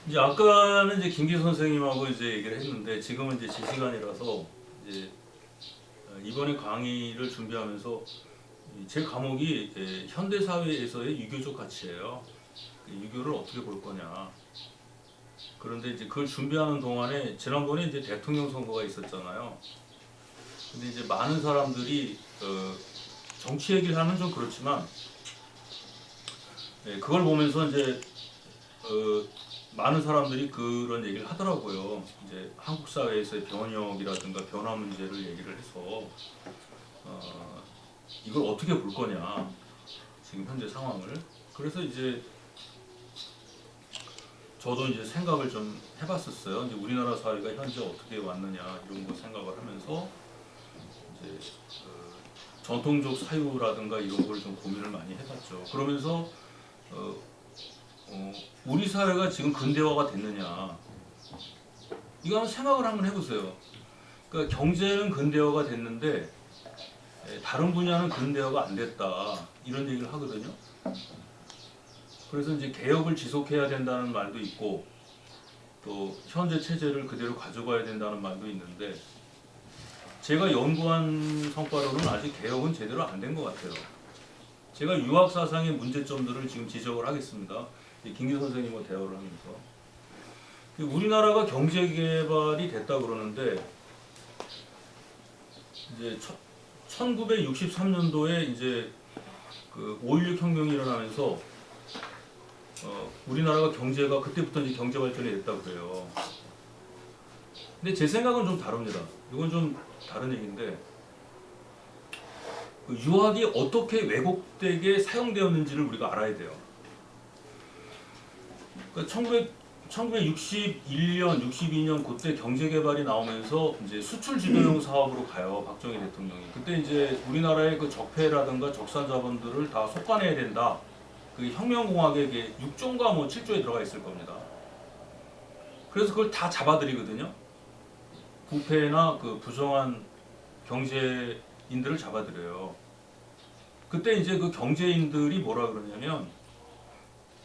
이제 아까는 이제 김기 선생님하고 이제 얘기를 했는데 지금은 이제 제 시간이라서 이제 이번에 강의를 준비하면서 제 과목이 현대 사회에서의 유교적 가치예요. 유교를 어떻게 볼 거냐. 그런데 이제 그걸 준비하는 동안에 지난번에 이제 대통령 선거가 있었잖아요. 근데 이제 많은 사람들이 정치 얘기를 하면 좀 그렇지만 그걸 보면서 이제 많은 사람들이 그런 얘기를 하더라고요. 이제 한국 사회에서의 변혁이라든가 변화 문제를 얘기를 해서 이걸 어떻게 볼 거냐, 지금 현재 상황을. 그래서 이제 저도 이제 생각을 좀 해봤었어요. 이제 우리나라 사회가 현재 어떻게 왔느냐 이런 거 생각을 하면서 이제 전통적 사유라든가 이런 걸 좀 고민을 많이 해봤죠. 그러면서 우리 사회가 지금 근대화가 됐느냐, 이거 한번 생각을 한번 해보세요. 그러니까 경제는 근대화가 됐는데 다른 분야는 근대화가 안 됐다, 이런 얘기를 하거든요. 그래서 이제 개혁을 지속해야 된다는 말도 있고 또 현재 체제를 그대로 가져가야 된다는 말도 있는데 제가 연구한 성과로는 아직 개혁은 제대로 안 된 것 같아요. 제가 유학 사상의 문제점들을 지금 지적을 하겠습니다. 김기 선생님과 대화를 하면서 우리나라가 경제 개발이 됐다 그러는데 이제 1963년도에 이제 그 5.16 혁명이 일어나면서 우리나라가 경제가 그때부터 이제 경제 발전이 됐다고 그래요. 근데 제 생각은 좀 다릅니다. 이건 좀 다른 얘기인데 그 유학이 어떻게 왜곡되게 사용되었는지를 우리가 알아야 돼요. 그러니까 1961년, 62년 그때 경제 개발이 나오면서 이제 수출 지도용 사업으로 가요, 박정희 대통령이. 그때 이제 우리나라의 그 적폐라든가 적산 자본들을 다 속아내야 된다. 그 혁명공학의 6조인가 뭐 7조에 들어가 있을 겁니다. 그래서 그걸 다 잡아들이거든요. 부패나 그 부정한 경제인들을 잡아들여요. 그때 이제 그 경제인들이 뭐라 그러냐면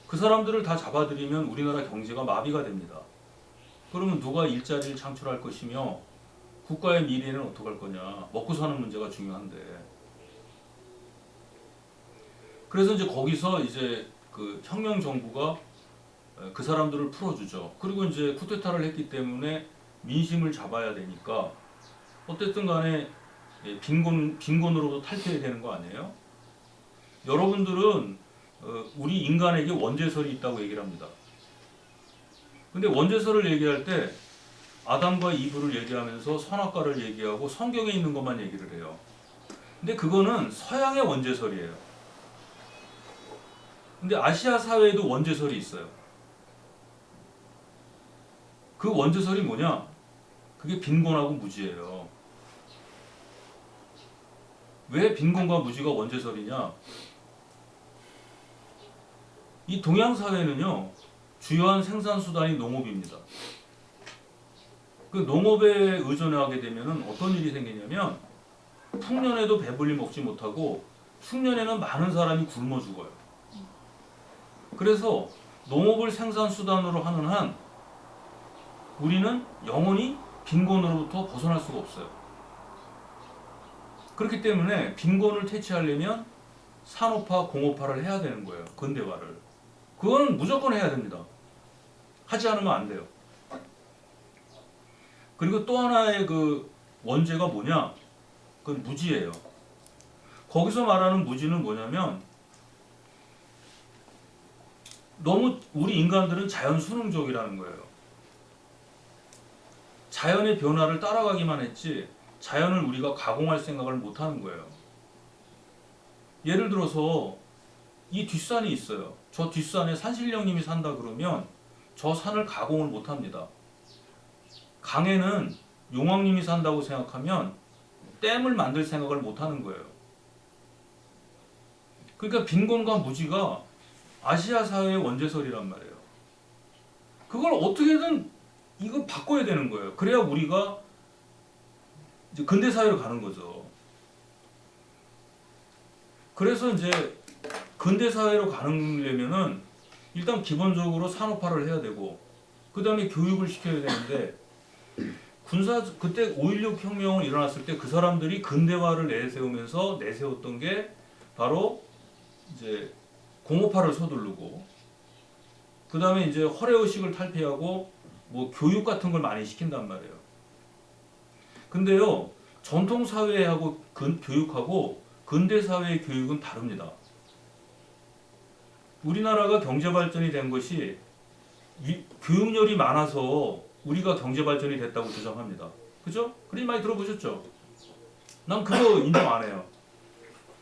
그 사람들을 다 잡아들이면 우리나라 경제가 마비가 됩니다. 그러면 누가 일자리를 창출할 것이며 국가의 미래는 어떻게 할 거냐. 먹고 사는 문제가 중요한데. 그래서 이제 거기서 이제 그 혁명 정부가 그 사람들을 풀어주죠. 그리고 이제 쿠데타를 했기 때문에 민심을 잡아야 되니까 어쨌든 간에 빈곤으로도 탈퇴해야 되는 거 아니에요? 여러분들은 우리 인간에게 원죄설이 있다고 얘기를 합니다. 근데 원죄설을 얘기할 때 아담과 이브를 얘기하면서 선악과를 얘기하고 성경에 있는 것만 얘기를 해요. 근데 그거는 서양의 원죄설이에요. 근데 아시아 사회에도 원죄설이 있어요. 그 원죄설이 뭐냐? 그게 빈곤하고 무지예요. 왜 빈곤과 무지가 원죄설이냐? 이 동양 사회는요, 주요한 생산 수단이 농업입니다. 그 농업에 의존하게 되면은 어떤 일이 생기냐면 풍년에도 배불리 먹지 못하고 흉년에는 많은 사람이 굶어 죽어요. 그래서 농업을 생산 수단으로 하는 한 우리는 영원히 빈곤으로부터 벗어날 수가 없어요. 그렇기 때문에 빈곤을 퇴치하려면 산업화, 공업화를 해야 되는 거예요. 근대화를. 그건 무조건 해야 됩니다. 하지 않으면 안 돼요. 그리고 또 하나의 그 원죄가 뭐냐? 그건 무지예요. 거기서 말하는 무지는 뭐냐면 너무 우리 인간들은 자연 순응적이라는 거예요. 자연의 변화를 따라가기만 했지 자연을 우리가 가공할 생각을 못 하는 거예요. 예를 들어서 이 뒷산이 있어요. 저 뒷산에 산신령님이 산다 그러면 저 산을 가공을 못 합니다. 강에는 용왕님이 산다고 생각하면 댐을 만들 생각을 못 하는 거예요. 그러니까 빈곤과 무지가 아시아 사회의 원죄설이란 말이에요. 그걸 어떻게든 이거 바꿔야 되는 거예요. 그래야 우리가 이제 근대 사회로 가는 거죠. 그래서 이제 근대 사회로 가려면은 일단 기본적으로 산업화를 해야 되고 그 다음에 교육을 시켜야 되는데 그때 5.16 혁명을 일어났을 때 그 사람들이 근대화를 내세웠던 게 바로 이제 공업화를 서두르고 그 다음에 이제 허례의식을 탈피하고 뭐 교육 같은 걸 많이 시킨단 말이에요. 근데요, 전통 사회하고 교육하고 근대 사회의 교육은 다릅니다. 우리나라가 경제 발전이 된 것이 교육열이 많아서 우리가 경제 발전이 됐다고 주장합니다. 그죠? 그림 많이 들어보셨죠? 난 그거 인정 안 해요.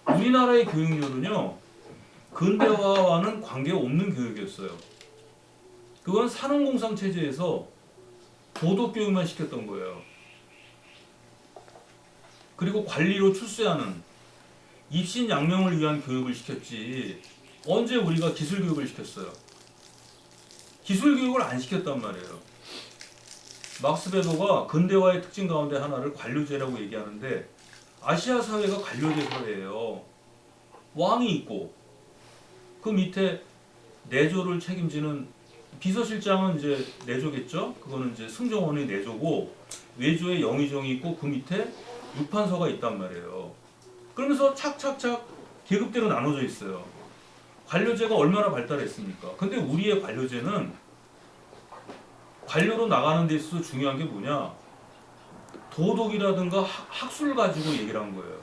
우리나라의 교육열은요, 근대화와는 관계없는 교육이었어요. 그건 산업공상 체제에서 도덕 교육만 시켰던 거예요. 그리고 관리로 출세하는 입신양명을 위한 교육을 시켰지 언제 우리가 기술 교육을 시켰어요? 기술 교육을 안 시켰단 말이에요. 막스 베더가 근대화의 특징 가운데 하나를 관료제라고 얘기하는데 아시아 사회가 관료제 사회예요. 왕이 있고 그 밑에 내조를 책임지는 비서실장은 이제 내조겠죠. 그거는 이제 승정원의 내조고 외조에 영의정이 있고 그 밑에 육판서가 있단 말이에요. 그러면서 착착착 계급대로 나눠져 있어요. 관료제가 얼마나 발달했습니까? 근데 우리의 관료제는 관료로 나가는 데 있어서 중요한 게 뭐냐? 도덕이라든가 학술 가지고 얘기를 한 거예요.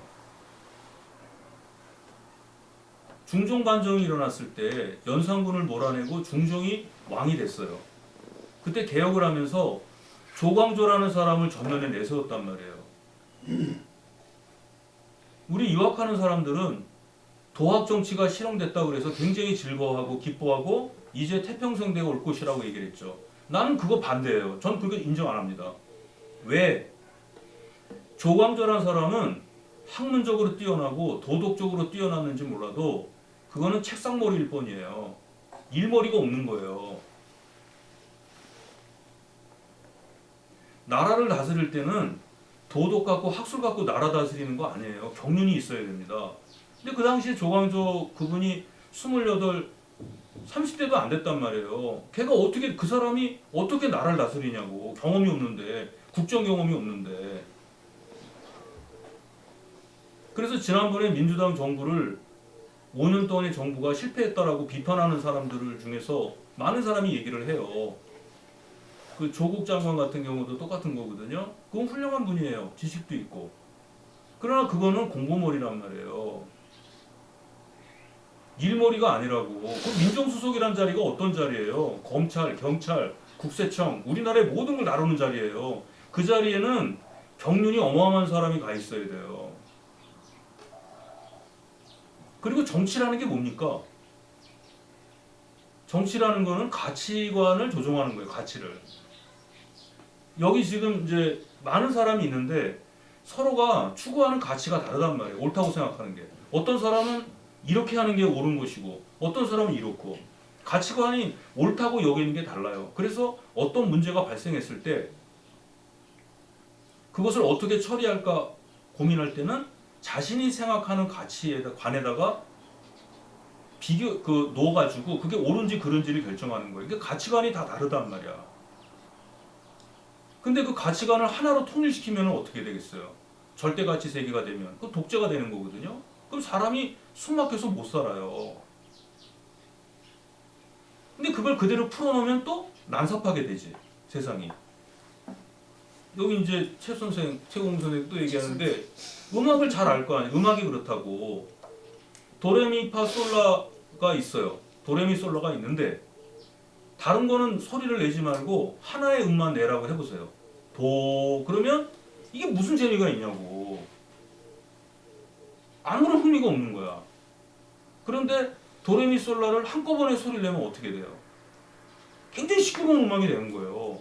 중종 반정이 일어났을 때 연산군을 몰아내고 중종이 왕이 됐어요. 그때 개혁을 하면서 조광조라는 사람을 전면에 내세웠단 말이에요. 우리 유학하는 사람들은 도학 정치가 실현됐다고 그래서 굉장히 즐거워하고 기뻐하고 이제 태평성대가 올 것이라고 얘기를 했죠. 나는 그거 반대예요. 전 그거 인정 안 합니다. 왜? 조광조라는 사람은 학문적으로 뛰어나고 도덕적으로 뛰어났는지 몰라도 그거는 책상머리일 뿐이에요. 일머리가 없는 거예요. 나라를 다스릴 때는 도덕 갖고 학술 갖고 나라 다스리는 거 아니에요. 경륜이 있어야 됩니다. 근데 그 당시에 조광조 그분이 28, 30대도 안 됐단 말이에요. 걔가 어떻게 그 사람이 어떻게 나라를 다스리냐고. 경험이 없는데, 국정 경험이 없는데. 그래서 지난번에 민주당 정부를 5년 동안의 정부가 실패했다라고 비판하는 사람들 중에서 많은 사람이 얘기를 해요. 그 조국 장관 같은 경우도 똑같은 거거든요. 그건 훌륭한 분이에요. 지식도 있고. 그러나 그거는 공보머리란 말이에요. 일머리가 아니라고. 그 민정수석이란 자리가 어떤 자리예요? 검찰, 경찰, 국세청, 우리나라의 모든 걸 다루는 자리예요. 그 자리에는 경륜이 어마어마한 사람이 가 있어야 돼요. 그리고 정치라는 게 뭡니까? 정치라는 거는 가치관을 조종하는 거예요. 가치를. 여기 지금 이제 많은 사람이 있는데 서로가 추구하는 가치가 다르단 말이에요. 옳다고 생각하는 게. 어떤 사람은 이렇게 하는 게 옳은 것이고 어떤 사람은 이렇고 가치관이 옳다고 여기는 게 달라요. 그래서 어떤 문제가 발생했을 때 그것을 어떻게 처리할까 고민할 때는 자신이 생각하는 가치에 관에다가 넣어가지고 그게 옳은지 그른지를 결정하는 거예요. 이게 가치관이 다 다르단 말이야. 근데 그 가치관을 하나로 통일시키면 어떻게 되겠어요? 절대가치 세계가 되면 그 독재가 되는 거거든요. 그럼 사람이 숨막혀서 못 살아요. 근데 그걸 그대로 풀어놓으면 또 난삽하게 되지, 세상이. 여기 이제 최공 선생 또 얘기하는데 음악을 잘 알 거 아니에요. 음악이 그렇다고. 도레미파솔라가 있어요. 도레미솔라가 있는데 다른 거는 소리를 내지 말고 하나의 음만 내라고 해보세요. 도 그러면 이게 무슨 재미가 있냐고. 아무런 흥미가 없는 거야. 그런데 도레미솔라를 한꺼번에 소리를 내면 어떻게 돼요? 굉장히 시끄러운 음악이 되는 거예요.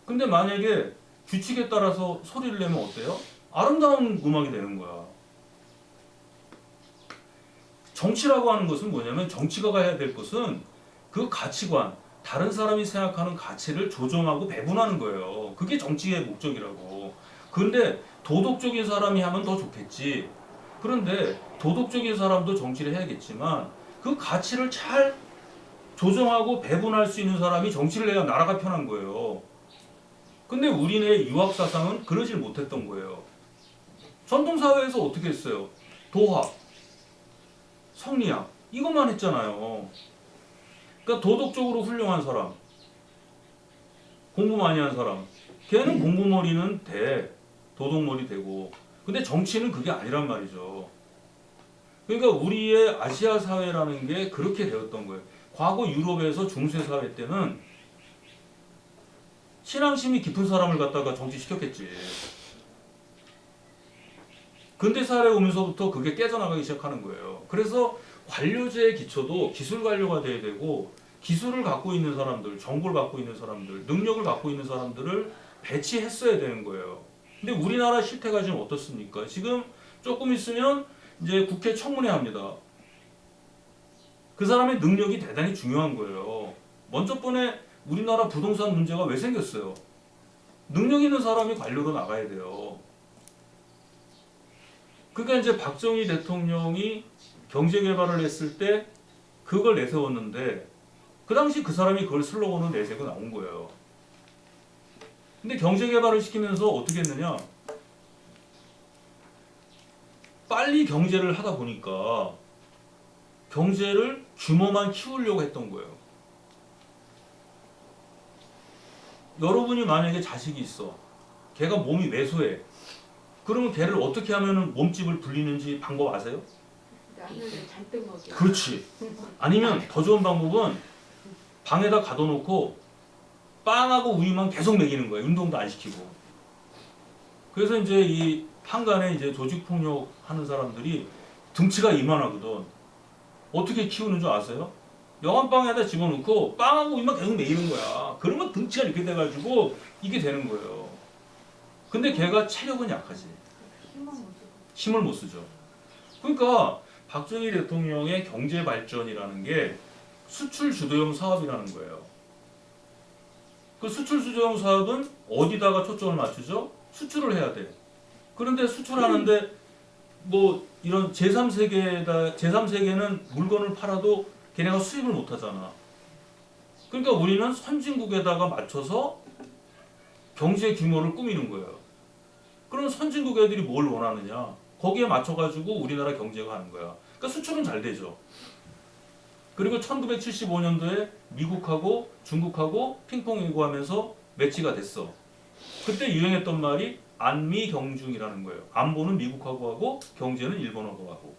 근데 만약에 규칙에 따라서 소리를 내면 어때요? 아름다운 음악이 되는 거야. 정치라고 하는 것은 뭐냐면 정치가가 해야 될 것은 그 가치관, 다른 사람이 생각하는 가치를 조정하고 배분하는 거예요. 그게 정치의 목적이라고. 그런데 도덕적인 사람이 하면 더 좋겠지. 그런데 도덕적인 사람도 정치를 해야겠지만 그 가치를 잘 조정하고 배분할 수 있는 사람이 정치를 해야 나라가 편한 거예요. 근데 우리네 유학 사상은 그러질 못했던 거예요. 전통 사회에서 어떻게 했어요? 도학, 성리학 이것만 했잖아요. 그러니까 도덕적으로 훌륭한 사람, 공부 많이 한 사람, 걔는 공부머리는 돼, 도덕머리 되고. 근데 정치는 그게 아니란 말이죠. 그러니까 우리의 아시아 사회라는 게 그렇게 되었던 거예요. 과거 유럽에서 중세 사회 때는 신앙심이 깊은 사람을 갖다가 정치시켰겠지. 근대 사회에 오면서부터 그게 깨져나가기 시작하는 거예요. 그래서 관료제의 기초도 기술 관료가 돼야 되고, 기술을 갖고 있는 사람들, 정보를 갖고 있는 사람들, 능력을 갖고 있는 사람들을 배치했어야 되는 거예요. 근데 우리나라 실태가 지금 어떻습니까? 지금 조금 있으면 이제 국회 청문회 합니다. 그 사람의 능력이 대단히 중요한 거예요. 먼저 번에 우리나라 부동산 문제가 왜 생겼어요? 능력 있는 사람이 관료로 나가야 돼요. 그러니까 이제 박정희 대통령이 경제 개발을 했을 때 그걸 내세웠는데, 그 당시 그 사람이 그걸 슬로건으로 내세우고 나온 거예요. 근데 경제 개발을 시키면서 어떻게 했느냐? 빨리 경제를 하다 보니까 경제를 규모만 키우려고 했던 거예요. 여러분이 만약에 자식이 있어. 걔가 몸이 왜소해. 그러면 걔를 어떻게 하면 몸집을 불리는지 방법 아세요? 라면을 잔뜩 먹여. 그렇지. 아니면 더 좋은 방법은 방에다 가둬놓고 빵하고 우유만 계속 먹이는 거예요. 운동도 안 시키고. 그래서 이제 이 한간에 이제 조직폭력 하는 사람들이 등치가 이만하거든. 어떻게 키우는 줄 아세요? 영암빵에다 집어넣고 빵하고 우유만 계속 먹이는 거야. 그러면 등치가 이렇게 돼가지고 이게 되는 거예요. 근데 걔가 체력은 약하지. 힘을 못 쓰죠. 그러니까 박정희 대통령의 경제 발전이라는 게 수출 주도형 사업이라는 거예요. 그 수출 주도형 사업은 어디다가 초점을 맞추죠? 수출을 해야 돼. 그런데 수출하는데 뭐 이런 제3세계는 물건을 팔아도 걔네가 수입을 못 하잖아. 그러니까 우리는 선진국에다가 맞춰서 경제 규모를 꾸미는 거예요. 그럼 선진국 애들이 뭘 원하느냐? 거기에 맞춰가지고 우리나라 경제가 하는 거야. 그러니까 수출은 잘 되죠. 그리고 1975년도에 미국하고 중국하고 핑퐁 외교하면서 매치가 됐어. 그때 유행했던 말이 안미경중이라는 거예요. 안보는 미국하고 하고 경제는 일본하고 하고.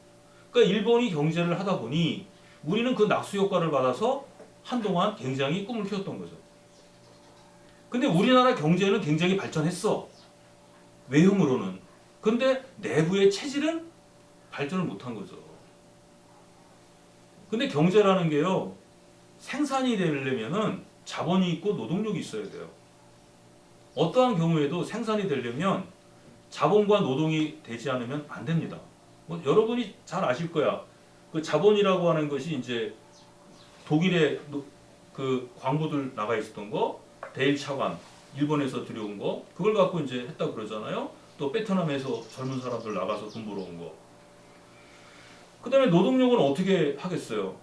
그러니까 일본이 경제를 하다 보니 우리는 그 낙수 효과를 받아서 한동안 굉장히 꿈을 키웠던 거죠. 근데 우리나라 경제는 굉장히 발전했어. 외형으로는. 근데 내부의 체질은 발전을 못한 거죠. 근데 경제라는 게요, 생산이 되려면은 자본이 있고 노동력이 있어야 돼요. 어떠한 경우에도 생산이 되려면 자본과 노동이 되지 않으면 안 됩니다. 뭐 여러분이 잘 아실 거야. 그 자본이라고 하는 것이 이제 독일의 그 광부들 나가 있었던 거, 데일 차관, 일본에서 들여온 거, 그걸 갖고 이제 했다 그러잖아요. 또 베트남에서 젊은 사람들 나가서 돈 벌어온 거. 그 다음에 노동력은 어떻게 하겠어요?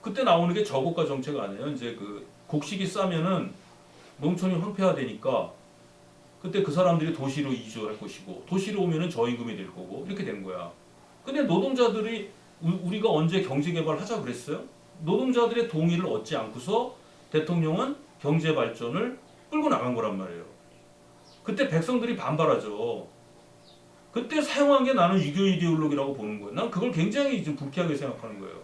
그때 나오는 게 저고가 정책 아니에요. 이제 그 곡식이 싸면은 농촌이 황폐화되니까 그때 그 사람들이 도시로 이주할 것이고, 도시로 오면은 저임금이 될 거고, 이렇게 된 거야. 근데 노동자들이 우리가 언제 경제 개발을 하자 그랬어요? 노동자들의 동의를 얻지 않고서 대통령은 경제 발전을 끌고 나간 거란 말이에요. 그때 백성들이 반발하죠. 그때 사용한 게 나는 유교 이데올로기라고 보는 거예요. 난 그걸 굉장히 좀 불쾌하게 생각하는 거예요.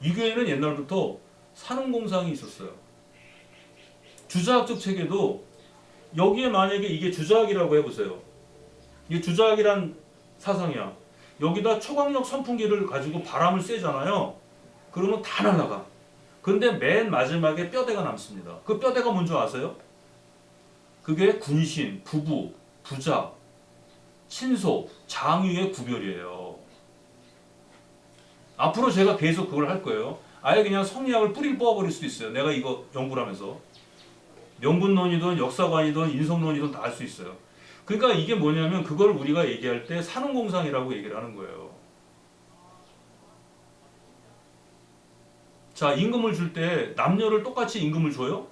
유교에는 옛날부터 산업공상이 있었어요. 주자학적 체계도 여기에 만약에 이게 주자학이라고 해보세요. 이게 주자학이란 사상이야. 여기다 초강력 선풍기를 가지고 바람을 쐬잖아요. 그러면 다 날아가. 근데 맨 마지막에 뼈대가 남습니다. 그 뼈대가 뭔지 아세요? 그게 군신, 부부, 부자, 친소, 장유의 구별이에요. 앞으로 제가 계속 그걸 할 거예요. 아예 그냥 성리학을 뿌리를 뽑아버릴 수도 있어요. 내가 이거 연구를 하면서. 명분론이든 역사관이든 인성론이든 다 할 수 있어요. 그러니까 이게 뭐냐면 그걸 우리가 얘기할 때 산업공상이라고 얘기를 하는 거예요. 자, 임금을 줄 때 남녀를 똑같이 임금을 줘요?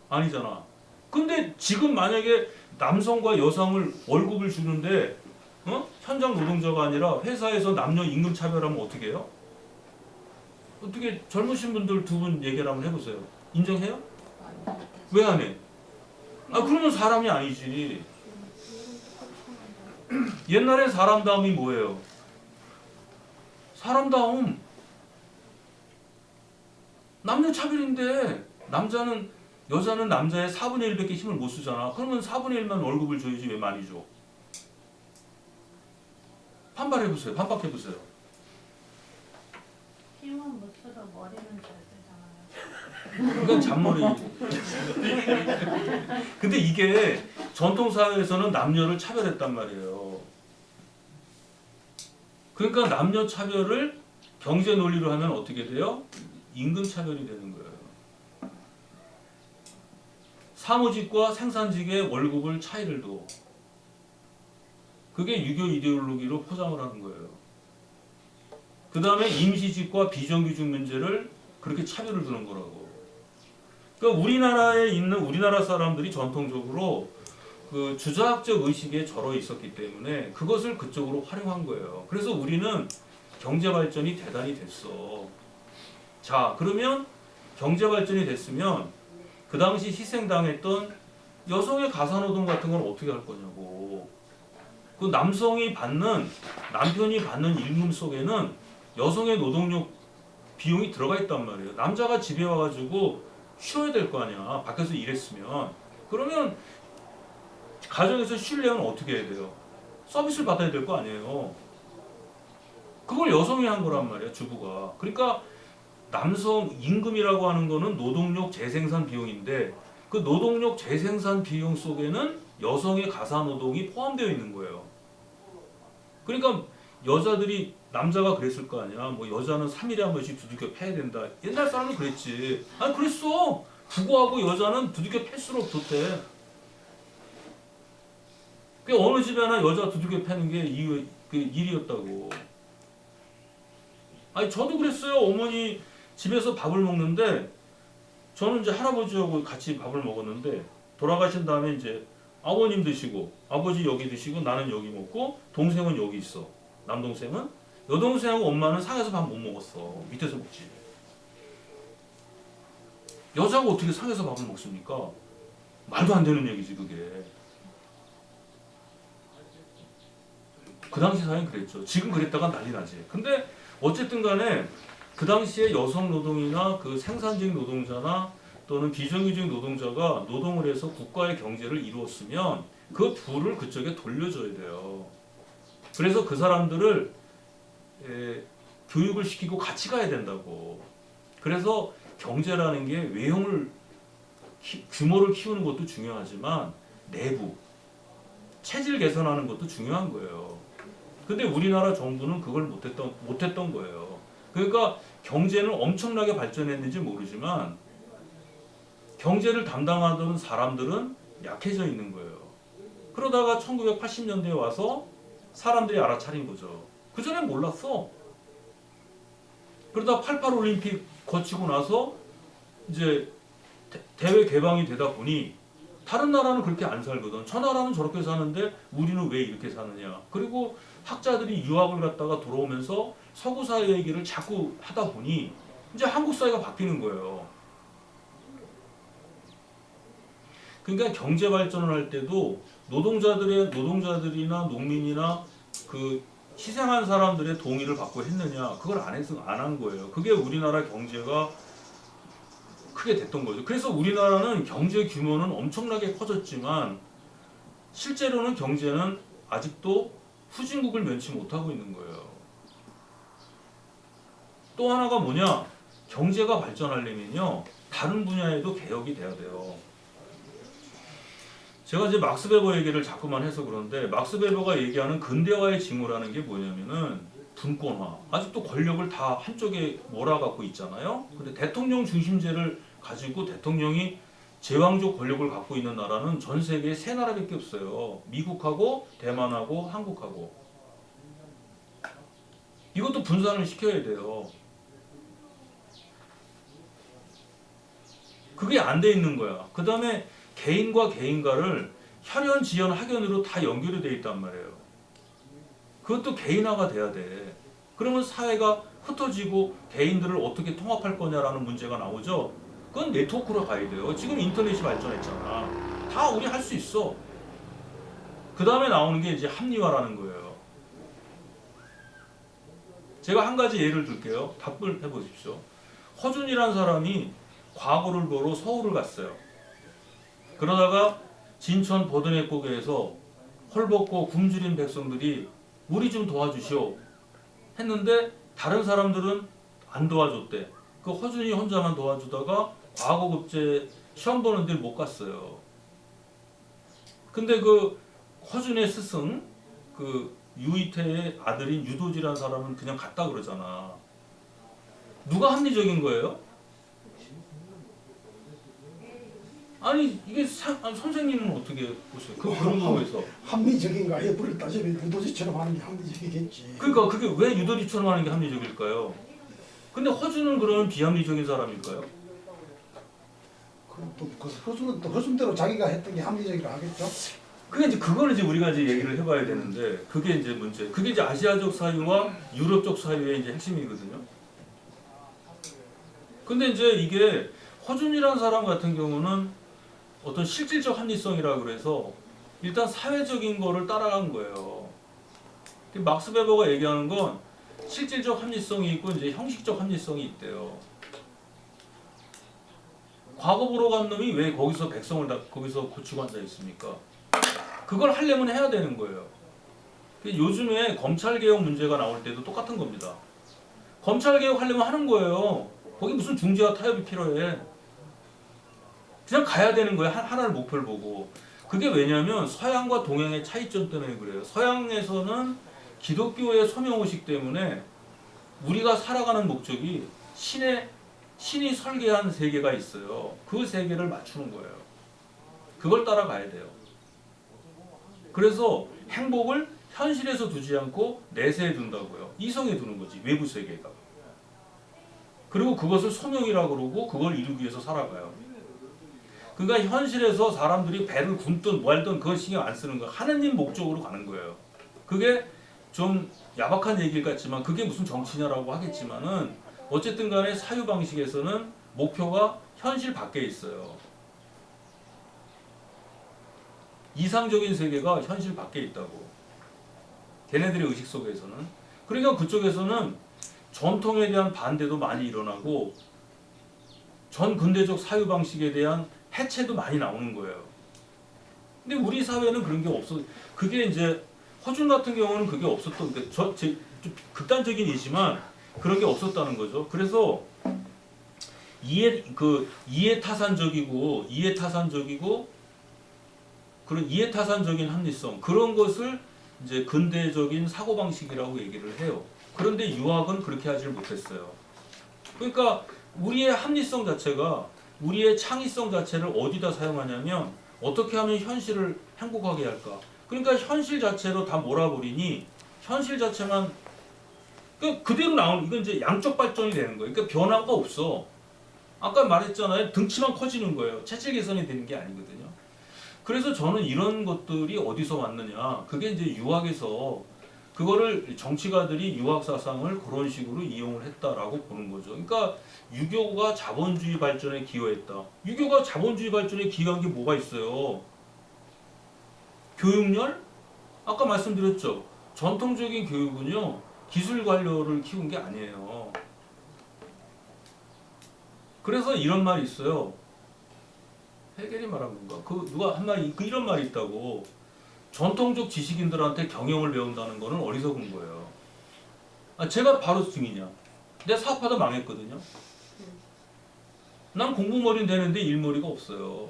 아니잖아. 근데 지금 만약에 남성과 여성을 월급을 주는데 현장 노동자가 아니라 회사에서 남녀 임금 차별하면 어떻게 해요? 어떻게 젊으신 분들 두 분 얘기를 한번 해보세요. 인정해요? 왜 안 해? 아, 그러면 사람이 아니지. 옛날에 사람다움이 뭐예요? 사람다움 남녀 차별인데 여자는 남자의 4분의 1밖에 힘을 못 쓰잖아. 그러면 4분의 1만 월급을 줘야지 왜 많이 줘? 반발해보세요. 반박해보세요. 힘은 못 써도 머리는 잘 쓰잖아요. 그건 잔머리. 근데 이게 전통사회에서는 남녀를 차별했단 말이에요. 그러니까 남녀 차별을 경제 논리로 하면 어떻게 돼요? 임금 차별이 되는 거예요. 사무직과 생산직의 월급을 차이를 둬. 그게 유교 이데올로기로 포장을 하는 거예요. 그 다음에 임시직과 비정규직 문제를 그렇게 차별을 두는 거라고. 그러니까 우리나라에 있는 우리나라 사람들이 전통적으로 그 주자학적 의식에 절어 있었기 때문에 그것을 그쪽으로 활용한 거예요. 그래서 우리는 경제 발전이 대단히 됐어. 자, 그러면 경제 발전이 됐으면 그 당시 희생당했던 여성의 가사노동 같은 건 어떻게 할 거냐고. 그 남편이 받는 임금 속에는 여성의 노동력 비용이 들어가 있단 말이에요. 남자가 집에 와가지고 쉬어야 될 거 아니야. 밖에서 일했으면. 그러면 가정에서 쉴려면 어떻게 해야 돼요? 서비스를 받아야 될 거 아니에요. 그걸 여성이 한 거란 말이야, 주부가. 그러니까 남성 임금이라고 하는 거는 노동력 재생산 비용인데 그 노동력 재생산 비용 속에는 여성의 가사노동이 포함되어 있는 거예요. 그러니까 여자들이 남자가 그랬을 거 아니야. 뭐 여자는 3일에 한 번씩 두들겨 패야 된다. 옛날 사람은 그랬지. 아니 그랬어. 부부하고 여자는 두들겨 팰수록 좋대. 그 어느 집에 하나 여자 두들겨 패는 게 그 일이었다고. 아니 저도 그랬어요. 어머니 집에서 밥을 먹는데 저는 이제 할아버지하고 같이 밥을 먹었는데 돌아가신 다음에 이제 아버님 드시고 아버지 여기 드시고 나는 여기 먹고 동생은 여기 있어. 남동생은 여동생하고 엄마는 상에서 밥 못 먹었어. 밑에서 먹지. 여자가 어떻게 상에서 밥을 먹습니까? 말도 안 되는 얘기지 그게. 그 당시 사회는 그랬죠. 지금 그랬다가 난리 나지. 근데 어쨌든 간에 그 당시에 여성 노동이나 그 생산직 노동자나 또는 비정규직 노동자가 노동을 해서 국가의 경제를 이루었으면 그 부를 그쪽에 돌려줘야 돼요. 그래서 그 사람들을 교육을 시키고 같이 가야 된다고. 그래서 경제라는 게 규모를 키우는 것도 중요하지만 내부 체질 개선하는 것도 중요한 거예요. 근데 우리나라 정부는 그걸 못했던 거예요. 그러니까 경제는 엄청나게 발전했는지 모르지만 경제를 담당하던 사람들은 약해져 있는 거예요. 그러다가 1980년대에 와서 사람들이 알아차린 거죠. 그전엔 몰랐어. 그러다 88 올림픽 거치고 나서 이제 대외 개방이 되다 보니 다른 나라는 그렇게 안 살거든. 저 나라는 저렇게 사는데 우리는 왜 이렇게 사느냐. 그리고 학자들이 유학을 갔다가 돌아오면서 서구 사회 얘기를 자꾸 하다 보니 이제 한국 사회가 바뀌는 거예요. 그러니까 경제 발전을 할 때도 노동자들이나 농민이나 그 희생한 사람들의 동의를 받고 했느냐, 그걸 안 한 거예요. 그게 우리나라 경제가 크게 됐던 거죠. 그래서 우리나라는 경제 규모는 엄청나게 커졌지만 실제로는 경제는 아직도 후진국을 면치 못하고 있는 거예요. 또 하나가 뭐냐? 경제가 발전하려면요, 다른 분야에도 개혁이 돼야 돼요. 제가 이제 막스 베버 얘기를 자꾸만 해서 그런데 막스 베버가 얘기하는 근대화의 징후라는 게 뭐냐면은 분권화. 아직도 권력을 다 한쪽에 몰아갖고 있잖아요. 근데 대통령 중심제를 가지고 대통령이 제왕적 권력을 갖고 있는 나라는 전 세계에 세 나라밖에 없어요. 미국하고 대만하고 한국하고. 이것도 분산을 시켜야 돼요. 그게 안 돼 있는 거야. 그 다음에 개인과 개인과를 혈연, 지연, 학연으로 다 연결이 돼 있단 말이에요. 그것도 개인화가 돼야 돼. 그러면 사회가 흩어지고 개인들을 어떻게 통합할 거냐라는 문제가 나오죠. 그건 네트워크로 가야 돼요. 지금 인터넷이 발전했잖아. 다 우리 할 수 있어. 그 다음에 나오는 게 이제 합리화라는 거예요. 제가 한 가지 예를 들게요. 답을 해보십시오. 허준이라는 사람이 과거를 보러 서울을 갔어요. 그러다가 진천 버드네코교에서 헐벗고 굶주린 백성들이 우리 좀 도와주시오 했는데 다른 사람들은 안 도와줬대. 그 허준이 혼자만 도와주다가 과거급제 시험 보는 데를 못 갔어요. 근데 그 허준의 스승 그 유이태의 아들인 유도지라는 사람은 그냥 갔다 그러잖아. 누가 합리적인 거예요? 아니 이게 선생님은 어떻게 보세요? 그런 거에서 합리적인가 해부를 따지면 유도지처럼 하는 게 합리적이겠지. 그러니까 그게 왜 유도리처럼 하는 게 합리적일까요? 근데 허준은 그러면 비합리적인 사람일까요? 그럼 또 허준은 또 허준대로 자기가 했던 게 합리적이라 하겠죠. 그게 이제 그거는 이제 우리가 이제 얘기를 해봐야 되는데 그게 이제 문제. 그게 이제 아시아적 사유와 유럽적 사유의 이제 핵심이거든요. 근데 이제 이게 허준이라는 사람 같은 경우는 어떤 실질적 합리성이라 그래서 일단 사회적인 거를 따라간 거예요. 막스 베버가 얘기하는 건 실질적 합리성이 있고 이제 형식적 합리성이 있대요. 과거 보러 간 놈이 왜 거기서 백성을 다 거기서 고치고 앉아 있습니까? 그걸 하려면 해야 되는 거예요. 요즘에 검찰 개혁 문제가 나올 때도 똑같은 겁니다. 검찰 개혁 하려면 하는 거예요. 거기 무슨 중재와 타협이 필요해. 그냥 가야 되는 거예요. 하나를 목표를 보고. 그게 왜냐하면 서양과 동양의 차이점 때문에 그래요. 서양에서는 기독교의 소명의식 때문에 우리가 살아가는 목적이 신이 설계한 세계가 있어요. 그 세계를 맞추는 거예요. 그걸 따라가야 돼요. 그래서 행복을 현실에서 두지 않고 내세에 둔다고요. 이성에 두는 거지. 외부 세계가. 그리고 그것을 소명이라고 그러고 그걸 이루기 위해서 살아가요. 그러니까 현실에서 사람들이 배를 굶든 뭐 하든 그걸 신경 안 쓰는 거. 하느님 목적으로 가는 거예요. 그게 좀 야박한 얘기 같지만 그게 무슨 정치냐라고 하겠지만은 어쨌든 간에 사유 방식에서는 목표가 현실 밖에 있어요. 이상적인 세계가 현실 밖에 있다고. 걔네들의 의식 속에서는. 그러니까 그쪽에서는 전통에 대한 반대도 많이 일어나고 전 근대적 사유 방식에 대한 해체도 많이 나오는 거예요. 근데 우리 사회는 그런 게 없어. 그게 이제 허준 같은 경우는 그게 없었던 게 좀 극단적인 예지만 그런 게 없었다는 거죠. 그래서 이해타산적이고 그런 이해타산적인 합리성 그런 것을 이제 근대적인 사고 방식이라고 얘기를 해요. 그런데 유학은 그렇게 하지를 못했어요. 그러니까 우리의 합리성 자체가 우리의 창의성 자체를 어디다 사용하냐면 어떻게 하면 현실을 행복하게 할까? 그러니까 현실 자체로 다 몰아버리니 현실 자체만 그대로 나오는 이건 이제 양적 발전이 되는 거예요. 그러니까 변화가 없어. 아까 말했잖아요. 등치만 커지는 거예요. 체질 개선이 되는 게 아니거든요. 그래서 저는 이런 것들이 어디서 왔느냐? 그게 이제 유학에서 그거를 정치가들이 유학 사상을 그런 식으로 이용을 했다라고 보는 거죠. 그러니까 유교가 자본주의 발전에 기여했다. 유교가 자본주의 발전에 기여한 게 뭐가 있어요? 교육열? 아까 말씀드렸죠. 전통적인 교육은요. 기술 관료를 키운 게 아니에요. 그래서 이런 말이 있어요. 헤겔이 말한 건가? 누가 한 말이 이런 말이 있다고. 전통적 지식인들한테 경영을 배운다는 거는 어리석은 거예요. 제가 바로 증인이야. 내 사업하다 망했거든요. 난 공부머리는 되는데 일머리가 없어요.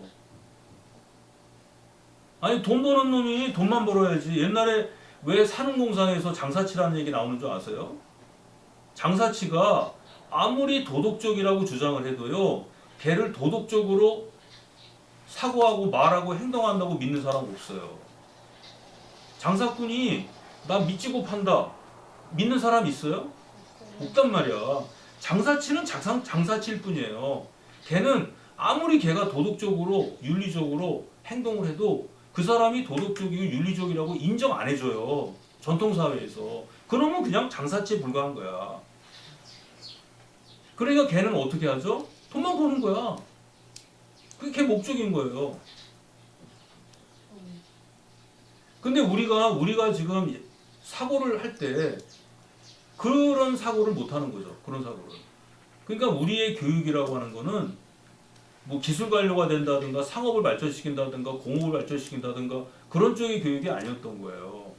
아니 돈 버는 놈이 돈만 벌어야지. 옛날에 왜 산업공상에서 장사치라는 얘기 나오는 줄 아세요? 장사치가 아무리 도덕적이라고 주장을 해도요. 걔를 도덕적으로 사고하고 말하고 행동한다고 믿는 사람 없어요. 장사꾼이 나 미치고 판다 믿는 사람 있어요? 없단 말이야. 장사치는 장사치일 뿐이에요. 걔는 아무리 걔가 도덕적으로 윤리적으로 행동을 해도 그 사람이 도덕적이고 윤리적이라고 인정 안 해줘요. 전통사회에서. 그러면 그냥 장사치에 불과한 거야. 그러니까 걔는 어떻게 하죠? 돈만 버는 거야. 그게 걔 목적인 거예요. 근데 우리가 지금 사고를 할 때 그런 사고를 못 하는 거죠. 그런 사고를. 그러니까 우리의 교육이라고 하는 거는 뭐 기술 관료가 된다든가 상업을 발전시킨다든가 공업을 발전시킨다든가 그런 쪽의 교육이 아니었던 거예요.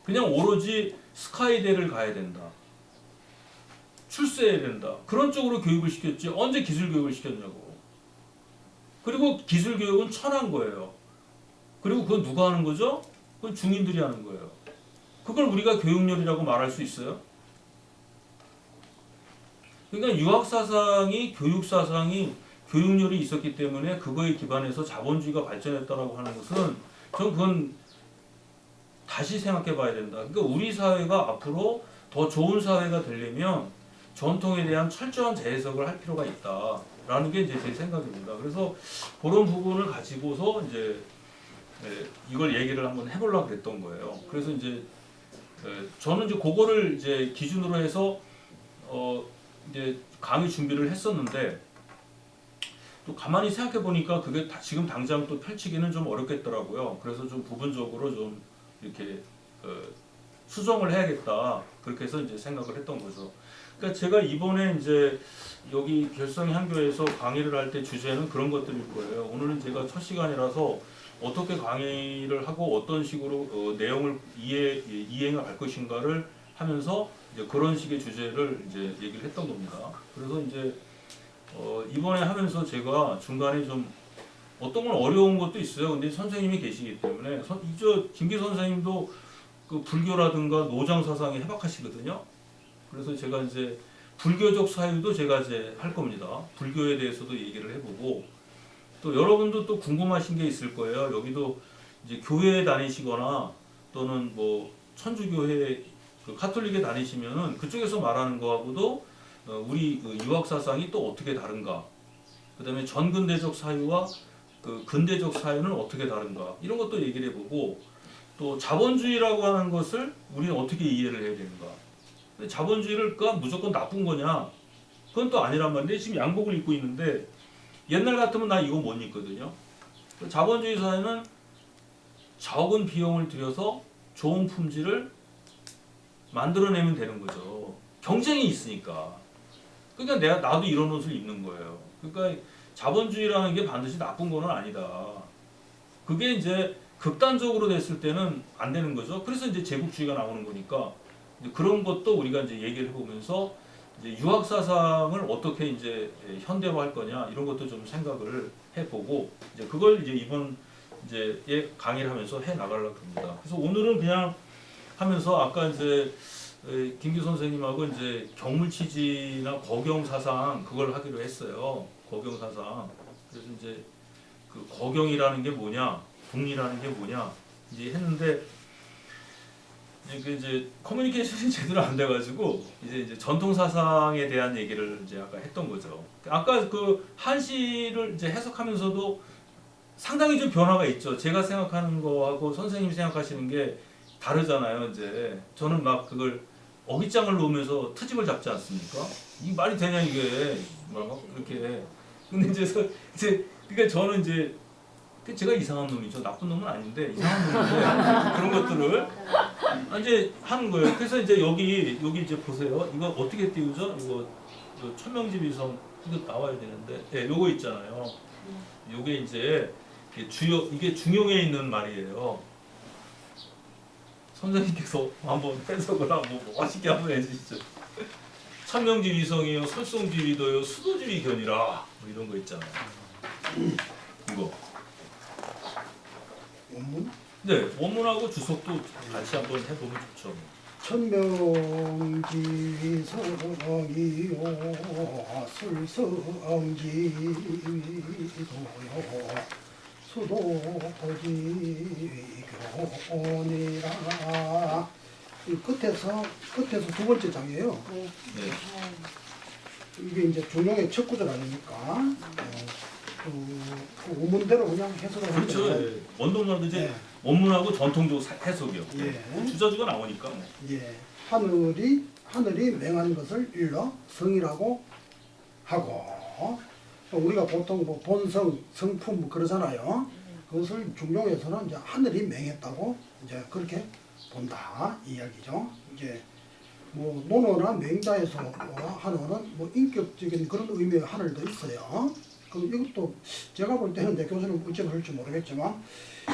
그냥 오로지 스카이대를 가야 된다. 출세해야 된다. 그런 쪽으로 교육을 시켰지 언제 기술 교육을 시켰냐고. 그리고 기술 교육은 천한 거예요. 그리고 그건 누가 하는 거죠? 그건 중인들이 하는 거예요. 그걸 우리가 교육열이라고 말할 수 있어요? 그러니까 유학사상이 교육사상이 교육열이 있었기 때문에 그거에 기반해서 자본주의가 발전했다라고 하는 것은 전 그건 다시 생각해 봐야 된다. 그러니까 우리 사회가 앞으로 더 좋은 사회가 되려면 전통에 대한 철저한 재해석을 할 필요가 있다라는 게 이제 제 생각입니다. 그래서 그런 부분을 가지고서 이제 이걸 얘기를 한번 해보려고 그랬던 거예요. 그래서 이제 저는 이제 그거를 이제 기준으로 해서 이제 강의 준비를 했었는데 또 가만히 생각해 보니까 그게 지금 당장 또 펼치기는 좀 어렵겠더라고요. 그래서 좀 부분적으로 좀 이렇게 수정을 해야겠다. 그렇게 해서 이제 생각을 했던 거죠. 그러니까 제가 이번에 이제 여기 결성의 한교에서 강의를 할 때 주제는 그런 것들일 거예요. 오늘은 제가 첫 시간이라서 어떻게 강의를 하고 어떤 식으로 내용을 이행을 할 것인가를 하면서 이제 그런 식의 주제를 이제 얘기를 했던 겁니다. 그래서 이제 이번에 하면서 제가 중간에 좀 어떤 건 어려운 것도 있어요. 근데 선생님이 계시기 때문에 김기 선생님도 그 불교라든가 노장 사상에 해박하시거든요. 그래서 제가 이제 불교적 사유도 제가 이제 할 겁니다. 불교에 대해서도 얘기를 해보고 또 여러분도 또 궁금하신 게 있을 거예요. 여기도 이제 교회에 다니시거나 또는 뭐 천주교회 그 카톨릭에 다니시면은 그쪽에서 말하는 거하고도 우리 그 유학 사상이 또 어떻게 다른가? 그다음에 전근대적 사유와 그 근대적 사유는 어떻게 다른가? 이런 것도 얘기를 해보고 또 자본주의라고 하는 것을 우리는 어떻게 이해를 해야 되는가? 근데 자본주의를 무조건 나쁜 거냐? 그건 또 아니란 말인데 지금 양복을 입고 있는데 옛날 같으면 나 이거 못 입거든요. 자본주의 사회는 적은 비용을 들여서 좋은 품질을 만들어내면 되는 거죠. 경쟁이 있으니까. 그러니까 나도 이런 옷을 입는 거예요. 그러니까 자본주의라는 게 반드시 나쁜 거는 아니다. 그게 이제 극단적으로 됐을 때는 안 되는 거죠. 그래서 이제 제국주의가 나오는 거니까 이제 그런 것도 우리가 이제 얘기를 해보면서 이제 유학 사상을 어떻게 이제 현대화할 거냐 이런 것도 좀 생각을 해보고 이제 그걸 이제 이번 이제 강의를 하면서 해 나가려고 합니다. 그래서 오늘은 그냥 하면서 아까 이제 김기 선생님하고 이제 경물치지나 거경 사상 그걸 하기로 했어요. 거경 사상. 그래서 이제 그 거경이라는 게 뭐냐, 독리라는 게 뭐냐 이제 했는데 이제 커뮤니케이션이 제대로 안 돼가지고 이제 전통 사상에 대한 얘기를 이제 아까 했던 거죠. 아까 그 한시를 이제 해석하면서도 상당히 좀 변화가 있죠. 제가 생각하는 거하고 선생님이 생각하시는 게 다르잖아요. 이제 저는 막 그걸 어깃장을 놓으면서 트집을 잡지 않습니까? 이 말이 되냐 이게 막 그렇게. 근데 이제 그러니까 저는 이제 제가 이상한 놈이죠. 나쁜 놈은 아닌데 이상한 놈인데 그런 것들을 이제 하는 거예요. 그래서 이제 여기 이제 보세요. 이거 어떻게 띄우죠? 이거 천명집 위성 이거 나와야 되는데, 네, 요거 있잖아요. 요게 이제 이게 중용에 있는 말이에요. 선생님께서 한번 해석을 한번 멋있게 한번 해주시죠. 천명지 위성이요, 설송지 위도요, 수도지 위견이라 뭐 이런 거 있잖아요. 이거. 원문? 네, 원문하고 주석도 같이 한번 해보면 좋죠. 천명지 성이요 술성지도요 수도지 교원이라 이 끝에서 두 번째 장이에요. 네. 이게 이제 중용의 첫 구절 아닙니까? 그 원문대로 그냥 해석을 하는 그렇죠. 거예요. 예. 원동력도 이제 예. 원문하고 전통적 해석이요. 예. 주저주가 나오니까 뭐. 예. 하늘이 맹한 것을 일러 성이라고 하고, 우리가 보통 뭐 본성, 성품 뭐 그러잖아요. 그것을 중용에서는 이제 하늘이 맹했다고 이제 그렇게 본다 이 이야기죠. 이제 뭐 논어나 맹자에서 하늘은 뭐 인격적인 그런 의미의 하늘도 있어요. 그럼 이것도 제가 볼 때는 내 교수님 어찌 할지 모르겠지만,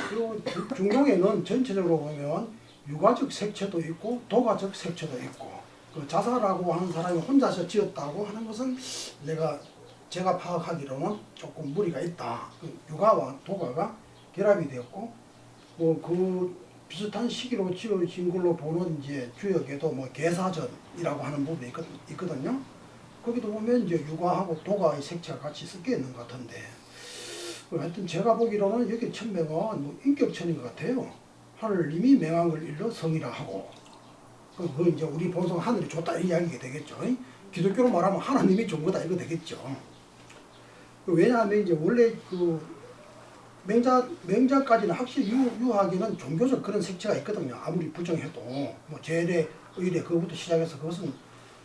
그리고 중용에는 전체적으로 보면 유가적 색채도 있고 도가적 색채도 있고, 그 자사라고 하는 사람이 혼자서 지었다고 하는 것은 제가 파악하기로는 조금 무리가 있다. 그 유가와 도가가 결합이 되었고, 뭐 그 비슷한 시기로 지어진 걸로 보는 이제 주역에도 뭐 계사전이라고 하는 부분이 있거든요. 거기도 보면 이제 유가하고 도가의 색채가 같이 섞여 있는 것 같은데, 하여튼 제가 보기로는 여기 천명은 뭐 인격천인 것 같아요. 하늘님이 맹한 걸 일러 성이라 하고, 그 이제 우리 본성 하늘이 좋다 이 이야기가 되겠죠. 기독교로 말하면 하나님이 좋은 거다 이거 되겠죠. 왜냐하면 이제 원래 그 맹자까지는 확실히 유하기는 종교적 그런 색채가 있거든요. 아무리 부정해도 뭐 재래, 의래 그거부터 시작해서 그것은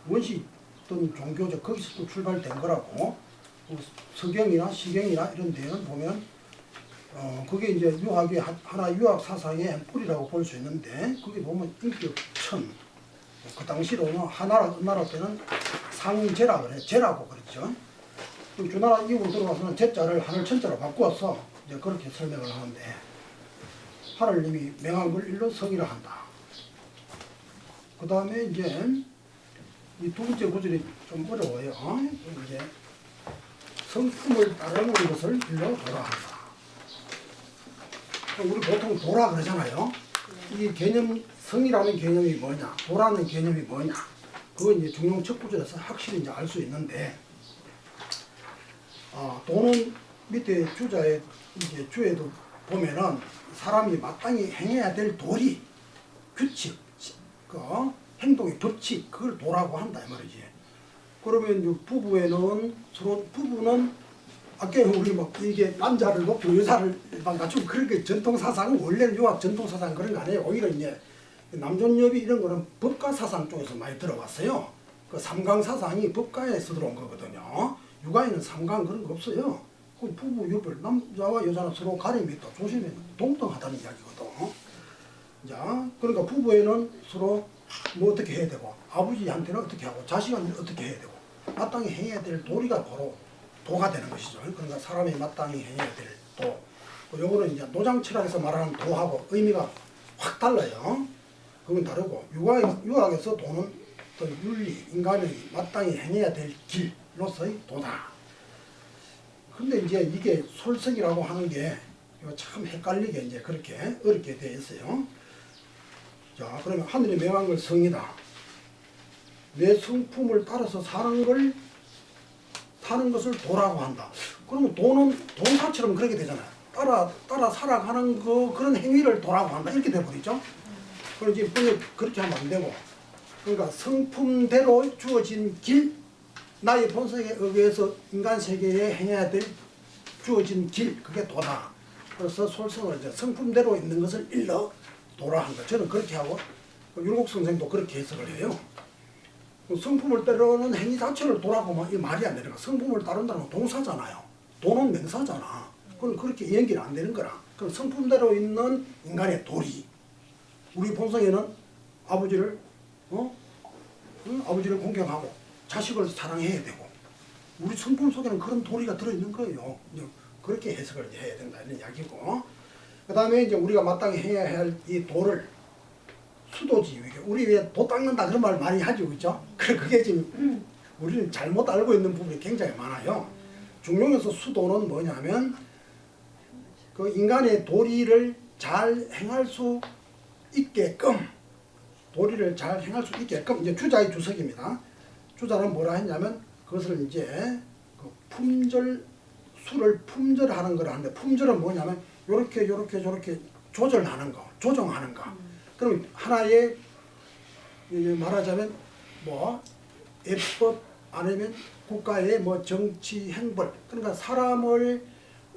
원시 어떤 종교적 거기서 또 출발된 거라고. 서경이나 시경이나 이런 데는 보면 그게 이제 유학의 하나 유학 사상의 뿌리라고 볼 수 있는데, 거기 보면 인격천, 그 당시로는 하나라 은나라 때는 상제라 그래, 제라고 그랬죠. 주나라 이후로 들어와서는 제자를 하늘천자로 바꾸어서 이제 그렇게 설명을 하는데, 하늘님이 맹한 걸 일러 성이라 한다. 그 다음에 이제 이 두 번째 구절이 좀 어려워요. 이제 성품을 따르는 것을 일러 도라 한다. 우리 보통 도라 그러잖아요. 이 개념, 성이라는 개념이 뭐냐, 도라는 개념이 뭐냐, 그건 이제 중용 첫 구절에서 확실히 이제 알 수 있는데, 도는 밑에 주자의 이제 주에도 보면은 사람이 마땅히 행해야 될 도리, 규칙, 그 행동의 법칙, 그걸 도라고 한다 이 말이지. 그러면 이제 부부에는 서로 부부는 아까 우리 막 이게 남자를 높이고 여자를 막 낮추고 그렇게 전통 사상은 원래는 유학 전통 사상 그런 거 아니에요. 오히려 이제 남존여비 이런 거는 법가 사상 쪽에서 많이 들어왔어요. 그 삼강 사상이 법가에서 들어온 거거든요. 육아에는 삼강 그런 거 없어요. 그 부부 유별 남자와 여자는 서로 가림이 있다. 조심해 동등하다는 이야기거든. 자, 그러니까 부부에는 서로 뭐 어떻게 해야 되고, 아버지한테는 어떻게 하고, 자식한테는 어떻게 해야 되고, 마땅히 해야 될 도리가 바로 도가 되는 것이죠. 그러니까 사람이 마땅히 해야 될 도. 요거는 이제 노장철학에서 말하는 도하고 의미가 확 달라요. 그건 다르고, 유학에서 도는 또 윤리, 인간이 마땅히 행해야 될 길로서의 도다. 근데 이제 이게 솔성이라고 하는 게 참 헷갈리게 이제 그렇게 어렵게 되어 있어요. 자, 그러면 하늘이 명한 걸 성이다. 내 성품을 따라서 사는 것을 도라고 한다. 그러면 도는 동사처럼 그렇게 되잖아요. 따라 살아가는 그런 행위를 도라고 한다. 이렇게 돼버리죠. 그럼 이제 그렇게 하면 안 되고. 그러니까 성품대로 주어진 길, 나의 본성에 의해서 인간 세계에 행해야 될 주어진 길, 그게 도다. 그래서 솔성을 이제 성품대로 있는 것을 일러 도라 한다. 저는 그렇게 하고, 율곡 선생도 그렇게 해석을 해요. 성품을 따르는 행위 자체를 도라고 하면 이 말이 안 되는 거야. 성품을 따른다는 건 동사잖아요. 도는 명사잖아. 그럼 그렇게 연결이 안 되는 거라. 그럼 성품대로 있는 인간의 도리. 우리 본성에는 아버지를 공경하고 자식을 사랑해야 되고, 우리 성품 속에는 그런 도리가 들어있는 거예요. 그렇게 해석을 해야 된다 이런 이야기고. 그 다음에 이제 우리가 마땅히 해야 할 이 도를 수도지. 우리 왜 도 닦는다 그런 말 많이 하죠, 그죠? 그게 지금 우리는 잘못 알고 있는 부분이 굉장히 많아요. 중용에서 수도는 뭐냐면 그 인간의 도리를 잘 행할 수 있게끔, 이제 주자의 주석입니다. 주자는 뭐라 했냐면 그것을 이제 그 수를 품절하는 걸 하는데, 품절은 뭐냐면 요렇게 조정하는 거. 그럼 하나의 말하자면 뭐 예법 아니면 국가의 뭐 정치 행벌, 그러니까 사람을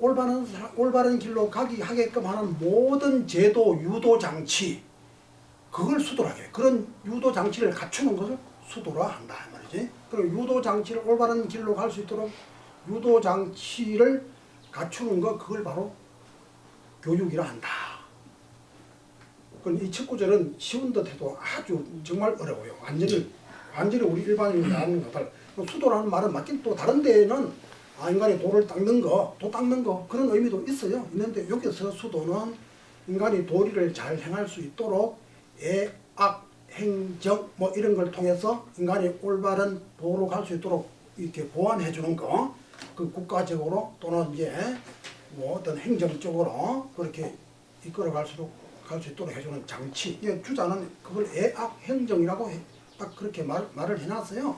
올바른 길로 가게 하게끔 하는 모든 제도, 유도 장치, 그걸 수도라 해요. 그런 유도 장치를 갖추는 것을 수도라 한다 말이지. 그리고 유도 장치를 올바른 길로 갈 수 있도록 유도 장치를 갖추는 것, 그걸 바로 교육이라 한다. 그럼 이 첫 구절은 쉬운 듯 해도 아주 정말 어려워요. 완전히 우리 일반인이 아는 것들. 수도라는 말은 맞긴, 또 다른 데에는 인간이 돌을 닦는 거, 도 닦는 거, 그런 의미도 있어요. 있는데 여기서 수도는 인간이 도리를 잘 행할 수 있도록 악, 행정 뭐 이런 걸 통해서 인간이 올바른 도로 갈 수 있도록 이렇게 보완해 주는 거, 그 국가적으로 또는 이제 뭐 어떤 행정적으로 그렇게 이끌어 갈 수 있도록 해주는 장치. 주자는 그걸 애악 행정이라고 딱 그렇게 말을 해놨어요.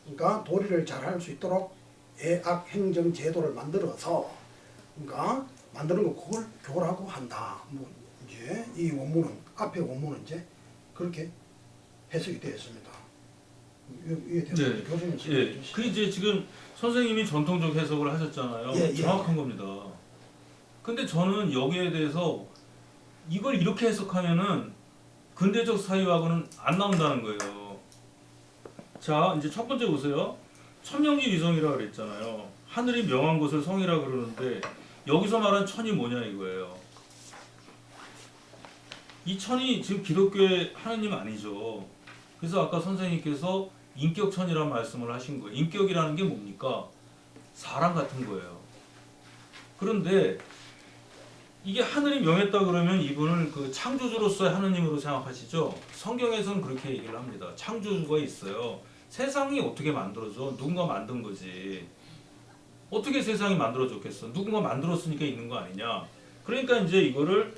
그러니까 도리를 잘 할 수 있도록 애악 행정 제도를 만들어서, 그러니까 만드는 거, 그걸 교라고 한다. 뭐 이제 이 원문은, 앞에 원문은 이제 그렇게 해석이 되어 있습니다. 이에 대해서 네. 교수님 예, 설명해 주시죠. 그 이제 지금 선생님이 전통적 해석을 하셨잖아요. 예, 예. 정확한 겁니다. 근데 저는 여기에 대해서 이걸 이렇게 해석하면은 근대적 사회하고는 안 나온다는 거예요. 자, 이제 첫 번째 보세요. 천명지 위성이라고 그랬잖아요. 하늘이 명한 것을 성이라 그러는데 여기서 말한 천이 뭐냐 이거예요. 이 천이 지금 기독교의 하느님 아니죠. 그래서 아까 선생님께서 인격천이라는 말씀을 하신 거예요. 인격이라는 게 뭡니까? 사람 같은 거예요. 그런데 이게 하늘이 명했다 그러면 이분을 그 창조주로서의 하느님으로 생각하시죠? 성경에서는 그렇게 얘기를 합니다. 창조주가 있어요. 세상이 어떻게 만들어져? 누군가 만든 거지. 어떻게 세상이 만들어졌겠어? 누군가 만들었으니까 있는 거 아니냐? 그러니까 이제 이거를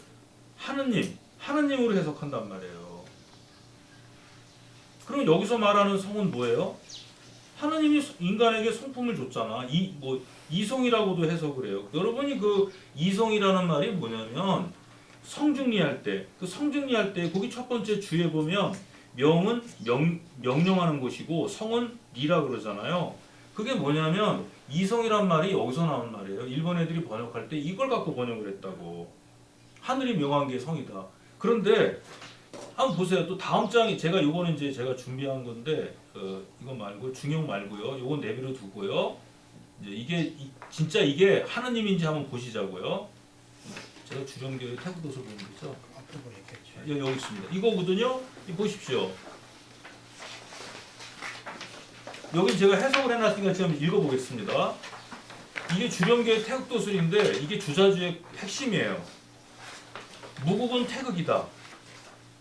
하느님으로 해석한단 말이에요. 그럼 여기서 말하는 성은 뭐예요? 하느님이 인간에게 성품을 줬잖아. 이성이라고도 해석을 해요. 여러분이 그 이성이라는 말이 뭐냐면 성중리할 때, 그 성중리할 때 거기 첫 번째 주에 보면 명은 명령하는 것이고 성은 리라 그러잖아요. 그게 뭐냐면 이성이란 말이 여기서 나온 말이에요. 일본 애들이 번역할 때 이걸 갖고 번역을 했다고. 하늘이 명한 게 성이다. 그런데 한번 보세요. 또 다음 장이 요거는 이제 제가 준비한 건데 이거 말고 중용 말고요. 요건 내비로 두고요. 이제 이게 진짜 이게 하느님인지 한번 보시자고요. 제가 주령교회 태국도서 보는 거죠. 앞으로 보겠죠. 여기 있습니다. 이거거든요. 이 보십시오. 여기 제가 해석을 해놨으니까 지금 읽어보겠습니다. 이게 주령교회 태극도술인데 이게 주자주의 핵심이에요. 무국은 태극이다.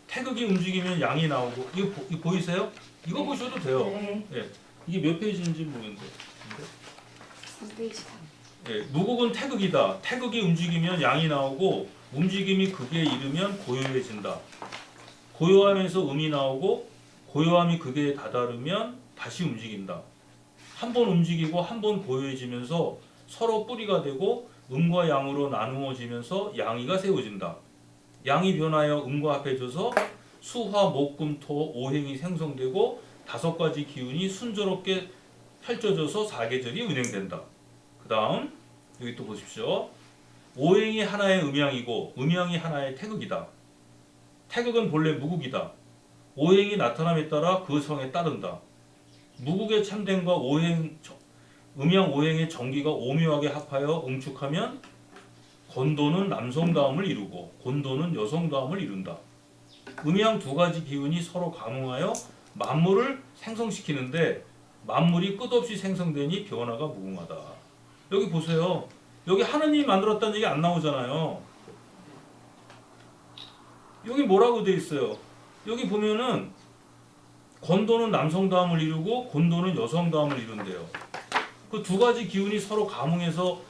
태극이 움직이면 양이 나오고 이거 보이세요? 이거 보셔도 돼요. 네. 예. 이게 몇 페이지인지 모르겠는데. 3페이지 3. 예. 무국은 태극이다. 태극이 움직이면 양이 나오고 움직임이 극에 이르면 고요해진다. 고요하면서 음이 나오고 고요함이 극에 다다르면 다시 움직인다. 한 번 움직이고 한 번 고요해지면서 서로 뿌리가 되고 음과 양으로 나누어지면서 양이가 세워진다. 양이 변하여 음과 합해져서 수화, 목, 금, 토, 오행이 생성되고 5가지 기운이 순조롭게 펼쳐져서 사계절이 운행된다. 그 다음 여기 또 보십시오. 오행이 하나의 음양이고 음양이 하나의 태극이다. 태극은 본래 무국이다. 오행이 나타남에 따라 그 성에 따른다. 무국의 참됨과 음양 오행의 정기가 오묘하게 합하여 응축하면 건도는 남성다움을 이루고 곤도는 여성다움을 이룬다. 음양 2가지 기운이 서로 감응하여 만물을 생성시키는데 만물이 끝없이 생성되니 변화가 무궁하다. 여기 보세요. 여기 하느님이 만들었다는 얘기 안 나오잖아요. 여기 뭐라고 돼 있어요? 여기 보면은 건도는 남성다움을 이루고 곤도는 여성다움을 이룬대요. 그 2가지 기운이 서로 감응해서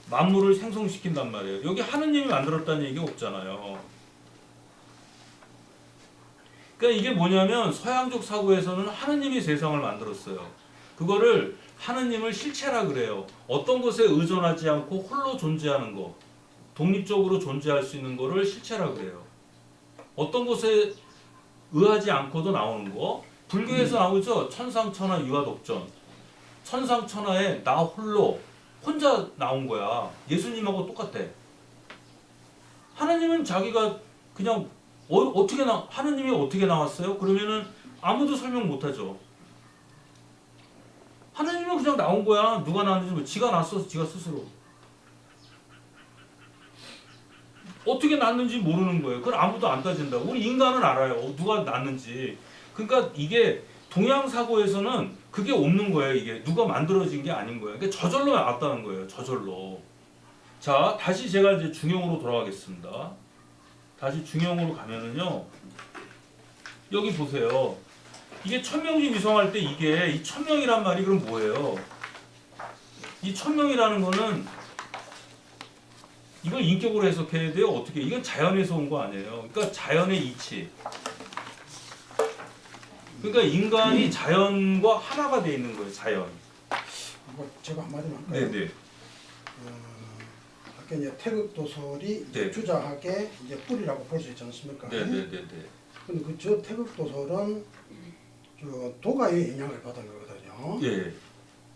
만물을 생성시킨단 말이에요. 여기 하느님이 만들었다는 얘기가 없잖아요. 그러니까 이게 뭐냐면 서양적 사고에서는 하느님이 세상을 만들었어요. 그거를 하느님을 실체라 그래요. 어떤 것에 의존하지 않고 홀로 존재하는 거, 독립적으로 존재할 수 있는 거를 실체라 그래요. 어떤 것에 의하지 않고도 나오는 거. 불교에서 나오죠. 천상천하 유아독전. 천상천하에 나 홀로 혼자 나온 거야. 예수님하고 똑같아. 하나님은 자기가 그냥 하나님이 어떻게 나왔어요? 그러면은 아무도 설명 못하죠. 하나님은 그냥 나온 거야. 누가 나왔는지 뭐 지가 났어, 지가 스스로. 어떻게 났는지 모르는 거예요. 그걸 아무도 안 따진다. 우리 인간은 알아요. 누가 났는지. 그러니까 이게 동양 사고에서는 그게 없는 거예요. 이게 누가 만들어진 게 아닌 거예요. 그러니까 저절로 나왔다는 거예요. 저절로. 자, 다시 제가 이제 중용으로 돌아가겠습니다. 다시 중용으로 가면은요. 여기 보세요. 이게 천명지 위성할 때 이게 이 천명이란 말이 그럼 뭐예요? 이 천명이라는 거는 이걸 인격으로 해석해야 돼요? 어떻게? 이건 자연에서 온 거 아니에요. 그러니까 자연의 이치. 그러니까 인간이 자연과 하나가 돼 있는 거예요. 자연. 뭐 제가 한마디만 할까요? 네네. 아까 이제 태극도설이 네. 주자학의 이제 뿌리라고 볼 수 있지 않습니까? 네네네네. 근데 저 태극도설은 저 도가의 영향을 받은 거거든요. 예.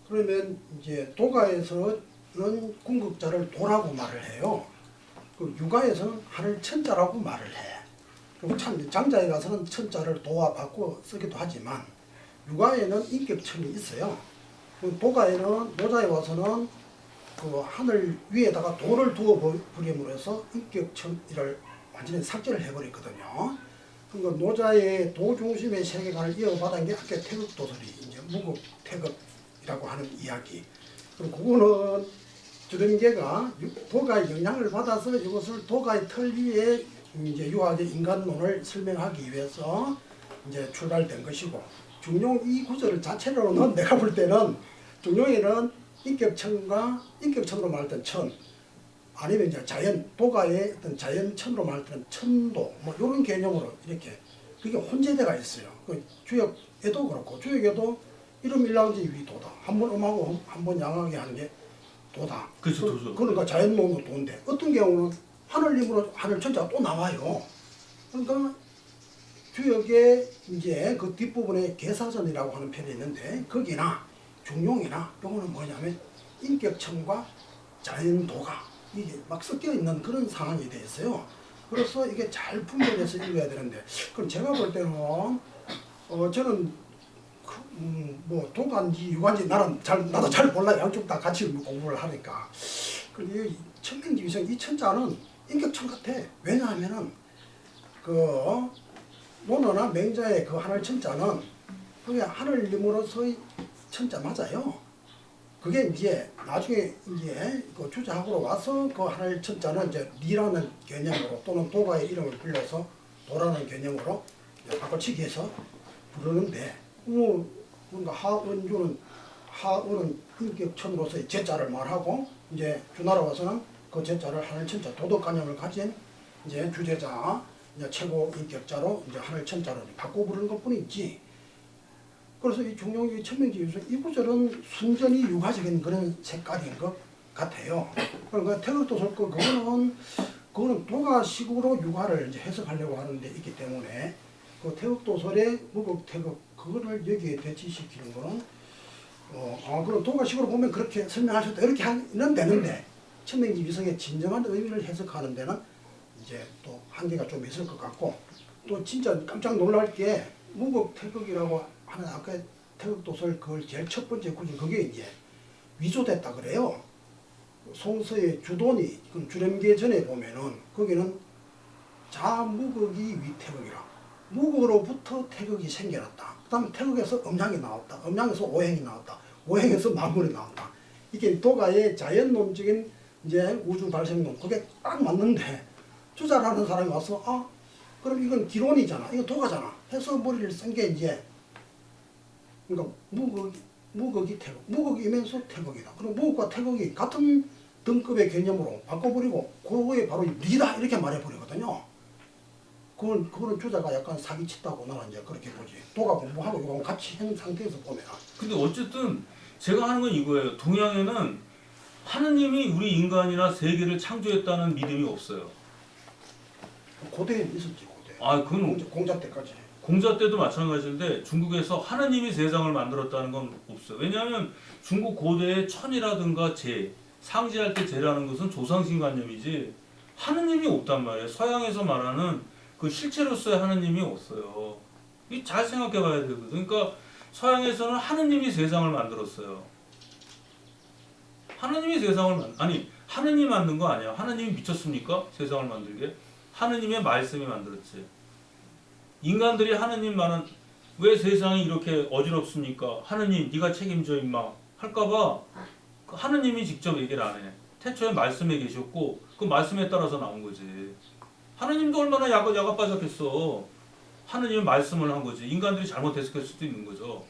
그러면 이제 도가에서는 궁극자를 도라고 말을 해요. 그 유가에서는 하늘 천자라고 말을 해. 그리고 참 장자에 가서는 천자를 도와 바꿔 쓰기도 하지만 유가에는 인격천이 있어요. 그 도가에는 노자에 와서는 그 하늘 위에다가 도를 두어 버림으로 해서 인격천이를 완전히 삭제를 해버렸거든요. 그러니까 노자의 도 중심의 세계관을 이어받은 게 아까 태극도설이 이제 무극태극이라고 하는 이야기. 그리고 그거는 주름계가 도가의 영향을 받아서 이것을 도가의 틀 위에 이제 유학의 인간론을 설명하기 위해서 이제 출발된 것이고, 중용 이 구절 자체로는 내가 볼 때는 중용에는 인격천으로 말했던 천, 아니면 이제 자연 도가의 어떤 자연천으로 말했던 천도 뭐 이런 개념으로 이렇게 그게 혼재되가 있어요. 그 주역에도 그렇고 주역에도 이름 일랑지 위도다. 한번 음하고 한번 양하게 하는 게 도다. 그렇죠, 도죠. 그러니까 자연론도 도인데 어떤 경우는 하늘님으로 하늘 천자가 또 나와요. 그러니까 주역에 이제 그 뒷부분에 개사전이라고 하는 편이 있는데 거기나 중용이나 요거는 뭐냐면 인격천과 자연도가 이게 막 섞여 있는 그런 상황이 돼 있어요. 그래서 이게 잘 분별해서 읽어야 되는데, 그럼 제가 볼 때는 저는 뭐 도가인지 유가인지 나도 잘 몰라. 양쪽 다 같이 공부를 하니까. 근데 이 천명지 위성 이 천자는 인격천 같아. 왜냐하면은 그 논어나 맹자의 그 하늘 천자는 그게 하늘님으로서의 천자 맞아요. 그게 이제 나중에 이제 그 주자학으로 와서 그 하늘 천자는 이제 리라는 개념으로 또는 도가의 이름을 불러서 도라는 개념으로 바꿔치기 해서 부르는데, 그러니까 하은은 인격천으로서의 제자를 말하고 이제 주나라 와서는 그 제자를 하늘 천자 도덕관념을 가진 이제 주제자 이제 최고 인격자로 이제 하늘 천자로 바꿔 부르는 것뿐이지. 그래서 이 중용의 천명지 유성 이 구절은 순전히 유가적인 그런 색깔인 것 같아요. 그러니까 태극도설 그거는 도가식으로 유가를 이제 해석하려고 하는데 있기 때문에 그 태극도설의 무극태극 그거를 여기에 배치시키는 거는 그럼 도가식으로 보면 그렇게 설명할 수 있다 이렇게 하면 되는데 천명지 위성의 진정한 의미를 해석하는 데는 이제 또 한계가 좀 있을 것 같고, 또 진짜 깜짝 놀랄 게 무극태극이라고 하는 아까 태극도설 그걸 제일 첫 번째 구절 그게 이제 위조됐다 그래요. 송서의 주돈이 그 주렴계 전에 보면은 거기는 자무극이 위태극이라 무극으로부터 태극이 생겨났다. 그다음에 태극에서 음양이 나왔다. 음양에서 오행이 나왔다. 오행에서 만물이 나왔다. 이게 도가의 자연론적인 이제 우주 발생론 그게 딱 맞는데 주자라는 사람이 와서 그럼 이건 기론이잖아. 이거 도가잖아. 해서 머리를 쓴 게 이제 그러니까 무극이 태극, 무극이면서 태극이다. 그럼 무극과 태극이 같은 등급의 개념으로 바꿔버리고 그거에 바로 리다 이렇게 말해버리거든요. 그거는 주자가 약간 사기쳤다고 나는 이제 그렇게 보지. 도가 공부하고 이거 같이 한 상태에서 보면. 근데 어쨌든 제가 하는 건 이거예요. 동양에는 하느님이 우리 인간이나 세계를 창조했다는 믿음이 없어요. 고대에 있었지 고대. 그건 공자 때까지. 공자 때도 마찬가지인데 중국에서 하느님이 세상을 만들었다는 건 없어요. 왜냐하면 중국 고대의 천이라든가 재 상제할 때 제라는 것은 조상신관념이지 하느님이 없단 말이에요. 서양에서 말하는 그 실체로서의 하느님이 없어요. 이 잘 생각해 봐야 되거든. 그러니까 서양에서는 하느님이 세상을 만들었어요. 하느님이 세상을 아니 하느님이 만든 거 아니야. 하느님이 미쳤습니까? 세상을 만들게. 하느님의 말씀이 만들었지. 인간들이 하느님 말은 왜 세상이 이렇게 어지럽습니까? 하느님 네가 책임져 임마 할까봐 하느님이 직접 얘기를 안 해. 태초에 말씀에 계셨고 그 말씀에 따라서 나온 거지. 하느님도 얼마나 야가 빠졌겠어. 하느님은 말씀을 한 거지. 인간들이 잘못 해석할 수도 있는 거죠.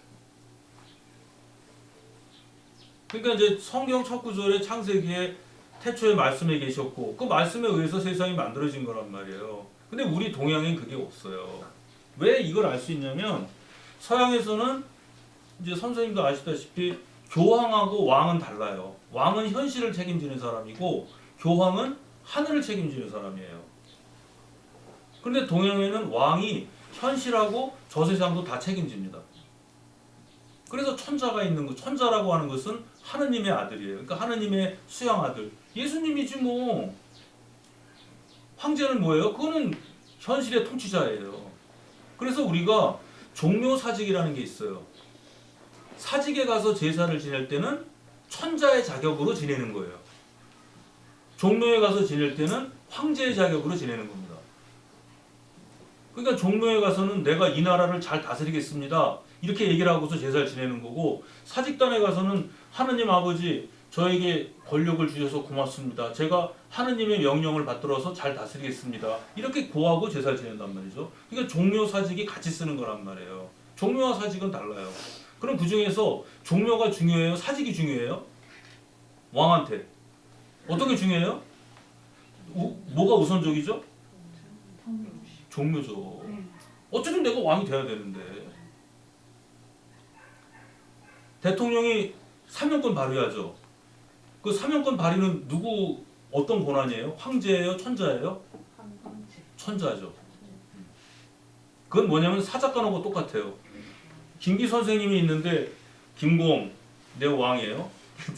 그러니까 이제 성경 첫 구절에 창세기에 태초에 말씀에 계셨고 그 말씀에 의해서 세상이 만들어진 거란 말이에요. 근데 우리 동양엔 그게 없어요. 왜 이걸 알 수 있냐면 서양에서는 이제 선생님도 아시다시피 교황하고 왕은 달라요. 왕은 현실을 책임지는 사람이고 교황은 하늘을 책임지는 사람이에요. 그런데 동양에는 왕이 현실하고 저세상도 다 책임집니다. 그래서 천자가 있는 거, 천자라고 하는 것은 하느님의 아들이에요. 그러니까 하느님의 수양 아들. 예수님이지 뭐. 황제는 뭐예요? 그거는 현실의 통치자예요. 그래서 우리가 종묘사직이라는 게 있어요. 사직에 가서 제사를 지낼 때는 천자의 자격으로 지내는 거예요. 종묘에 가서 지낼 때는 황제의 자격으로 지내는 겁니다. 그러니까 종묘에 가서는 내가 이 나라를 잘 다스리겠습니다. 이렇게 얘기를 하고서 제사를 지내는 거고 사직단에 가서는 하느님 아버지 저에게 권력을 주셔서 고맙습니다. 제가 하느님의 명령을 받들어서 잘 다스리겠습니다. 이렇게 고하고 제사를 지낸단 말이죠. 그러니까 종묘 사직이 같이 쓰는 거란 말이에요. 종묘와 사직은 달라요. 그럼 그 중에서 종묘가 중요해요? 사직이 중요해요? 왕한테. 어떻게 중요해요? 뭐가 우선적이죠? 종묘죠. 어쨌든 내가 왕이 돼야 되는데. 대통령이 사면권 발휘하죠. 그 사면권 발휘는 누구 어떤 권한이에요? 황제예요? 천자예요? 천자죠. 그건 뭐냐면 사작관하고 똑같아요. 김기 선생님이 있는데 김공 내가 왕이에요.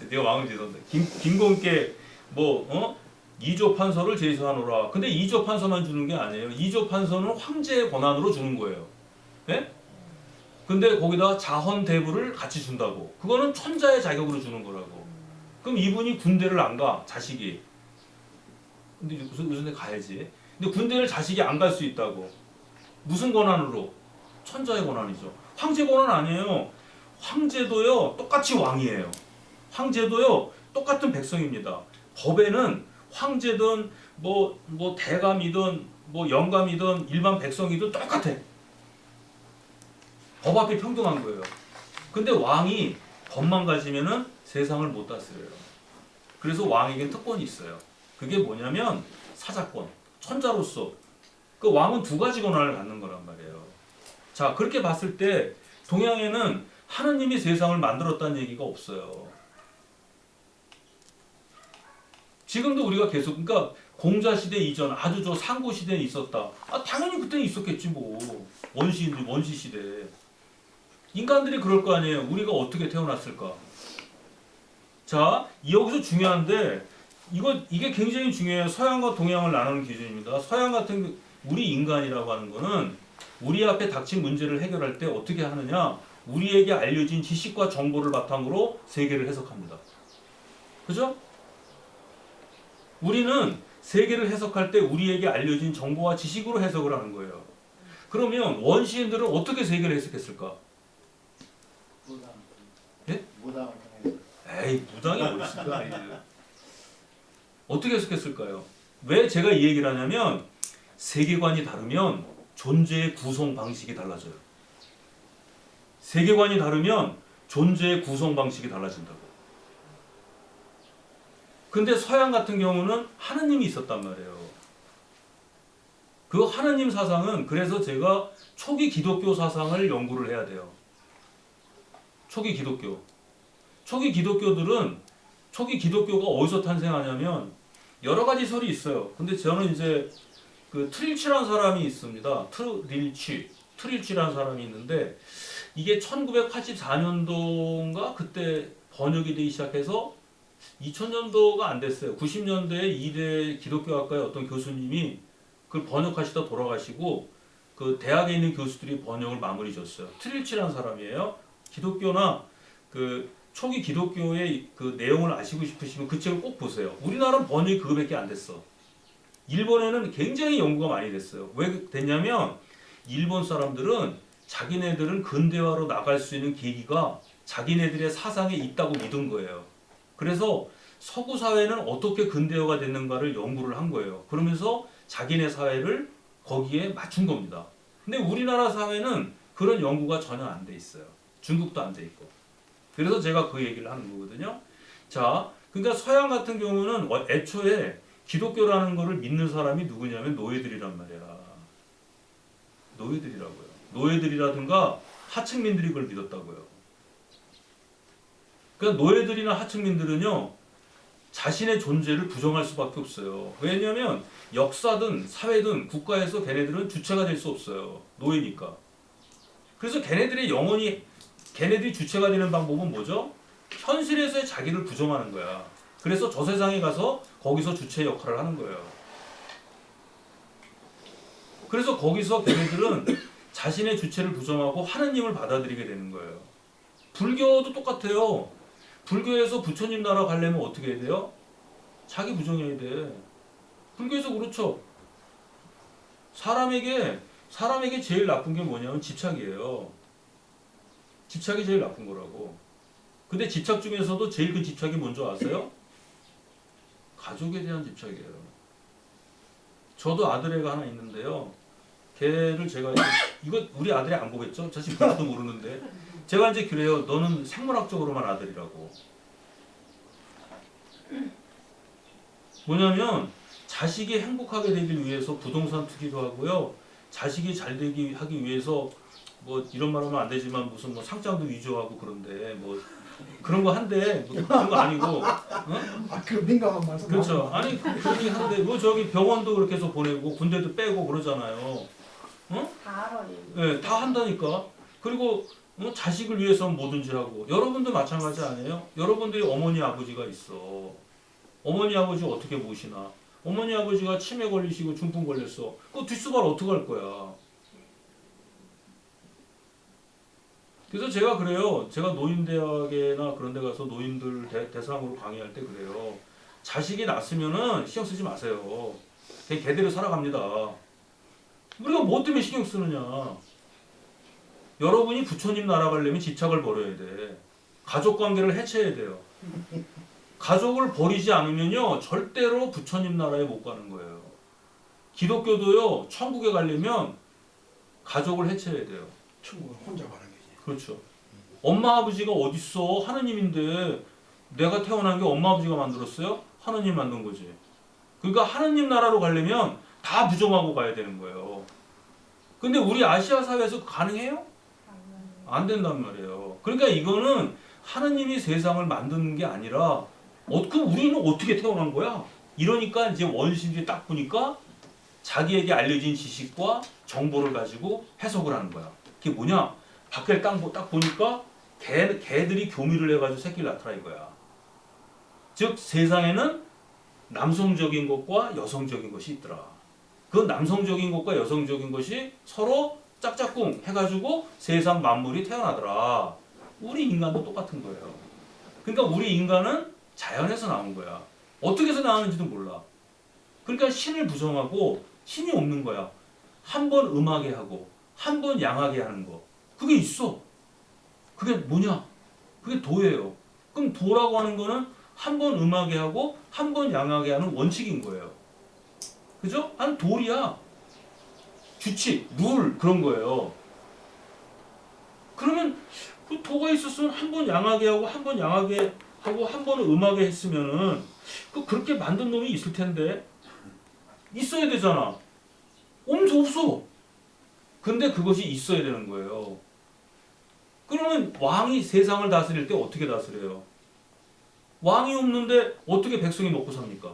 내가 왕을 제선다. 김공께 뭐 2조 판서를 제수하노라. 근데 2조 판서만 주는 게 아니에요. 2조 판서는 황제의 권한으로 주는 거예요. 예? 근데 거기다 자헌대부를 같이 준다고. 그거는 천자의 자격으로 주는 거라고. 그럼 이분이 군대를 안 가, 자식이. 근데 무슨 데 가야지. 근데 군대를 자식이 안 갈 수 있다고. 무슨 권한으로? 천자의 권한이죠. 황제 권한 아니에요. 황제도요, 똑같이 왕이에요. 황제도요, 똑같은 백성입니다. 법에는 황제든 뭐 대감이든 뭐 영감이든 일반 백성이든 똑같아. 법 앞에 평등한 거예요. 근데 왕이 법만 가지면은 세상을 못 다스려요. 그래서 왕에겐 특권이 있어요. 그게 뭐냐면 사자권, 천자로서 그 왕은 두 가지 권한을 갖는 거란 말이에요. 자, 그렇게 봤을 때 동양에는 하느님이 세상을 만들었다는 얘기가 없어요. 지금도 우리가 계속 그러니까 공자 시대 이전 아주 저 상고 시대에 있었다. 당연히 그때는 있었겠지 뭐. 원시 시대. 인간들이 그럴 거 아니에요. 우리가 어떻게 태어났을까? 자, 여기서 중요한데 이게 굉장히 중요해요. 서양과 동양을 나누는 기준입니다. 서양 같은 우리 인간이라고 하는 거는 우리 앞에 닥친 문제를 해결할 때 어떻게 하느냐? 우리에게 알려진 지식과 정보를 바탕으로 세계를 해석합니다. 그죠? 우리는 세계를 해석할 때 우리에게 알려진 정보와 지식으로 해석을 하는 거예요. 그러면 원시인들은 어떻게 세계를 해석했을까? 예? 무당을 통해서. 에이, 무당이 어디 있을까? 아이들. 어떻게 해석했을까요? 왜 제가 이 얘기를 하냐면 세계관이 다르면 존재의 구성 방식이 달라져요. 세계관이 다르면 존재의 구성 방식이 달라진다고. 근데 서양 같은 경우는 하느님이 있었단 말이에요. 그 하느님 사상은 그래서 제가 초기 기독교 사상을 연구를 해야 돼요. 초기 기독교들은 초기 기독교가 어디서 탄생하냐면 여러 가지 설이 있어요. 근데 저는 이제 그 트릴치라는 사람이 있습니다. 트릴치라는 사람이 있는데 이게 1984년도인가 그때 번역이 되기 시작해서 2000년도가 안 됐어요. 90년대에 이대 기독교학과의 어떤 교수님이 그걸 번역하시다 돌아가시고 그 대학에 있는 교수들이 번역을 마무리 졌어요. 트릴치라는 사람이에요. 기독교나 그 초기 기독교의 그 내용을 아시고 싶으시면 그 책을 꼭 보세요. 우리나라는 번역이 그거밖에 안 됐어. 일본에는 굉장히 연구가 많이 됐어요. 왜 됐냐면 일본 사람들은 자기네들은 근대화로 나갈 수 있는 계기가 자기네들의 사상에 있다고 믿은 거예요. 그래서 서구 사회는 어떻게 근대화가 됐는가를 연구를 한 거예요. 그러면서 자기네 사회를 거기에 맞춘 겁니다. 근데 우리나라 사회는 그런 연구가 전혀 안 돼 있어요. 중국도 안 돼 있고. 그래서 제가 그 얘기를 하는 거거든요. 자, 그러니까 서양 같은 경우는 애초에 기독교라는 거를 믿는 사람이 누구냐면 노예들이란 말이야. 노예들이라고요. 노예들이라든가 하층민들이 그걸 믿었다고요. 그러니까 노예들이나 하층민들은요, 자신의 존재를 부정할 수밖에 없어요. 왜냐하면 역사든 사회든 국가에서 걔네들은 주체가 될 수 없어요. 노예니까. 그래서 걔네들이 영원히 걔네들이 주체가 되는 방법은 뭐죠? 현실에서의 자기를 부정하는 거야. 그래서 저 세상에 가서 거기서 주체 역할을 하는 거예요. 그래서 거기서 걔네들은 자신의 주체를 부정하고 하느님을 받아들이게 되는 거예요. 불교도 똑같아요. 불교에서 부처님 나라 가려면 어떻게 해야 돼요? 자기 부정해야 돼. 불교에서 그렇죠. 사람에게 제일 나쁜 게 뭐냐면 집착이에요. 집착이 제일 나쁜 거라고. 근데 집착 중에서도 제일 큰 집착이 뭔지 아세요? 가족에 대한 집착이에요. 저도 아들애가 하나 있는데요. 걔를 제가 이거 우리 아들이 안 보겠죠? 자식 볼지도 모르는데 제가 이제 그래요. 너는 생물학적으로만 아들이라고. 뭐냐면 자식이 행복하게 되기 위해서 부동산 투기도 하고요. 자식이 잘 되기 하기 위해서 뭐 이런 말하면 안 되지만 무슨 뭐 상장도 위조하고 그런데 뭐 그런 거 한대. 뭐 그런 거 아니고. 응? 그 민감한 말씀. 그렇죠. 아니 그렇게 한데 뭐 저기 병원도 그렇게 해서 보내고 군대도 빼고 그러잖아요. 응? 다 알아요. 네, 다 한다니까. 그리고 자식을 위해서는 뭐든지 하고. 여러분도 마찬가지 아니에요? 여러분들이 어머니 아버지가 있어. 어머니 아버지 어떻게 모시나? 어머니 아버지가 치매 걸리시고 중풍 걸렸어. 그 뒷수발 어떻게 할 거야? 그래서 제가 그래요. 제가 노인대학이나 그런 데 가서 노인들 대상으로 강의할 때 그래요. 자식이 낳았으면은 신경 쓰지 마세요. 그냥 걔대로 살아갑니다. 우리가 뭐 때문에 신경 쓰느냐? 여러분이 부처님 나라 가려면 집착을 버려야 돼. 가족 관계를 해체해야 돼요. 가족을 버리지 않으면요, 절대로 부처님 나라에 못 가는 거예요. 기독교도요, 천국에 가려면 가족을 해체해야 돼요. 천국을 혼자 가는 거지. 그렇죠. 엄마 아버지가 어딨어? 하느님인데 내가 태어난 게 엄마 아버지가 만들었어요? 하느님 만든 거지. 그러니까 하느님 나라로 가려면 다 부정하고 가야 되는 거예요. 근데 우리 아시아 사회에서 가능해요? 안 된단 말이에요. 그러니까 이거는 하느님이 세상을 만드는 게 아니라 그럼 우리는 어떻게 태어난 거야? 이러니까 이제 원시들이 딱 보니까 자기에게 알려진 지식과 정보를 가지고 해석을 하는 거야. 그게 뭐냐? 밖에 딱 보니까 개들이 교미를 해가지고 새끼를 낳더라 이거야. 즉 세상에는 남성적인 것과 여성적인 것이 있더라. 그 남성적인 것과 여성적인 것이 서로 짝짝꿍 해가지고 세상 만물이 태어나더라. 우리 인간도 똑같은 거예요. 그러니까 우리 인간은 자연에서 나온 거야. 어떻게 해서 나왔는지도 몰라. 그러니까 신을 부정하고 신이 없는 거야. 한 번 음하게 하고 한 번 양하게 하는 거. 그게 있어. 그게 뭐냐? 그게 도예요. 그럼 도라고 하는 거는 한 번 음하게 하고 한 번 양하게 하는 원칙인 거예요. 그죠? 아니 도리야. 규칙, 룰 그런 거예요. 그러면 그 도가 있었으면 한 번 양하게 하고 한 번 양하게 하고 한 번은 음하게 했으면은 그렇게 만든 놈이 있을 텐데 있어야 되잖아. 없어. 근데 그것이 있어야 되는 거예요. 그러면 왕이 세상을 다스릴 때 어떻게 다스려요? 왕이 없는데 어떻게 백성이 먹고 삽니까?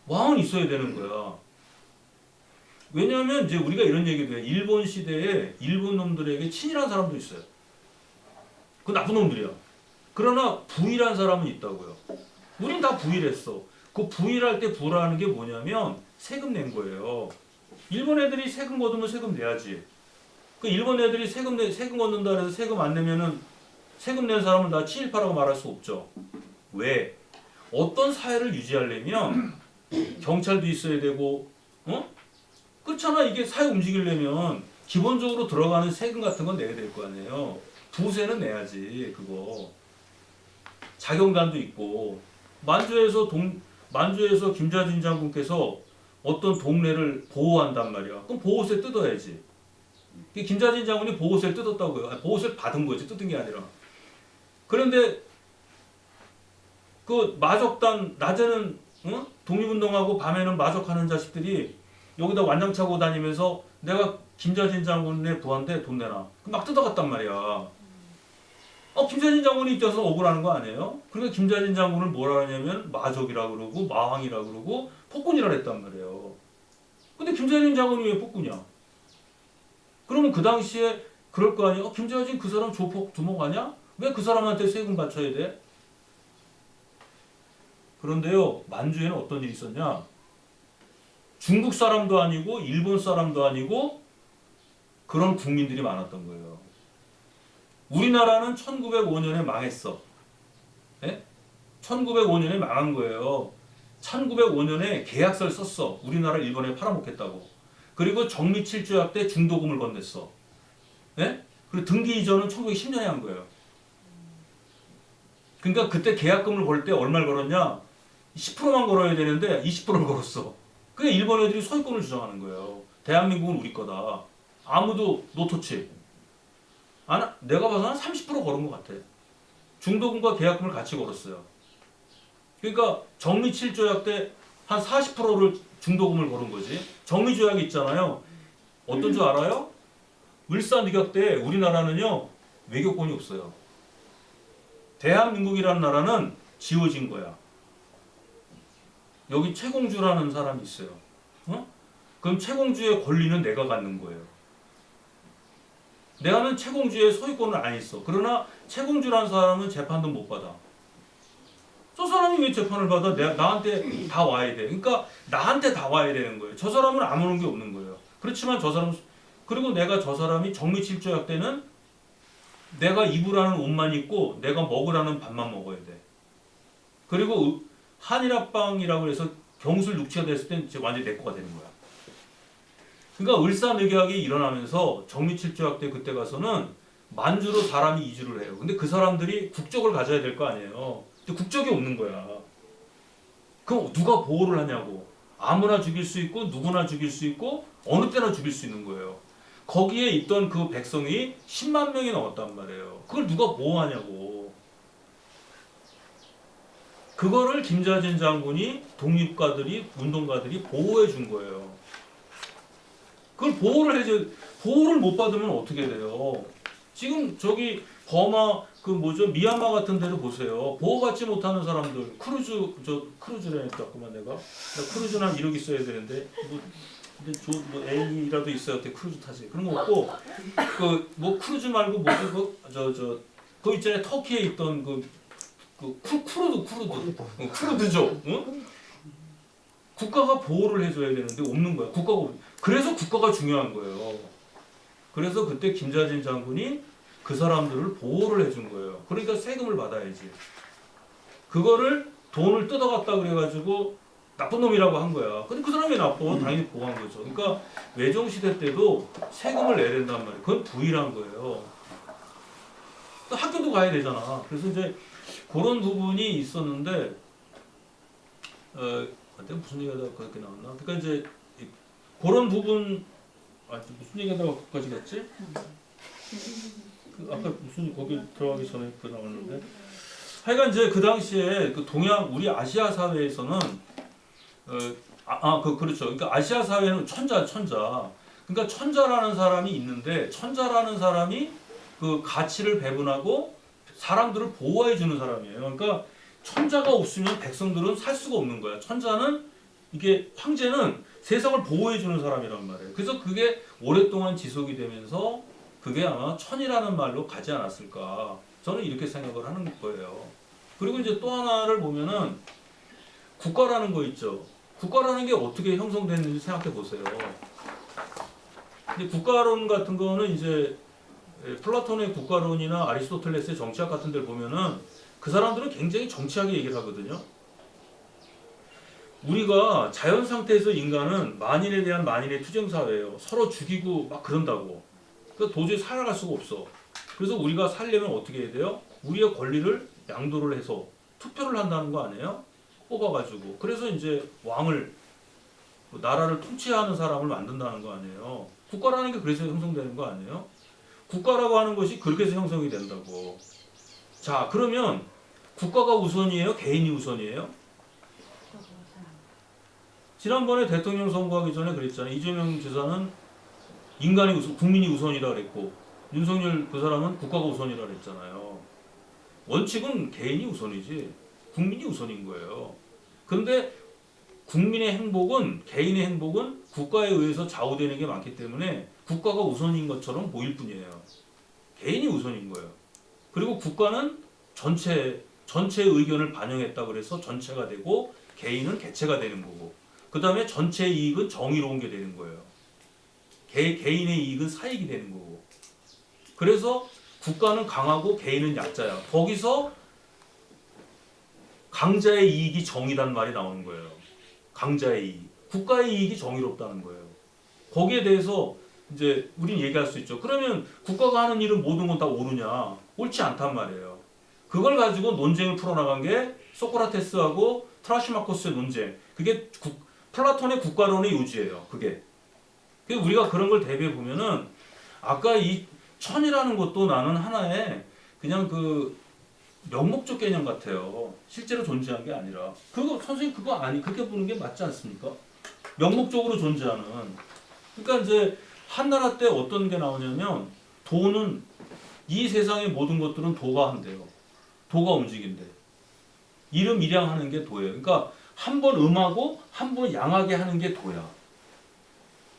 왕은 있어야 되는 거야. 왜냐하면 이제 우리가 이런 얘기도 해요. 일본 시대에 일본 놈들에게 친일한 사람도 있어요. 그 나쁜 놈들이야. 그러나 부일한 사람은 있다고요. 우린 다 부일했어. 그 부일할 때 부라는 게 뭐냐면 세금 낸 거예요. 일본 애들이 세금 거두면 세금 내야지. 그 일본 애들이 세금 걷는다 해서 세금 안 내면은 세금 낸 사람을 다 친일파라고 말할 수 없죠. 왜? 어떤 사회를 유지하려면 경찰도 있어야 되고, 그렇잖아. 이게 사회 움직이려면 기본적으로 들어가는 세금 같은 건 내야 될 거 아니에요. 부세는 내야지. 그거 자경단도 있고 만주에서 김자진 장군께서 어떤 동네를 보호한단 말이야. 그럼 보호세 뜯어야지. 김자진 장군이 보호세를 뜯었다고요. 아니, 보호세를 받은 거지, 뜯은 게 아니라. 그런데 그 마적단 낮에는 독립운동하고 밤에는 마적하는 자식들이 여기다 완장 차고 다니면서 내가 김자진 장군의 부하인데 돈 내놔. 막 뜯어갔단 말이야. 김자진 장군이 입장에서 억울하는 거 아니에요? 그러니까 김자진 장군을 뭐라 하냐면 마적이라 그러고 마왕이라 그러고 폭군이라 했단 말이에요. 근데 김자진 장군이 왜 폭군이야? 그러면 그 당시에 그럴 거 아니에요? 김자진 그 사람 조폭 두목 아니야? 왜 그 사람한테 세금 바쳐야 돼? 그런데요, 만주에는 어떤 일이 있었냐? 중국 사람도 아니고 일본 사람도 아니고 그런 국민들이 많았던 거예요. 우리나라는 1905년에 망했어. 예? 1905년에 망한 거예요. 1905년에 계약서를 썼어. 우리나라를 일본에 팔아먹겠다고. 그리고 정미칠조약 때 중도금을 건넸어. 예? 그리고 등기 이전은 1910년에 한 거예요. 그러니까 그때 계약금을 걸 때 얼마를 걸었냐? 10%만 걸어야 되는데 20%를 걸었어. 그게 일본 애들이 소유권을 주장하는 거예요. 대한민국은 우리 거다. 아무도 노토치. 내가 봐서 한 30% 걸은 것 같아. 중도금과 계약금을 같이 걸었어요. 그러니까 정미칠조약 때 한 40%를 중도금을 걸은 거지. 정미조약이 있잖아요. 어떤 줄 알아요? 을사늑약 때 우리나라는요 외교권이 없어요. 대한민국이라는 나라는 지어진 거야. 여기 최공주라는 사람이 있어요. 그럼 최공주의 권리는 내가 갖는 거예요. 내가는 최공주의 소유권을 안 있어. 그러나 최공주라는 사람은 재판도 못 받아. 저 사람이 왜 재판을 받아? 나한테 다 와야 돼. 그러니까 나한테 다 와야 되는 거예요. 저 사람은 안 오는 게 없는 거예요. 그렇지만 저 사람, 그리고 내가 저 사람이 정미칠조약 때는 내가 입으라는 옷만 입고 내가 먹으라는 밥만 먹어야 돼. 그리고 한일합방이라고 해서 경술 육체가 됐을 땐 완전히 내 거가 되는 거야. 그러니까 을사늑약이 일어나면서 정미칠조약 때 그때 가서는 만주로 사람이 이주를 해요. 근데 그 사람들이 국적을 가져야 될 거 아니에요. 근데 국적이 없는 거야. 그럼 누가 보호를 하냐고. 아무나 죽일 수 있고 누구나 죽일 수 있고 어느 때나 죽일 수 있는 거예요. 거기에 있던 그 백성이 10만 명이 넘었단 말이에요. 그걸 누가 보호하냐고. 그거를 김자진 장군이 독립가들이 운동가들이 보호해 준 거예요. 그걸 보호를 못 받으면 어떻게 돼요? 지금 저기 버마 미얀마 같은 데를 보세요. 보호받지 못하는 사람들 크루즈래 했다구만 내가 크루즈는 한 1억 있어야 되는데 근데 A라도 있어야 돼. 크루즈 타지. 그런 거 없고 크루즈 말고 그 있잖아요. 터키에 있던 쿠르드죠. 응? 국가가 보호를 해줘야 되는데 없는 거야. 그래서 국가가 중요한 거예요. 그래서 그때 김자진 장군이 그 사람들을 보호를 해준 거예요. 그러니까 세금을 받아야지. 그거를 돈을 뜯어갔다 그래가지고 나쁜 놈이라고 한 거야. 근데 그 사람이 나빠. 당연히 보호한 거죠. 그러니까 외종시대 때도 세금을 내야 된단 말이에요. 그건 부일한 거예요. 또 학교도 가야 되잖아. 그래서 이제 그런 부분이 있었는데 내가 무슨 얘기하다가 그렇게 나왔나? 그러니까 이제 그런 부분 무슨 얘기하다가 거기까지 갔지? 아까 무슨 거기 들어가기 전에 그거 나왔는데 하여간 이제 그 당시에 그 우리 아시아 사회에서는 그렇죠. 그러니까 아시아 사회는 천자. 그러니까 천자라는 사람이 있는데 천자라는 사람이 그 가치를 배분하고 사람들을 보호해 주는 사람이에요. 그러니까 천자가 없으면 백성들은 살 수가 없는 거야. 황제는 세상을 보호해 주는 사람이란 말이에요. 그래서 그게 오랫동안 지속이 되면서 그게 아마 천이라는 말로 가지 않았을까. 저는 이렇게 생각을 하는 거예요. 그리고 이제 또 하나를 보면은 국가라는 거 있죠. 국가라는 게 어떻게 형성됐는지 생각해 보세요. 근데 국가론 같은 거는 이제 플라톤의 국가론이나 아리스토텔레스의 정치학 같은 데를 보면은 그 사람들은 굉장히 정치하게 얘기를 하거든요. 우리가 자연 상태에서 인간은 만인에 대한 만인의 투쟁 사회예요. 서로 죽이고 막 그런다고. 그래서 도저히 살아갈 수가 없어. 그래서 우리가 살려면 어떻게 해야 돼요? 우리의 권리를 양도를 해서 투표를 한다는 거 아니에요? 뽑아가지고. 그래서 이제 왕을 나라를 통치하는 사람을 만든다는 거 아니에요? 국가라는 게 그래서 형성되는 거 아니에요? 국가라고 하는 것이 그렇게 해서 형성이 된다고. 자, 그러면 국가가 우선이에요? 개인이 우선이에요? 지난번에 대통령 선거하기 전에 그랬잖아요. 이재명 지사는 인간이 우선, 국민이 우선이라 그랬고 윤석열 그 사람은 국가가 우선이라 그랬잖아요. 원칙은 개인이 우선이지 국민이 우선인 거예요. 그런데 국민의 행복은 개인의 행복은 국가에 의해서 좌우되는 게 많기 때문에 국가가 우선인 것처럼 보일 뿐이에요. 개인이 우선인 거예요. 그리고 국가는 전체의 의견을 반영했다 그래서 전체가 되고 개인은 개체가 되는 거고 그 다음에 전체의 이익은 정의로운 게 되는 거예요. 개인의 이익은 사익이 되는 거고 그래서 국가는 강하고 개인은 약자야. 거기서 강자의 이익이 정의란 말이 나오는 거예요. 강자의 이익. 국가의 이익이 정의롭다는 거예요. 거기에 대해서 이제 우린 얘기할 수 있죠. 그러면 국가가 하는 일은 모든 건 다 옳으냐? 옳지 않단 말이에요. 그걸 가지고 논쟁을 풀어나간 게 소크라테스하고 트라시마코스의 논쟁. 그게 플라톤의 국가론의 요지예요. 그게. 그래서 우리가 그런 걸 대비해 보면은 아까 이 천이라는 것도 나는 하나의 그냥 그 명목적 개념 같아요. 실제로 존재한 게 아니라. 그거 선생님 그거 아니 그렇게 보는 게 맞지 않습니까? 명목적으로 존재하는. 그러니까 이제 한나라 때 어떤 게 나오냐면 도는 이 세상의 모든 것들은 도가 한대요. 도가 움직인대. 이름 일양하는 게 도예요. 그러니까 한 번 음하고 한 번 양하게 하는 게 도야.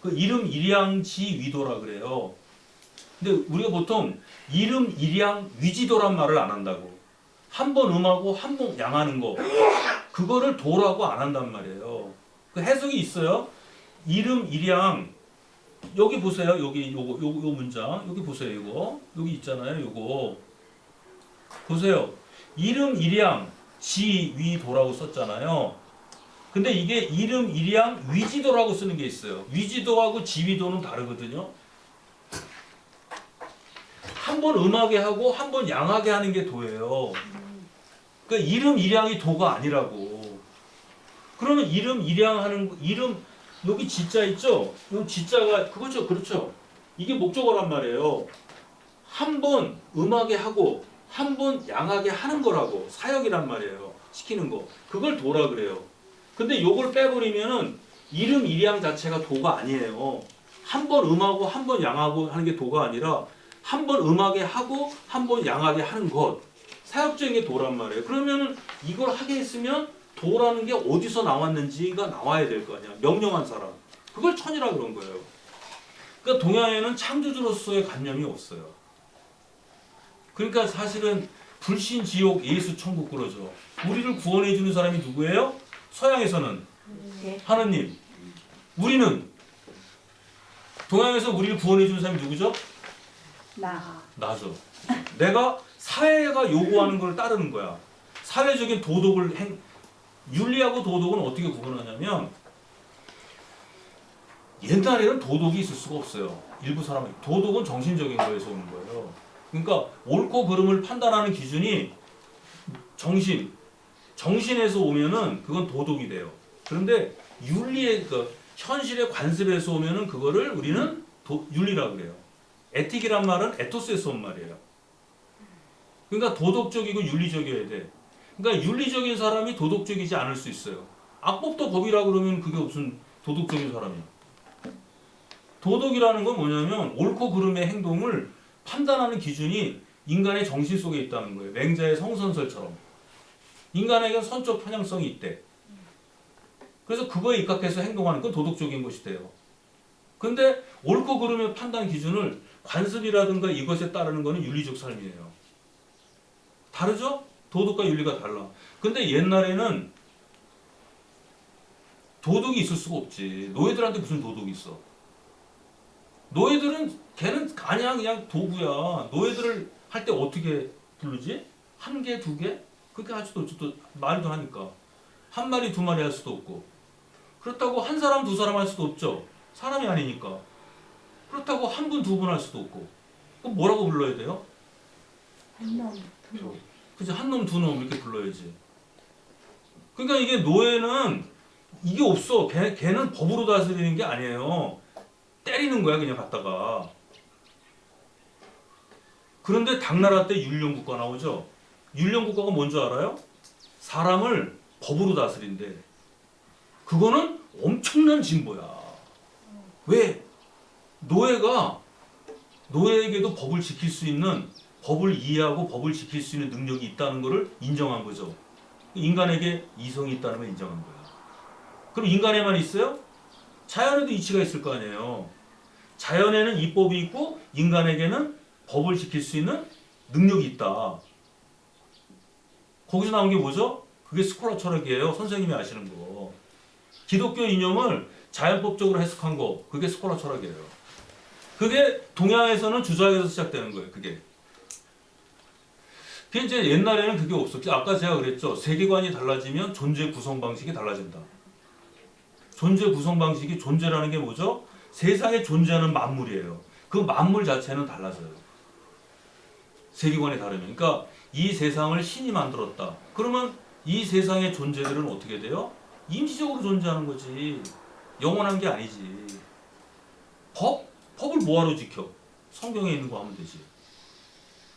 그 이름 일양지 위도라 그래요. 근데 우리가 보통 이름 일양 위지도란 말을 안 한다고. 한 번 음하고 한 번 양하는 거 그거를 도라고 안 한단 말이에요. 그 해석이 있어요. 이름 일양 여기 보세요. 여기 요거 문장 여기 보세요. 이거 여기 있잖아요. 요거 보세요. 이름 일양 지위도라고 썼잖아요. 근데 이게 이름 일양 위지도라고 쓰는 게 있어요. 위지도하고 지위도는 다르거든요. 한 번 음하게 하고 한 번 양하게 하는 게 도예요. 그러니까 이름 일양이 도가 아니라고. 그러면 이름 일양하는 이름 여기 지자 있죠? 이 지자가 그거죠, 그렇죠? 이게 목적어란 말이에요. 한 번 음하게 하고 한 번 양하게 하는 거라고 사역이란 말이에요. 시키는 거. 그걸 도라 그래요. 근데 요걸 빼버리면은 이름 일양 자체가 도가 아니에요. 한 번 음하고 한 번 양하고 하는 게 도가 아니라 한 번 음하게 하고 한 번 양하게 하는 것. 사역적인 게 도란 말이에요. 그러면은 이걸 하게 했으면 도라는 게 어디서 나왔는지가 나와야 될 거 아니야. 명령한 사람. 그걸 천이라 그런 거예요. 그러니까 동양에는 창조주로서의 관념이 없어요. 그러니까 사실은 불신, 지옥, 예수, 천국 그러죠. 우리를 구원해 주는 사람이 누구예요? 서양에서는 하느님. 우리는 동양에서 우리를 구원해 주는 사람이 누구죠? 나죠. 내가 사회가 요구하는 걸 따르는 거야. 사회적인 도덕을 윤리하고 도덕은 어떻게 구분하냐면 옛날에는 도덕이 있을 수가 없어요. 일부 사람은 도덕은 정신적인 거에서 오는 거예요. 그러니까 옳고 그름을 판단하는 기준이 정신에서 오면은 그건 도덕이 돼요. 그런데 윤리의 그 현실의 관습에서 오면은 그거를 우리는 윤리라고 그래요. 에틱이란 말은 에토스에서 온 말이에요. 그러니까 도덕적이고 윤리적이어야 돼. 그러니까 윤리적인 사람이 도덕적이지 않을 수 있어요. 악법도 법이라 그러면 그게 무슨 도덕적인 사람이야. 도덕이라는 건 뭐냐면 옳고 그름의 행동을 판단하는 기준이 인간의 정신 속에 있다는 거예요. 맹자의 성선설처럼. 인간에게는 선적 편향성이 있대. 그래서 그거에 입각해서 행동하는 건 도덕적인 것이 돼요. 근데 옳고 그름의 판단 기준을 관습이라든가 이것에 따르는 거는 윤리적 삶이에요. 다르죠? 도덕과 윤리가 달라. 근데 옛날에는 도덕이 있을 수가 없지. 노예들한테 무슨 도덕이 있어? 노예들은 걔는 아니야 그냥 도구야. 노예들을 할 때 어떻게 부르지? 한 개, 두 개? 그렇게 할 수도 없지. 또 말도 하니까. 한 마리, 두 마리 할 수도 없고. 그렇다고 한 사람, 두 사람 할 수도 없죠. 사람이 아니니까. 그렇다고 한 분, 두 분 할 수도 없고. 그럼 뭐라고 불러야 돼요? 한 놈, 두 놈. 그치? 한 놈, 두 놈 이렇게 불러야지. 그러니까 이게 노예는 이게 없어. 걔는 법으로 다스리는 게 아니에요. 때리는 거야 그냥 갖다가. 그런데 당나라 때 율령국가 나오죠. 율령국가가 뭔지 알아요? 사람을 법으로 다스린대. 그거는 엄청난 진보야. 왜? 노예에게도 법을 지킬 수 있는, 법을 이해하고 법을 지킬 수 있는 능력이 있다는 것을 인정한 거죠. 인간에게 이성이 있다는 걸 인정한 거야. 그럼 인간에만 있어요? 자연에도 이치가 있을 거 아니에요. 자연에는 이법이 있고 인간에게는 법을 지킬 수 있는 능력이 있다. 거기서 나온 게 뭐죠? 그게 스콜라 철학이에요. 선생님이 아시는 거. 기독교 이념을 자연법적으로 해석한 거. 그게 스콜라 철학이에요. 그게 동양에서는 주자에서 시작되는 거예요. 그게 이제 옛날에는 그게 없었죠. 아까 제가 그랬죠. 세계관이 달라지면 존재 구성 방식이 달라진다. 존재 구성 방식이, 존재라는 게 뭐죠? 세상에 존재하는 만물이에요. 그 만물 자체는 달라져요. 세계관이 다르면. 그러니까 이 세상을 신이 만들었다. 그러면 이 세상의 존재들은 어떻게 돼요? 임시적으로 존재하는 거지. 영원한 게 아니지. 법을 뭐하러 지켜? 성경에 있는 거 하면 되지.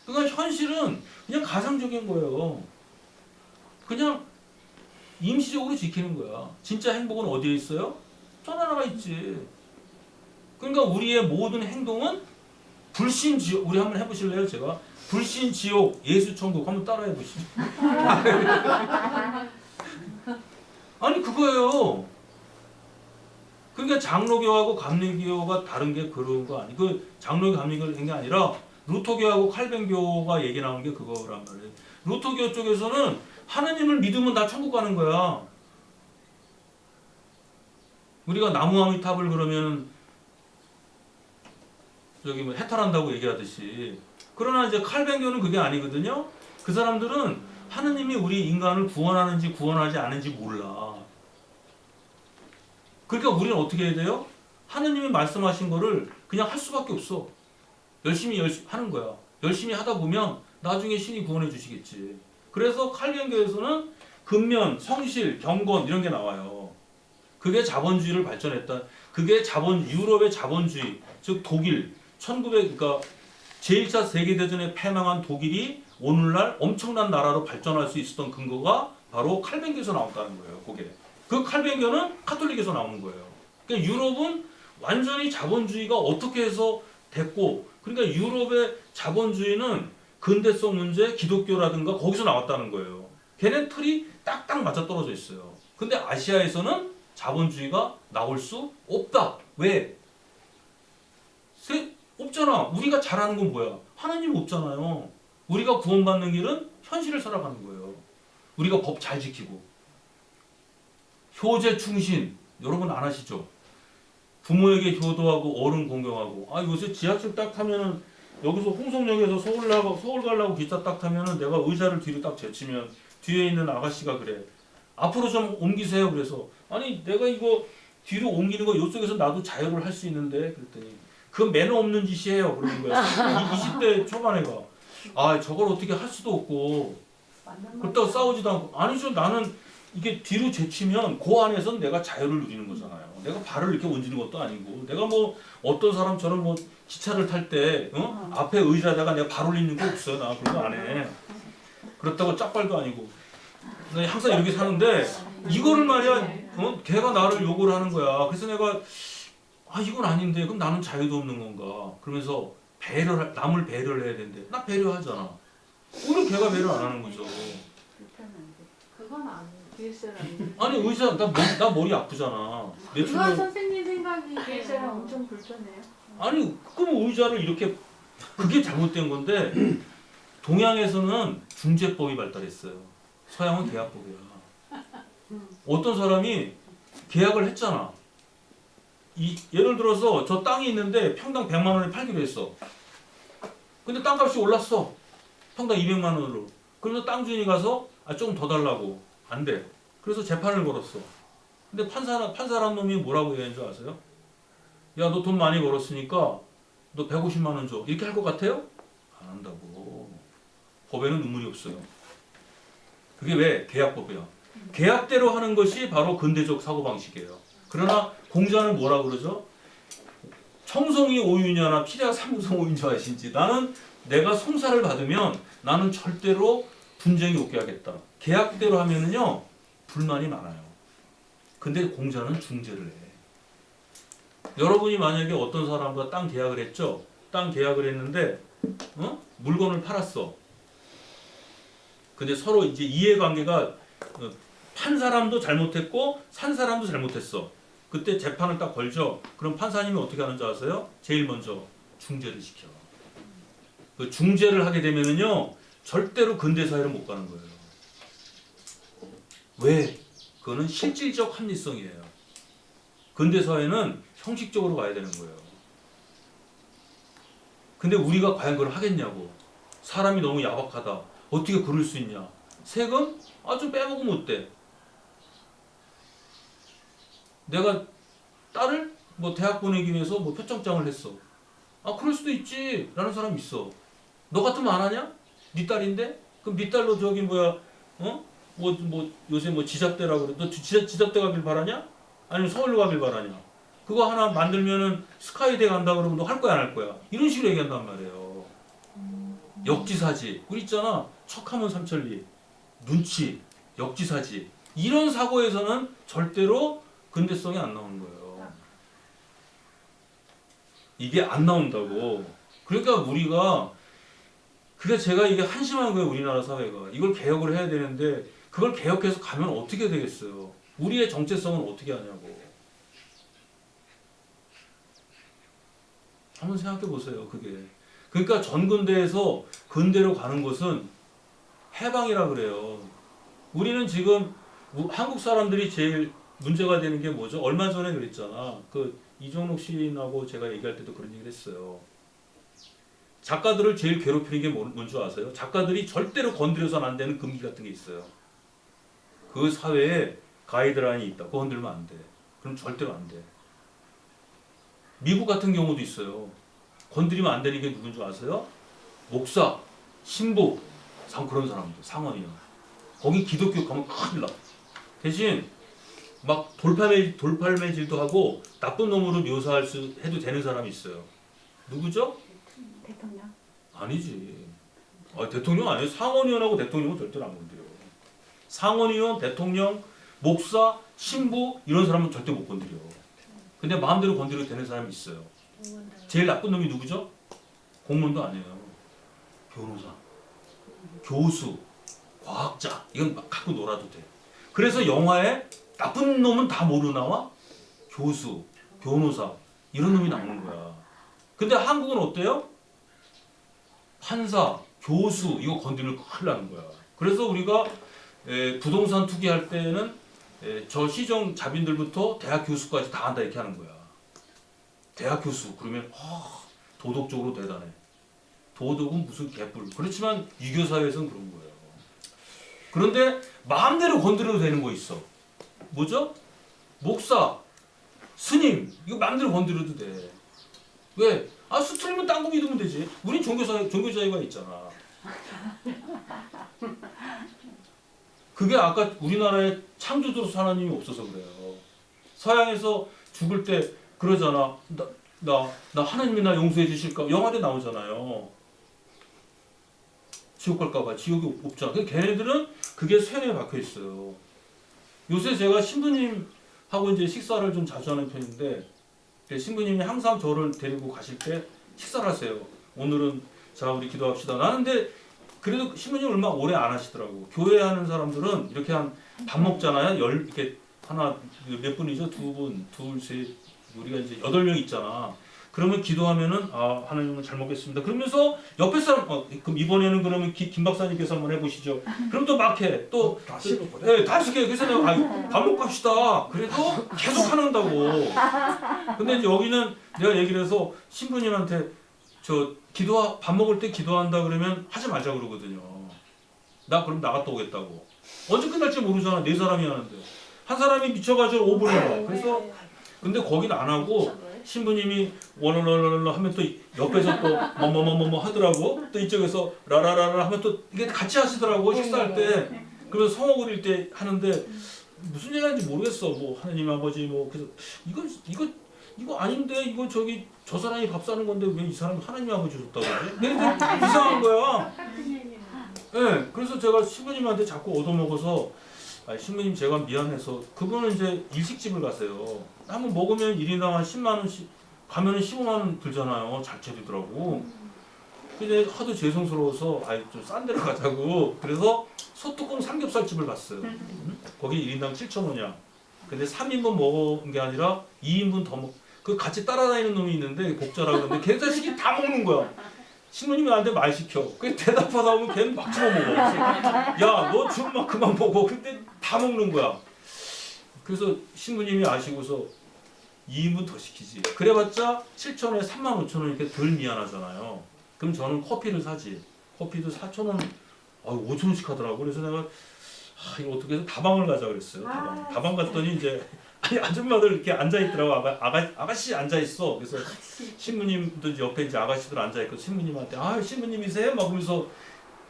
그러니까 현실은 그냥 가상적인 거예요. 그냥 임시적으로 지키는 거야. 진짜 행복은 어디에 있어요? 전 하나가 있지. 그러니까 우리의 모든 행동은 불신지옥. 우리 한번 해보실래요? 제가 불신지옥 예수천국 한번 따라해 보시죠. 아니 그거예요. 그러니까 장로교하고 감리교가 다른 게 그런 거 아니. 그 장로교 감리교를 한 게 아니라 루터교하고 칼뱅교가 얘기 나오는 게 그거란 말이에요. 루터교 쪽에서는 하나님을 믿으면 다 천국 가는 거야. 우리가 나무아미탑을 그러면 저기 뭐 해탈한다고 얘기하듯이. 그러나 이제 칼뱅교는 그게 아니거든요. 그 사람들은 하나님이 우리 인간을 구원하는지 구원하지 않은지 몰라. 그러니까 우리는 어떻게 해야 돼요? 하나님이 말씀하신 거를 그냥 할 수밖에 없어. 열심히 하는 거야. 열심히 하다 보면 나중에 신이 구원해 주시겠지. 그래서 칼뱅교에서는 근면, 성실, 경건 이런 게 나와요. 그게 자본주의를 발전했다. 그게 유럽의 자본주의, 즉 독일, 그러니까 제1차 세계대전에 패망한 독일이 오늘날 엄청난 나라로 발전할 수 있었던 근거가 바로 칼뱅교에서 나왔다는 거예요. 그게. 그 칼뱅교는 카톨릭에서 나오는 거예요. 그러니까 유럽은 완전히 자본주의가 어떻게 해서 됐고, 그러니까 유럽의 자본주의는 근대성 문제, 기독교라든가 거기서 나왔다는 거예요. 걔네 틀이 딱딱 맞아떨어져 있어요. 근데 아시아에서는 자본주의가 나올 수 없다. 왜? 없잖아. 우리가 잘하는 건 뭐야? 하나님 없잖아요. 우리가 구원받는 길은 현실을 살아가는 거예요. 우리가 법 잘 지키고. 효제 충신. 여러분 안 하시죠? 부모에게 효도하고 어른 공경하고. 요새 지하철 딱 타면은 여기서 홍성역에서 서울 가려고 기차 딱 타면은 내가 의자를 뒤로 딱 제치면 뒤에 있는 아가씨가 그래. 앞으로 좀 옮기세요. 그래서 아니 내가 이거 뒤로 옮기는 거 이쪽에서 나도 자유를 할 수 있는데 그랬더니 그건 매너 없는 짓이에요. 그러는 거야. 20대 초반에가. 저걸 어떻게 할 수도 없고 그렇다고 싸우지도 않고. 아니죠. 나는 이게 뒤로 제치면 그 안에서는 내가 자유를 누리는 거잖아요. 내가 발을 이렇게 얹는 것도 아니고 내가 뭐 어떤 사람처럼 뭐 기차를 탈 때 앞에 의자다가 내가 발 올리는 거 없어요. 나 그런 거 안 해. 그렇다고 짝발도 아니고 나 항상 이렇게 사는데 이거를 말이야 걔가 나를 욕을 하는 거야. 그래서 내가 이건 아닌데 그럼 나는 자유도 없는 건가 그러면서 남을 배려를 해야 되는데 나 배려하잖아. 오히려 걔가 배려 안 하는 거죠. 그건 아니에요. 아니 의사 나 머리 아프잖아. 그건 선생님 생각이 기획사람 엄청 불편해요. 아니 그럼 의자를 이렇게 그게 잘못된 건데 동양에서는 중재법이 발달했어요. 서양은 계약법이야. 어떤 사람이 계약을 했잖아. 예를 들어서 저 땅이 있는데 평당 100만 원에 팔기로 했어. 근데 땅값이 올랐어. 평당 200만 원으로. 그래서 땅 주인이 가서 조금 더 달라고. 안 돼. 그래서 재판을 걸었어. 근데 판사란 놈이 뭐라고 얘기하는 줄 아세요? 야, 너 돈 많이 벌었으니까 너 150만 원 줘. 이렇게 할 것 같아요? 안 한다고. 법에는 눈물이 없어요. 그게 왜? 계약법이야. 계약대로 하는 것이 바로 근대적 사고방식이에요. 그러나 공자는 뭐라 그러죠? 청송이 오유냐나 피자 삼성 오유냐 하신지 나는 내가 송사를 받으면 나는 절대로 분쟁이 없게 하겠다. 계약대로 하면은요 불만이 많아요. 근데 공자는 중재를 해. 여러분이 만약에 어떤 사람과 땅 계약을 했죠? 땅 계약을 했는데 물건을 팔았어. 근데 서로 이제 이해관계가 판 사람도 잘못했고 산 사람도 잘못했어. 그때 재판을 딱 걸죠. 그럼 판사님이 어떻게 하는지 아세요? 제일 먼저 중재를 시켜. 그 중재를 하게 되면은요 절대로 근대사회를 못 가는 거예요. 왜? 그거는 실질적 합리성이에요. 근대사회는 형식적으로 가야 되는 거예요. 근데 우리가 과연 그걸 하겠냐고. 사람이 너무 야박하다. 어떻게 그럴 수 있냐. 세금? 좀 빼먹으면 어때? 내가 딸을 뭐 대학 보내기 위해서 뭐 표창장을 했어. 그럴 수도 있지 라는 사람 있어. 너 같으면 안 하냐? 네 딸인데? 그럼 네 딸로 저기 뭐야 뭐 요새 뭐 지잡대라고 그래. 너 지잡대 가길 바라냐? 아니면 서울로 가길 바라냐? 그거 하나 만들면은 스카이대 간다 그러면 너 할 거야 안 할 거야? 이런 식으로 얘기한단 말이에요. 역지사지. 우리 있잖아. 척하면 삼천리. 눈치. 역지사지. 이런 사고에서는 절대로 근대성이 안 나오는 거예요. 이게 안 나온다고. 그러니까 우리가 그게 제가 이게 한심한 거예요. 우리나라 사회가. 이걸 개혁을 해야 되는데 그걸 개혁해서 가면 어떻게 되겠어요. 우리의 정체성은 어떻게 하냐고. 한번 생각해 보세요. 그게. 그러니까 전근대에서 근대로 가는 것은 해방이라 그래요. 우리는 지금 한국 사람들이 제일 문제가 되는 게 뭐죠? 얼마 전에 그랬잖아. 그 이종록 시인하고 제가 얘기할 때도 그런 얘기를 했어요. 작가들을 제일 괴롭히는 게 뭔지 아세요? 작가들이 절대로 건드려서는 안 되는 금기 같은 게 있어요. 그 사회에 가이드라인이 있다. 그거 건들면 안 돼. 그럼 절대로 안 돼. 미국 같은 경우도 있어요. 건드리면 안 되는 게 누군지 아세요? 목사, 신부, 그런 사람들, 상원이요. 거기 기독교 가면 큰일 나. 대신 막 돌팔매질도 하고 나쁜 놈으로 해도 되는 사람이 있어요. 누구죠? 대통령. 아니지. 대통령 아니에요. 상원의원하고 대통령은 절대로 안 건드려. 상원의원, 대통령, 목사, 신부 이런 사람은 절대 못 건드려. 근데 마음대로 건드려도 되는 사람이 있어요. 제일 나쁜 놈이 누구죠? 공무원도 아니에요. 변호사, 교수, 과학자 이건 막 갖고 놀아도 돼. 그래서 영화에 나쁜 놈은 다 뭐로 나와? 교수, 변호사 이런 놈이 나오는 거야. 근데 한국은 어때요? 판사, 교수 이거 건드리면 큰일 나는 거야. 그래서 우리가 부동산 투기할 때는 저 시정 자빈들부터 대학 교수까지 다 한다 이렇게 하는 거야. 대학 교수 그러면 도덕적으로 대단해. 도덕은 무슨 개뿔. 그렇지만 유교 사회에서는 그런 거예요. 그런데 마음대로 건드려도 되는 거 있어. 뭐죠? 목사, 스님 이거 마음대로 건드려도 돼. 왜? 수틀리면 땅콩 믿으면 되지. 우린 종교 자유가 있잖아. 그게 아까 우리나라에 창조주로서 하나님이 없어서 그래요. 서양에서 죽을 때 그러잖아. 나 하나님이 나 용서해 주실까? 영화에 나오잖아요. 지옥 갈까봐. 지옥이 없잖아. 걔네들은 그게 쇠뇌에 박혀 있어요. 요새 제가 신부님하고 이제 식사를 좀 자주 하는 편인데 신부님이 항상 저를 데리고 가실 때 식사를 하세요. 오늘은 자 우리 기도합시다. 나는 근데 그래도 신부님 얼마 오래 안 하시더라고. 교회 하는 사람들은 이렇게 한 밥 먹잖아요. 이렇게 하나 몇 분이죠? 두 분, 둘, 셋 우리가 이제 8명 있잖아. 그러면 기도하면은 아 하나님은 잘 먹겠습니다. 그러면서 옆에 사람 그럼 이번에는 그러면 김 박사님께서 한번 해보시죠. 그럼 또 막 해. 또 다 식었거든. 네, 다 시켜요. 그래서 내가 밥 먹고 합시다. 그래도 계속 하는다고. 근데 이제 여기는 내가 얘기를 해서 신부님한테 저 밥 먹을 때 기도한다 그러면 하지 말자 그러거든요. 나 그럼 나갔다 오겠다고. 언제 끝날지 모르잖아. 네 사람이 하는데. 한 사람이 미쳐가지고 5분을 봐. 그래서 근데 거긴 안 하고 신부님이 월월월월 하면 또 옆에서 또 뭐뭐뭐뭐 하더라고. 또 이쪽에서 라라라라 하면 또 이게 같이 하시더라고 식사할 때. 그러면 성호 그릴 때 하는데 무슨 얘기 하는지 모르겠어. 뭐 하나님 아버지 뭐 그래서 이거 아닌데 이거 저기 저 사람이 밥 사는 건데 왜 이 사람이 하나님 아버지 줬다고 그러지? 근데 이상한 거야. 네, 그래서 제가 신부님한테 자꾸 얻어먹어서 신부님 제가 미안해서 그분은 이제 일식집을 가세요. 한번 먹으면 1인당 한 10만 원씩 가면은 15만 원 들잖아요. 잘 차리더라고. 근데 하도 죄송스러워서 좀 싼 데로 가자고. 그래서 소뚜껑 삼겹살집을 갔어요. 거기 1인당 7,000원이야. 근데 3인분 먹은 게 아니라 2인분 더 먹. 그 같이 따라다니는 놈이 있는데 복자라고 그러는데 걔 자식이 다 먹는 거야. 신부님이 나한테 말 시켜. 그 대답하다 보면 걔는 막 집어 먹어. 야, 너 준 만큼만 먹어. 근데 다 먹는 거야. 그래서 신부님이 아시고서 2인분 더 시키지. 그래봤자 7,000원에 35,000원 이렇게 덜 미안하잖아요. 그럼 저는 커피를 사지. 커피도 4,000원, 5,000원씩 하더라고. 그래서 내가 이거 어떻게 해서 다방을 가자 그랬어요. 다방 갔더니 이제 아줌마들 이렇게 앉아 있더라고. 아가씨 앉아 있어. 그래서 신부님도 이제 옆에 이제 아가씨들 앉아 있고 신부님한테 신부님이세요? 막 그러면서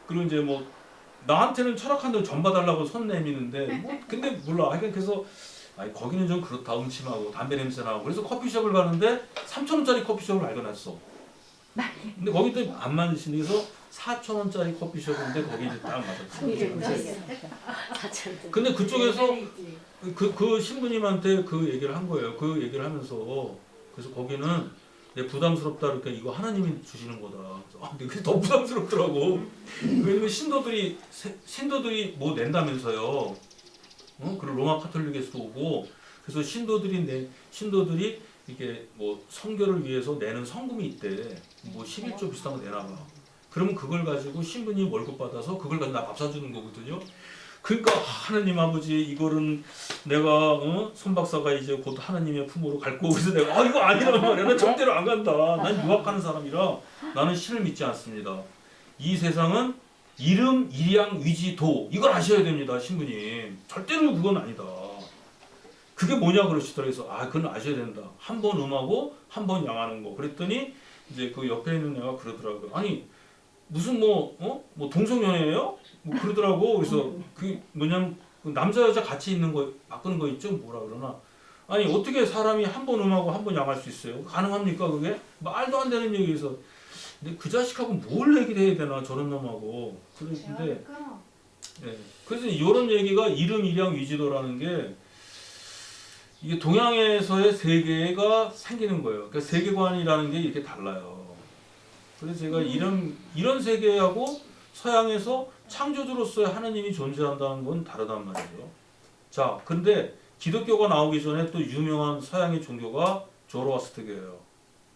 그리고 이제 뭐 나한테는 철학한다고 전 봐달라고 손 내미는데 뭐 근데 몰라. 하여간 그래서 거기는 좀 그렇다. 음침하고 담배 냄새 나고 그래서 커피숍을 가는데 3,000원짜리 커피숍을 알려놨어. 근데 거기 또 안 맞으시는 데서 4,000원짜리 커피숍인데 거기 이제 딱 맞았어. 근데 그쪽에서 그 신부님한테 그 얘기를 한 거예요. 그 얘기를 하면서 그래서 거기는 내 부담스럽다 그러니까 이거 하나님이 주시는 거다. 근데 그게 더 부담스럽더라고. 왜냐면 신도들이 뭐 낸다면서요. 그리고 로마 카톨릭에서도 오고 그래서 신도들이 이게 뭐 선교를 위해서 내는 성금이 있대. 뭐 11조 비슷한 거 내나 봐. 그러면 그걸 가지고 신부님 월급 받아서 그걸 가지고 나 밥 사주는 거거든요. 그러니까 하나님 아버지 이거는 내가 손 박사가 이제 곧 하나님의 품으로 갈 거고 그래서 내가 이거 아니란 말이야. 난 절대로 안 간다. 난 유학하는 사람이라 나는 신을 믿지 않습니다. 이 세상은 이름, 일양, 위지, 도 이걸 아셔야 됩니다. 신부님. 절대로 그건 아니다. 그게 뭐냐 그러시더라고요. 그래서 그건 아셔야 된다. 한 번 음하고 한 번 양하는 거. 그랬더니 이제 그 옆에 있는 애가 그러더라고요. 아니 무슨 뭐 동성연애예요? 뭐 그러더라고. 그래서 그 뭐냐면 남자 여자 같이 있는 거 바꾸는 거 있죠? 뭐라 그러나? 아니 어떻게 사람이 한 번 음하고 한 번 양할 수 있어요? 가능합니까 그게? 말도 안 되는 얘기에서. 근데 그 자식하고 뭘 얘기를 해야 되나 저런 놈하고. 그런데 그래서 이런 얘기가 이름, 일양, 위지도라는 게 이게 동양에서의 세계가 생기는 거예요. 그러니까 세계관이라는 게 이렇게 달라요. 그래서 제가 이런 세계하고 서양에서 창조주로서의 하나님이 존재한다는 건 다르단 말이죠. 자, 근데 기독교가 나오기 전에 또 유명한 서양의 종교가 조로아스트교예요.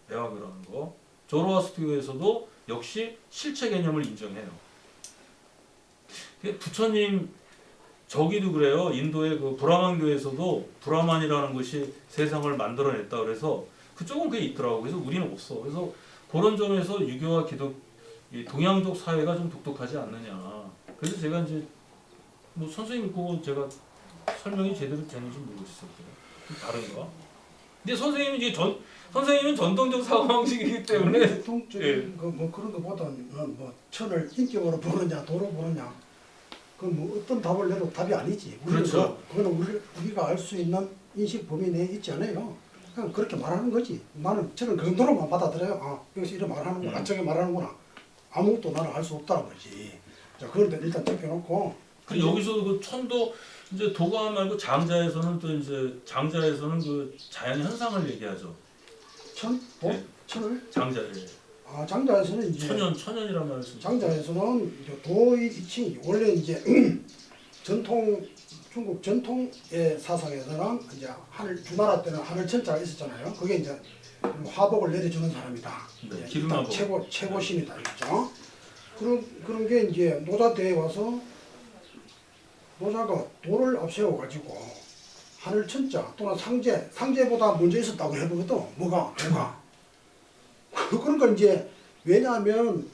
배화교라는 거. 조로아스트교에서도 역시 실체 개념을 인정해요. 부처님 저기도 그래요. 인도의 그 브라만교에서도 브라만이라는 것이 세상을 만들어냈다 그래서 그쪽은 그게 있더라고. 그래서 우리는 없어. 그래서 그런 점에서 유교와 이 동양적 사회가 좀 독특하지 않느냐. 그래서 제가 이제 뭐 선생님 그거 제가 설명이 제대로 되는지 모르겠어요. 좀 다른가? 근데 선생님은 전통적 사고방식이기 때문에 전통적인 뭐 그런 것보다는 뭐 천을 인격으로 보느냐 도로 보느냐 그 뭐 어떤 답을 내도 답이 아니지. 그렇죠. 그거는 우리가 알 수 있는 인식 범위 내에 있지 않아요. 그냥 그렇게 말하는 거지. 나는 저는 그 정도로만 받아들여요. 여기서 이렇게 말하는구나. 저게 말하는구나. 아무것도 나는 알 수 없다는 거지. 자, 그런데 일단 적혀놓고. 그리고 여기서 그 천도 이제 도가 말고 장자에서는 또 이제 장자에서는 그 자연 현상을 얘기하죠. 천? 천을? 장자에. 장자에서는 이제 천연이란 말을 쓰죠. 장자에서는 이제 도의 이칭 원래 이제 전통 중국 전통의 사상에서는 이제 주나라 때는 하늘 천자가 있었잖아요. 그게 이제 화복을 내려주는 사람이다. 네, 예, 기름 일단 화복. 최고 신이다 이거죠. 그런 게 이제 노자대에 와서 노자가 도를 앞세워 가지고 하늘 천자 또는 상제보다 먼저 있었다고 해보거든. 뭐가 도가. 그러니까 이제 왜냐하면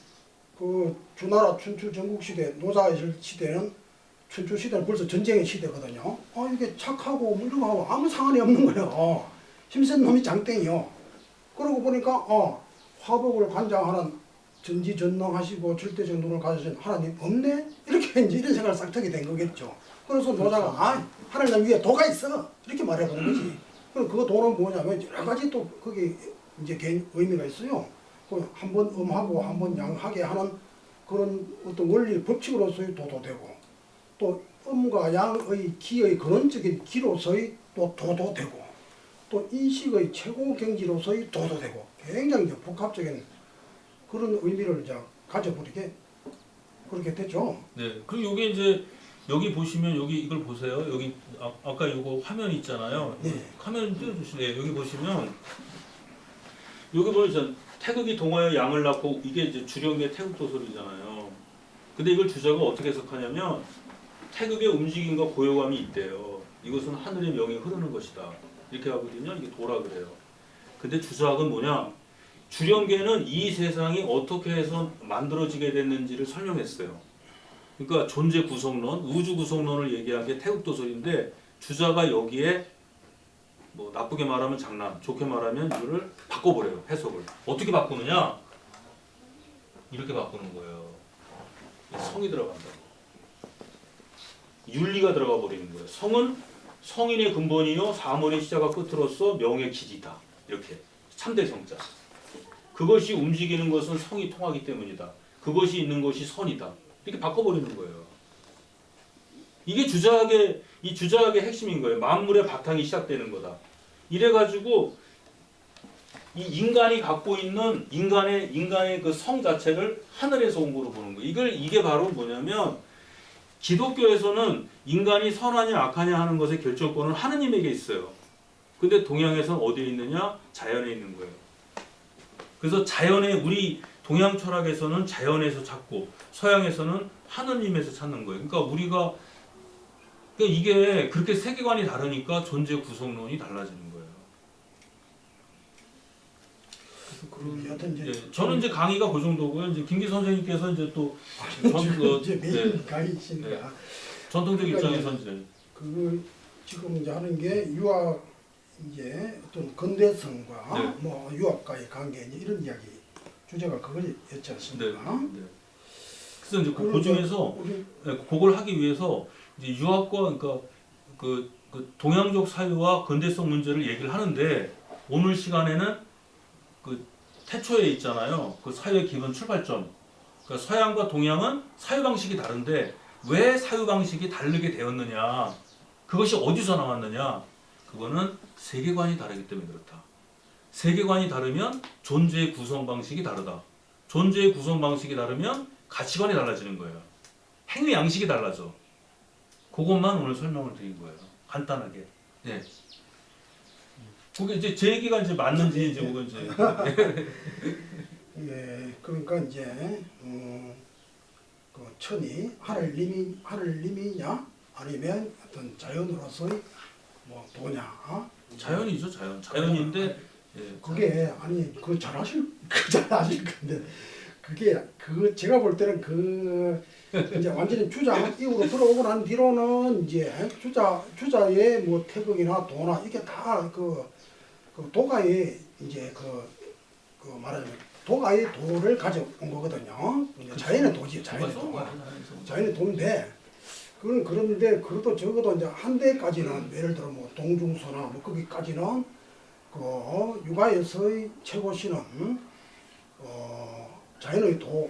그 주나라 춘추 전국 시대 노자 시대는 춘추 시대는 벌써 전쟁의 시대거든요. 이게 착하고 물름하고 아무 상관이 없는 거예요. 힘센 놈이 장땡이요. 그러고 보니까 화복을 관장하는 전지전능하시고 절대전능을 가지신 하나님 없네? 이렇게 이제 이런 생각을 싹트게 된 거겠죠. 그래서 노자가 하나님 위에 도가 있어 이렇게 말해보는 거지. 그럼 그 도는 뭐냐면 여러 가지 또 거기 이제 의미가 있어요. 한 번 음하고 한 번 양하게 하는 그런 어떤 원리 법칙으로서의 도도 되고 또 음과 양의 기의 근원적인 기로서의 또 도도 되고 또 인식의 최고 경지로서의 도도 되고 굉장히 이제 복합적인 그런 의미를 이제 가져버리게 그렇게 됐죠. 네. 그리고 이게 이제 여기 보시면 여기 이걸 보세요. 여기 아까 이거 화면 있잖아요. 네. 화면 띄워주실래요? 여기 보시면 여기 보면 태극이 동하여 양을 낳고 이게 이제 주령의 태극 도설이잖아요. 근데 이걸 주자가 어떻게 해석하냐면 태극의 움직임과 고요감이 있대요. 이것은 하늘의 명이 흐르는 것이다. 이렇게 하거든요. 이게 도라 그래요. 근데 주자학은 뭐냐? 주령계는 이 세상이 어떻게 해서 만들어지게 됐는지를 설명했어요. 그러니까 존재 구성론, 우주 구성론을 얘기한 게 태극도설인데 주자가 여기에 뭐 나쁘게 말하면 장난, 좋게 말하면 이거를 바꿔버려요. 해석을. 어떻게 바꾸느냐? 이렇게 바꾸는 거예요. 성이 들어간다고. 윤리가 들어가 버리는 거예요. 성은 성인의 근본이요 사물의 시작과 끝으로서 명의 기지다. 이렇게 참대 성자. 그것이 움직이는 것은 성이 통하기 때문이다. 그것이 있는 것이 선이다. 이렇게 바꿔버리는 거예요. 이게 이 주자학의 핵심인 거예요. 만물의 바탕이 시작되는 거다. 이래가지고 이 인간이 갖고 있는 인간의 그 성 자체를 하늘에서 온 거로 보는 거예요. 이게 바로 뭐냐면 기독교에서는 인간이 선하냐 악하냐 하는 것의 결정권은 하느님에게 있어요. 근데 동양에서는 어디에 있느냐? 자연에 있는 거예요. 그래서 우리 동양 철학에서는 자연에서 찾고 서양에서는 하느님에서 찾는 거예요. 그러니까 이게 그렇게 세계관이 다르니까 존재 구성론이 달라지는 거예요. 여튼 이제 저는 이제 강의가 그 정도고요. 이제 김기 선생님께서 이제 또 이제 메인 강의시니까 전통적 그러니까 입장에서 이제 지금 이제 하는 게 유학 이제 어떤 근대성과 네. 뭐 유학과의 관계 이런 이야기 주제가 그거였지 않습니까? 네. 그래서 이제 그 중에서 그걸 하기 위해서 이제 유학과 그러니까 그 동양적 사유와 근대성 문제를 얘기를 하는데 오늘 시간에는 그 태초에 있잖아요. 그 사유의 기본 출발점. 그러니까 서양과 동양은 사유 방식이 다른데 왜 사유 방식이 다르게 되었느냐? 그것이 어디서 나왔느냐? 그거는 세계관이 다르기 때문에 그렇다. 세계관이 다르면 존재의 구성 방식이 다르다. 존재의 구성 방식이 다르면 가치관이 달라지는 거예요. 행위 양식이 달라져. 그것만 오늘 설명을 드린 거예요. 간단하게. 네. 그게 이제 제 얘기가 이제 맞는지 이제 그건 이제 예, 그러니까 이제 그 천이 하늘님이냐 아니면 어떤 자연으로서의 뭐 도냐? 자연이죠, 자연인데 예. 그게 아니 잘 아실 건데 그게 제가 볼 때는 이제 완전히 주자 이후로 들어오고 난 뒤로는 이제 주자의 뭐 태극이나 도나 이게 다 그 도가의 이제 말하자면 도가의 도를 가져온 거거든요. 자연의 도지, 자연의 도. 자연의 도인데 그런데 그래도 적어도 이제 한때까지는 예를 들어 뭐 동중서나 뭐 거기까지는 그 육아에서의 최고신은 자연의 도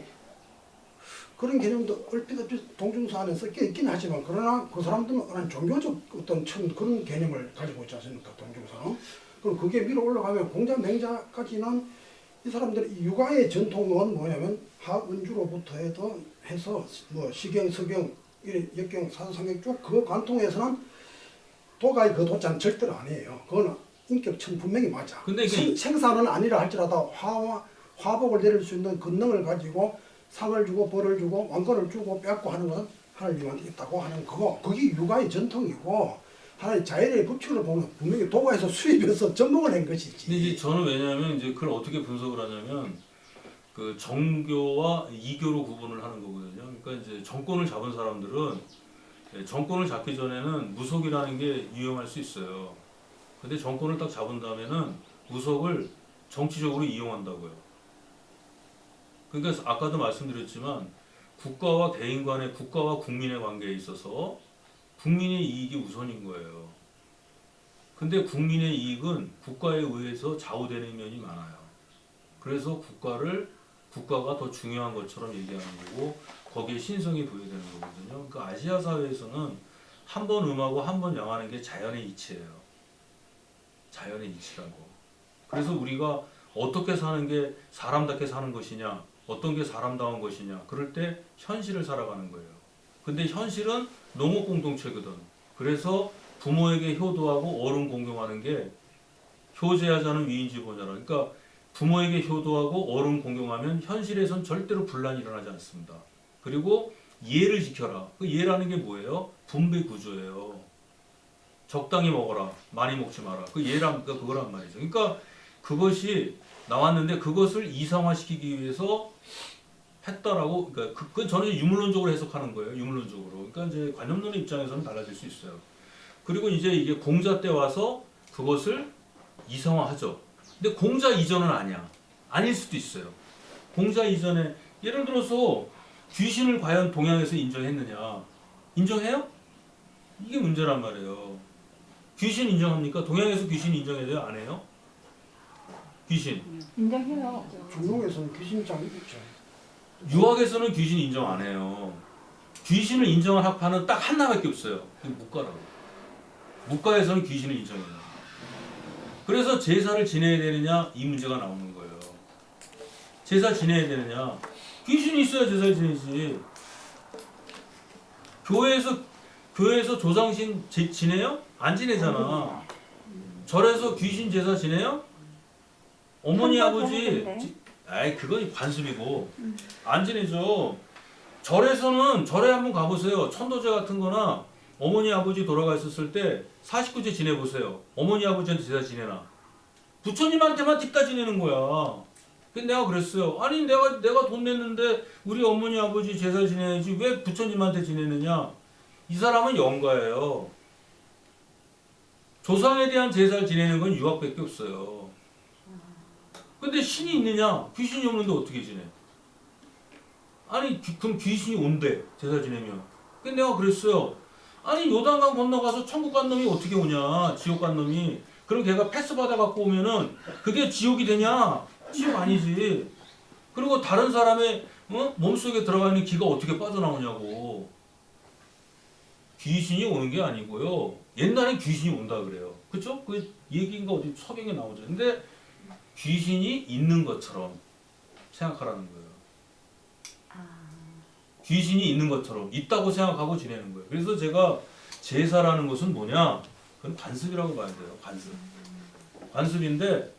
그런 개념도 얼핏 동중서 안에 섞여 있긴 하지만 그러나 그 사람들은 종교적 어떤 그런 개념을 가지고 있지 않습니까? 동중서는. 그럼 그게 위로 올라가면 공자 맹자까지는 이 사람들이 육아의 전통은 뭐냐면 하은주로부터 해서 뭐 시경 서경 이 역경 사도상경 쭉 그 관통에서는 도가의 그 도자는 절대로 아니에요. 그거는 인격청 분명히 맞아. 근데 이게 생사는 아니라 할지라도 화복을 내릴 수 있는 권능을 가지고 상을 주고 벌을 주고 왕권을 주고 뺏고 하는 것은 하나님한테 있다고 하는 그거. 그게 육아의 전통이고 하나의 자연의 법칙으로 보면 분명히 도가에서 수입해서 접목을 한 것이지. 근데 이제 저는 왜냐하면 이제 그걸 어떻게 분석을 하냐면 그 정교와 이교로 구분을 하는 거거든요. 그러니까 이제 정권을 잡은 사람들은 정권을 잡기 전에는 무속이라는 게 유용할 수 있어요. 근데 정권을 딱 잡은 다음에는 무속을 정치적으로 이용한다고요. 그러니까 아까도 말씀드렸지만 국가와 개인 간의 국가와 국민의 관계에 있어서 국민의 이익이 우선인 거예요. 근데 국민의 이익은 국가에 의해서 좌우되는 면이 많아요. 그래서 국가가 더 중요한 것처럼 얘기하는 거고 거기에 신성이 부여되는 거거든요. 그러니까 아시아 사회에서는 한 번 음하고 한 번 양하는 게 자연의 이치예요. 자연의 이치라고. 그래서 우리가 어떻게 사는 게 사람답게 사는 것이냐, 어떤 게 사람다운 것이냐, 그럴 때 현실을 살아가는 거예요. 근데 현실은 농업 공동체거든. 그래서 부모에게 효도하고 어른 공경하는 게 효제하자는 위인지 보자라. 그러니까 부모에게 효도하고 어른 공경하면 현실에선 절대로 분란이 일어나지 않습니다. 그리고 예를 지켜라. 그 예라는 게 뭐예요? 분배 구조예요. 적당히 먹어라. 많이 먹지 마라. 그 예란 그거란 말이죠. 그러니까 그것이 나왔는데 그것을 이상화시키기 위해서 했다라고. 그러니까 그건 저는 유물론적으로 해석하는 거예요. 유물론적으로. 그러니까 이제 관념론의 입장에서는 달라질 수 있어요. 그리고 이제 이게 공자 때 와서 그것을 이상화하죠. 근데 공자 이전은 아니야. 아닐 수도 있어요. 공자 이전에 예를 들어서 귀신을 과연 동양에서 인정했느냐? 인정해요? 이게 문제란 말이에요. 귀신 인정합니까? 동양에서 귀신 인정해야 돼요? 안 해요? 귀신. 인정해요. 중국에서는 귀신장 있죠. 유학에서는 귀신 인정 안 해요. 귀신을 인정한 학파는 딱 하나밖에 없어요. 그게 무과라고. 무과에서는 귀신을 인정해요. 그래서 제사를 지내야 되느냐 이 문제가 나오는 거예요. 제사 지내야 되느냐. 귀신이 있어야 제사를 지내지. 교회에서 조상신 지내요? 안 지내잖아. 절에서 귀신 제사 지내요? 어머니 아버지 아이 그건 관습이고 안 지내죠. 절에 한번 가보세요. 천도제 같은 거나 어머니 아버지 돌아가 있었을 때 49제 지내보세요. 어머니 아버지한테 제사 지내나? 부처님한테만 뒷다 지내는 거야. 근데 내가 그랬어요. 아니 내가 돈 냈는데 우리 어머니 아버지 제사 지내야지 왜 부처님한테 지내느냐? 이 사람은 영가예요. 조상에 대한 제사를 지내는 건 유학밖에 없어요. 근데 신이 있느냐? 귀신이 없는데 어떻게 지내? 아니 그럼 귀신이 온대 제사 지내면. 근데 내가 그랬어요. 아니 요단강 건너가서 천국 간 놈이 어떻게 오냐? 지옥 간 놈이. 그럼 걔가 패스 받아 갖고 오면은 그게 지옥이 되냐? 지옥 아니지. 그리고 다른 사람의 몸속에 들어가 있는 기가 어떻게 빠져나오냐고. 귀신이 오는 게 아니고요. 옛날엔 귀신이 온다 그래요. 그쵸? 그 얘기인가 어디 서경에 나오죠. 근데 귀신이 있는 것처럼 생각하라는 거예요. 귀신이 있는 것처럼 있다고 생각하고 지내는 거예요. 그래서 제가 제사라는 것은 뭐냐? 그건 관습이라고 봐야 돼요. 관습. 관습인데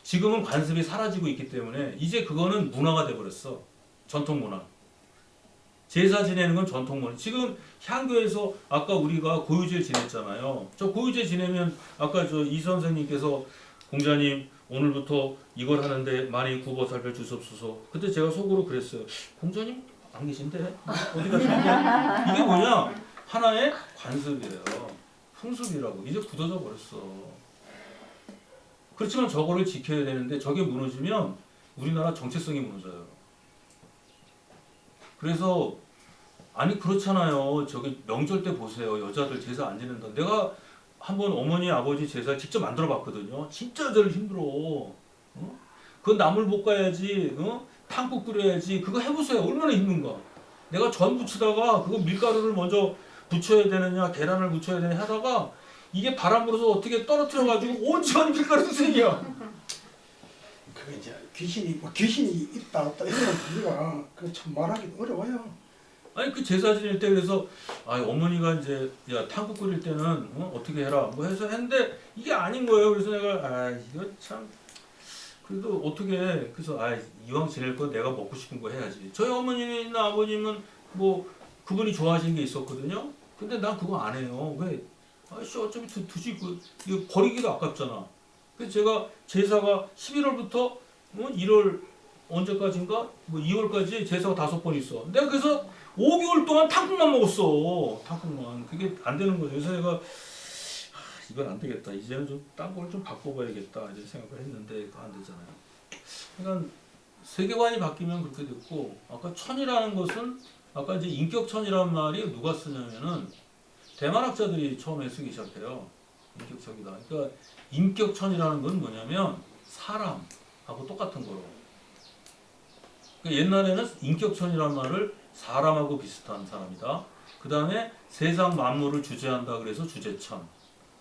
지금은 관습이 사라지고 있기 때문에 이제 그거는 문화가 돼버렸어. 전통 문화. 제사 지내는 건 전통 문화. 지금 향교에서 아까 우리가 고유제를 지냈잖아요. 저 고유제 지내면 아까 저 이 선생님께서 공자님 오늘부터 이걸 하는데 많이 굽어 살펴 주옵소서. 그때 제가 속으로 그랬어요. 공자님 안 계신데 어디 가셨냐? 이게 뭐냐? 하나의 관습이에요. 풍습이라고. 이제 굳어져 버렸어. 그렇지만 저거를 지켜야 되는데 저게 무너지면 우리나라 정체성이 무너져요. 그래서 아니 그렇잖아요. 저기 명절 때 보세요. 여자들 제사 안 지낸다. 내가 한번 어머니 아버지 제사 직접 만들어 봤거든요. 진짜 여자들 힘들어. 그건 나물 볶아야지. 탕국 끓여야지. 그거 해보세요. 얼마나 힘든가. 내가 전 부치다가 그거 밀가루를 먼저 부쳐야 되느냐 계란을 부쳐야 되느냐 하다가 이게 바람 불어서 어떻게 떨어뜨려가지고 온 집안이 밀가루 수생이야. 그게 이제 귀신이 있다 없다 이런 우리가 그 참 말하기 어려워요. 아니 그 제사 지낼 때 그래서 어머니가 이제 야 탕국 끓일 때는 어떻게 해라 뭐 해서 했는데 이게 아닌 거예요. 그래서 내가 이거 참 그래도 어떻게 해. 그래서 이왕 지낼 거 내가 먹고 싶은 거 해야지. 저희 어머니나 아버님은 뭐 그분이 좋아하시는 게 있었거든요. 근데 난 그거 안 해요. 왜? 아씨 어차피 드시고 이거 버리기도 아깝잖아. 그래서 제가 제사가 11월부터 1월 언제까지인가? 뭐 2월까지 제사가 5번 있어. 내가 그래서 5개월 동안 탕국만 먹었어. 탕국만. 그게 안 되는 거죠. 그래서 내가 이건 안 되겠다. 이제는 좀 딴 걸 좀 바꿔봐야겠다. 이런 생각을 했는데 그거 안 되잖아요. 그러니까 세계관이 바뀌면 그렇게 됐고 아까 천이라는 것은 아까 이제 인격천이라는 말이 누가 쓰냐면은 대만 학자들이 처음에 쓰기 시작해요. 인격천이다. 그러니까 인격천이라는 건 뭐냐면 사람하고 똑같은 거로. 그러니까 옛날에는 인격천이라는 말을 사람하고 비슷한 사람이다. 그 다음에 세상 만물을 주재한다 그래서 주재천.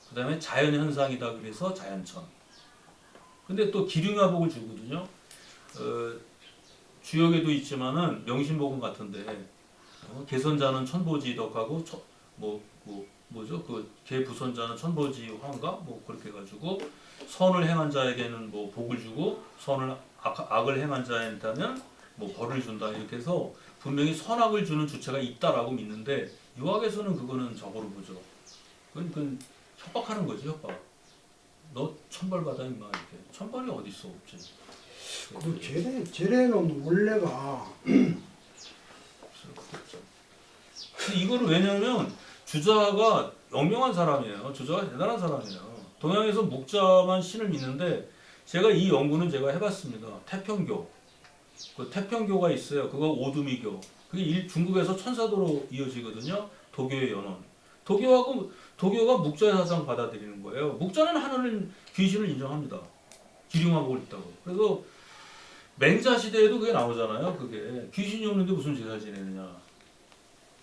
그 다음에 자연현상이다 그래서 자연천. 근데 또 기륭야복을 주거든요. 주역에도 있지만은 명심복음 같은데 개선자는 천보지덕하고 뭐죠? 그 개부선자는 천보지 화인가? 뭐 그렇게 해가지고 선을 행한 자에게는 뭐 복을 주고 악을 행한 자한테는 뭐 벌을 준다 이렇게 해서 분명히 선악을 주는 주체가 있다라고 믿는데 유학에서는 그거는 적어로 보죠. 그건 협박하는 거지 협박. 너 천벌 받아 임마 이렇게. 천벌이 어디 있어 없지. 그 제례는 원래가 근데 이거를 왜냐면 주자가 영명한 사람이에요. 주자가 대단한 사람이에요. 동양에서 묵자만 신을 믿는데 제가 이 연구는 제가 해봤습니다. 태평교. 그 태평교가 있어요. 그거 오두미교. 그게 중국에서 천사도로 이어지거든요. 도교의 연원. 도교가 묵자의 사상 받아들이는 거예요. 묵자는 하나는 귀신을 인정합니다. 기륭화복을 있다고. 그래서 맹자 시대에도 그게 나오잖아요. 그게 귀신이 없는데 무슨 제사 지내느냐.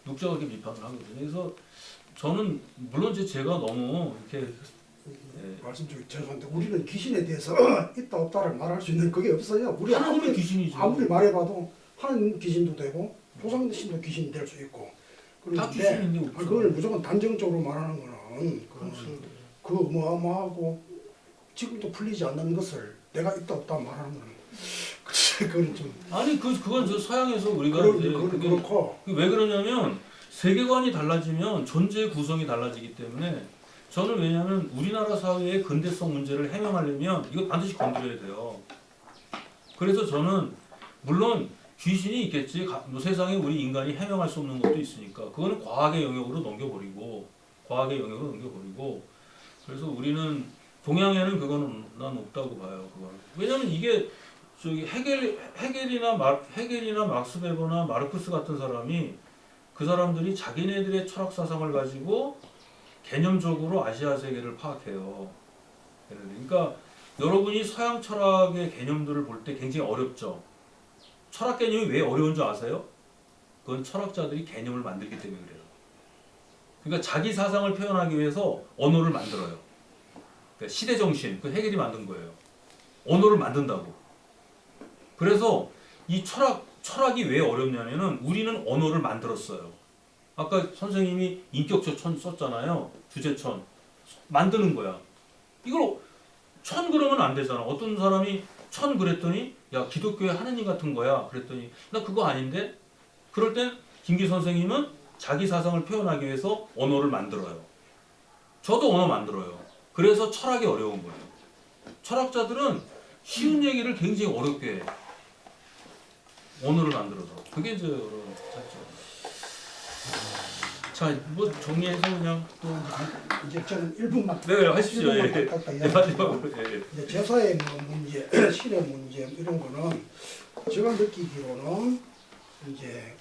묵자가 그렇게 비판을 하거든요. 그래서 저는 물론 제가 너무 이렇게 말씀 중에 죄송한데 우리는 귀신에 대해서 있다 없다를 말할 수 있는 그게 없어요. 우리 하나님은 귀신이죠. 아무리 말해봐도 하나님 귀신도 되고 조상신도 귀신이 될 수 있고 다 그런데 귀신인데 없죠. 그걸 무조건 단정적으로 말하는 거는 그 어마어마하고 지금도 풀리지 않는 것을 내가 있다 없다 말하는 거는 그건 좀 아니 그건 저 서양에서 우리가 이제 그게 그렇고 왜 그러냐면 세계관이 달라지면 존재의 구성이 달라지기 때문에 저는 왜냐하면 우리나라 사회의 근대성 문제를 해명하려면 이거 반드시 건드려야 돼요. 그래서 저는 물론 귀신이 있겠지. 뭐 세상에 우리 인간이 해명할 수 없는 것도 있으니까 그거는 과학의 영역으로 넘겨버리고 그래서 우리는 동양에는 그거는 난 없다고 봐요. 그거는. 왜냐하면 이게 저기 헤겔이나 막스 베버나 마르크스 같은 사람이 그 사람들이 자기네들의 철학 사상을 가지고 개념적으로 아시아 세계를 파악해요. 그러니까 여러분이 서양 철학의 개념들을 볼 때 굉장히 어렵죠. 철학 개념이 왜 어려운 줄 아세요? 그건 철학자들이 개념을 만들기 때문에 그래요. 그러니까 자기 사상을 표현하기 위해서 언어를 만들어요. 그러니까 시대 정신, 그 헤겔이 만든 거예요. 언어를 만든다고. 그래서 이 철학이 왜 어렵냐면은 우리는 언어를 만들었어요. 아까 선생님이 인격적 천 썼잖아요. 주제천. 만드는 거야. 이걸 천 그러면 안 되잖아. 어떤 사람이 천 그랬더니 야 기독교의 하느님 같은 거야. 그랬더니 나 그거 아닌데? 그럴 땐 김기 선생님은 자기 사상을 표현하기 위해서 언어를 만들어요. 저도 언어 만들어요. 그래서 철학이 어려운 거예요. 철학자들은 쉬운 얘기를 굉장히 어렵게 해. 언어를 만들어서. 그게 이제 어려운 차이죠. 자, 뭐 정리해서 그냥 또 이제 저는 1분만 네, 하십시오. 예. 네, 마지막으로. 예. 이제 제사의 뭐 문제, 신의 문제 이런 거는 제가 느끼기로는 이제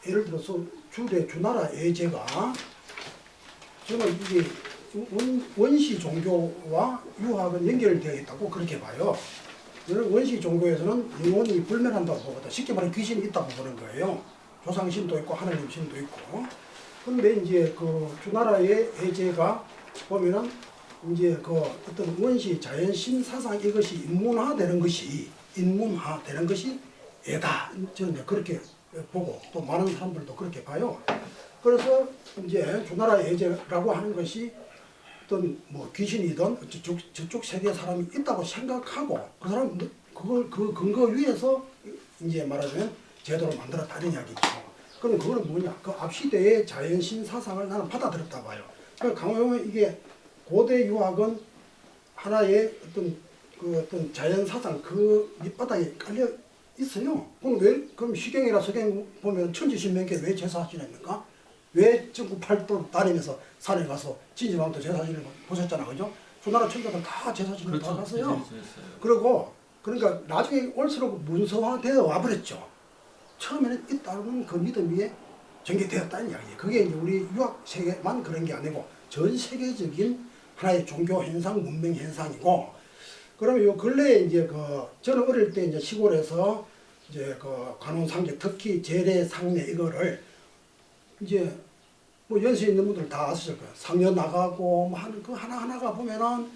예를 들어서 주나라 예제가 저는 이게 원시 종교와 유학은 연결되어 있다고 그렇게 봐요. 원시 종교에서는 영혼이 불멸한다고 보거든. 쉽게 말해 귀신이 있다고 보는 거예요. 조상신도 있고 하나님 신도 있고. 근데 이제 그 주나라의 예제가 보면은 이제 그 어떤 원시 자연신 사상 이것이 인문화되는 것이 예다. 저는 그렇게 보고 또 많은 사람들도 그렇게 봐요. 그래서 이제 주나라 예제라고 하는 것이 어떤 뭐 귀신이든 저쪽 세계 사람이 있다고 생각하고 그 사람 그걸 그 근거 위에서 이제 말하자면 제도를 만들었다는 이야기죠. 그럼 그거는 뭐냐? 그 앞시대의 자연신 사상을 나는 받아들였다 봐요. 그러니까 강호영은 이게 고대 유학은 하나의 어떤 자연 사상 그 밑바닥에 깔려 있어요. 그럼 시경이나 서경 보면 천지신명께 왜 제사 지냅니까? 왜 전국 팔도 다니면서 산에 가서 진지방도 제사 지내는 거 보셨잖아, 그죠? 주나라 천자들 다 제사 지내고 다 갔어요. 그리고 그러니까 나중에 올수록 문서화되어 와버렸죠. 처음에는 있다는 그 믿음 위에 전개되었다는 이야기예요. 그게 이제 우리 유학 세계만 그런 게 아니고 전 세계적인 하나의 종교 현상, 문명 현상이고, 그러면 요 근래에 이제 저는 어릴 때 이제 시골에서 이제 관혼상제, 특히 제례, 상례 이거를 이제 뭐 연세 있는 분들 다 아실 거예요. 상여 나가고 뭐 하는 그 하나하나가 보면은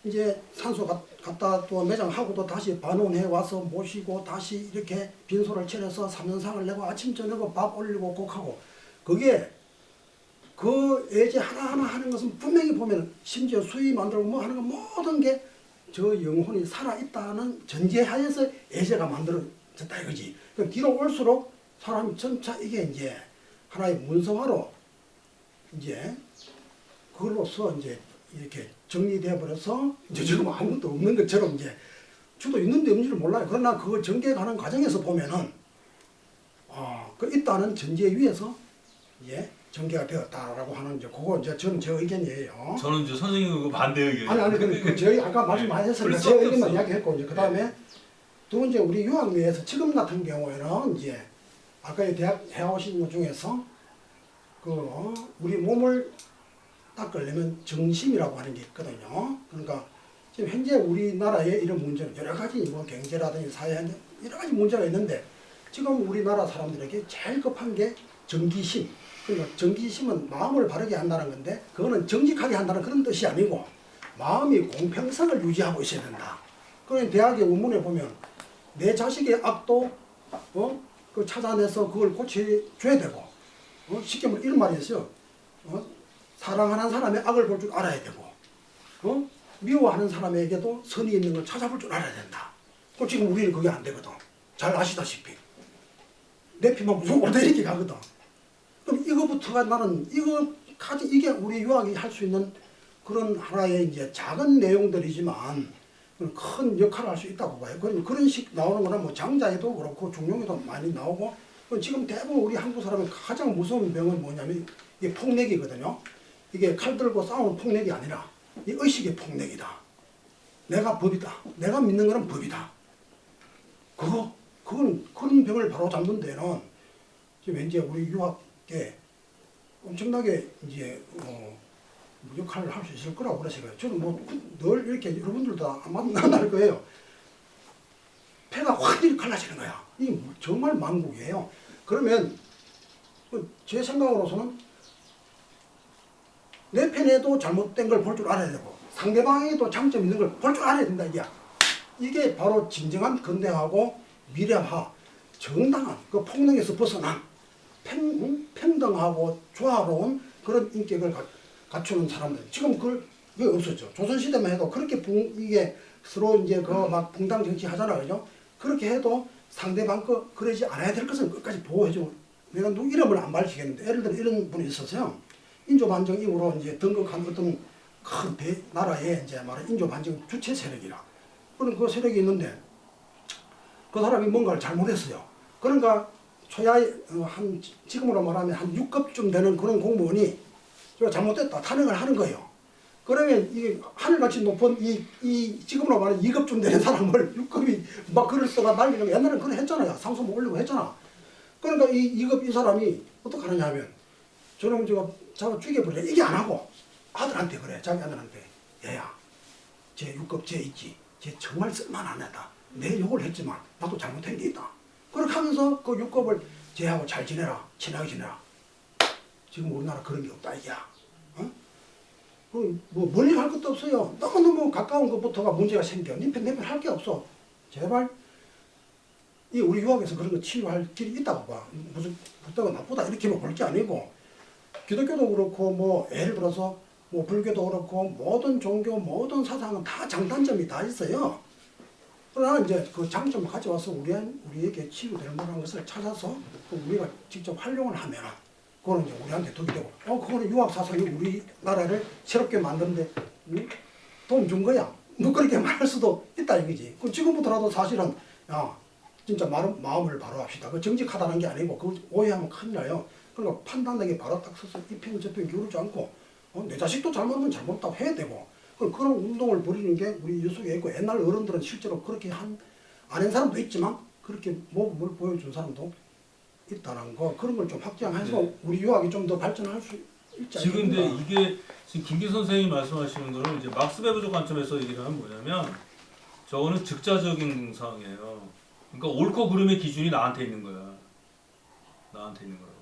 이제 산소 갔다 또 매장하고도 다시 반원해 와서 모시고 다시 이렇게 빈소를 차려서 삼년상을 내고 아침 저녁 밥 올리고 곡하고, 그게 그 예제 하나하나 하는 것은 분명히 보면 심지어 수의 만들고 뭐 하는 거 모든 게 저 영혼이 살아있다는 전제하에서 예제가 만들어졌다 이거지. 그럼 뒤로 올수록 사람이 점차 이게 이제 하나의 문서화로 이제 그걸로서 이제 이렇게 정리되어 버려서 이제 지금 아무것도 없는 것처럼 이제 저도 있는데 없는지를 몰라요. 그러나 그걸 전개가는 과정에서 보면은 그 있다는 전제 위에서 예 전개가 되었다라고 하는 이제 그거 이제 저는 제 의견이에요. 저는 이제 선생님 그거 반대 의견이에요. 아니 그 저희 아까 말씀하셨으니까 제 의견만 이야기했고 이제 그 다음에 두 번째 우리 유학 내에서 지금 같은 경우에는 이제 아까 대학 해오신 것 중에서 우리 몸을 닦으려면 정심이라고 하는 게 있거든요. 그러니까 지금 현재 우리나라의 이런 문제는 여러 가지 뭐 경제라든지 사회 여러 가지 문제가 있는데 지금 우리나라 사람들에게 제일 급한 게 정기심. 그러니까 정기심은 마음을 바르게 한다는 건데 그거는 정직하게 한다는 그런 뜻이 아니고 마음이 공평성을 유지하고 있어야 된다. 그러니 대학의 원문에 보면 내 자식의 악도 그 찾아내서 그걸 고쳐줘야 되고 쉽게 말하면 이런 말이 있어요. 사랑하는 사람의 악을 볼 줄 알아야 되고 미워하는 사람에게도 선이 있는 걸 찾아볼 줄 알아야 된다. 지금 우리는 그게 안 되거든. 잘 아시다시피 내 피만 무조건 이렇게 가거든. 그럼 이거부터가 나는 이게 우리 유학이 할 수 있는 그런 하나의 이제 작은 내용들이지만 큰 역할을 할 수 있다고 봐요. 그런 식 나오는 거는 뭐 장자에도 그렇고 중용에도 많이 나오고 지금 대부분 우리 한국 사람의 가장 무서운 병은 뭐냐면 이게 폭력이거든요. 이게 칼 들고 싸우는 폭력이 아니라 이 의식의 폭력이다. 내가 법이다. 내가 믿는 거는 법이다. 그건 그런 병을 바로 잡는 데는 지금 이제 우리 유학계 엄청나게 이제 역할을 할 수 있을 거라고 그러세요. 저는 뭐 늘 이렇게 여러분들도 아마 만날 거예요. 폐가 확실히 갈라지는 거야. 이게 정말 만국이에요. 그러면 제 생각으로서는 내 편에도 잘못된 걸 볼 줄 알아야 되고 상대방에도 장점 있는 걸 볼 줄 알아야 된다. 이게 바로 진정한 근대하고 미래화, 정당한 그 폭력에서 벗어난 평등하고 조화로운 그런 인격을 갖추는 사람들. 지금 그게 없었죠. 조선시대만 해도 그렇게 이게 서로 이제 막 붕당 정치 하잖아요. 그죠? 그렇게 해도 상대방 그러지 않아야 될 것은 끝까지 보호해주고, 내가 누구 이름을 안 밝히겠는데, 예를 들어 이런 분이 있었어요. 인조반정 이후로 이제 등극한 어떤 큰 나라의 이제 말하는 인조반정 주체 세력이라. 그런 그 세력이 있는데, 그 사람이 뭔가를 잘못했어요. 그러니까 초야의 지금으로 말하면 한 6급쯤 되는 그런 공무원이 잘못됐다 탄핵을 하는 거예요. 그러면 이게 하늘같이 높은 이 지금으로 말하면 2급쯤 되는 사람을 6급이 막 글을 써가 날리는 거 옛날에는 그걸 했잖아요. 상소문 올리고 했잖아. 그러니까 이 2급 이 사람이 어떻게 하느냐 하면 저놈 잡아 죽여버려. 이게 안 하고 아들한테 그래. 자기 아들한테 얘야 쟤 6급 쟤 있지. 쟤 정말 쓸만한 애다. 내 욕을 했지만 나도 잘못한 게 있다. 그렇게 하면서 그 6급을 쟤하고 잘 지내라. 친하게 지내라. 지금 우리나라 그런 게 없다 이게야. 뭐 멀리 갈 것도 없어요. 너무너무 가까운 것부터가 문제가 생겨. 니 편 할 게 없어. 제발 이 우리 유학에서 그런 거 치유할 길이 있다고 봐. 무슨 좋다고 나쁘다 이렇게만 볼 게 아니고 기독교도 그렇고 뭐 예를 들어서 뭐 불교도 그렇고 모든 종교 모든 사상은 다 장단점이 다 있어요. 그러나 이제 그 장점을 가져와서 우리에게 치유될 만한 것을 찾아서 우리가 직접 활용을 하면 그거는 이제 우리한테 득이 되고 그거는 유학 사상이 우리나라를 새롭게 만드는데 도움 준 거야. 뭐 그렇게 말할 수도 있다 이거지. 그 지금부터라도 사실은 야 진짜 마음을 바로 합시다. 그 정직하다는 게 아니고 그 오해하면 큰일 나요. 그러니까 판단하게 바로 딱 서서 이 편 저 편 기울이지 않고 내 자식도 잘못하면 잘못다고 해야 되고 그런 운동을 벌이는 게 우리 유속에 있고 옛날 어른들은 실제로 그렇게 안 한 사람도 있지만 그렇게 모범을 보여준 사람도 있다는 거 그런 걸 좀 확장해서 네. 우리 유학이 좀 더 발전할 수 있지 지금 않겠나. 근데 이게 지금 김기 선생님이 말씀하시는 거는 이제 막스 베버적 관점에서 얘기를 하면 뭐냐면 저거는 즉자적인 상황이에요. 그러니까 옳고 그름의 기준이 나한테 있는 거야. 나한테 있는 거라고.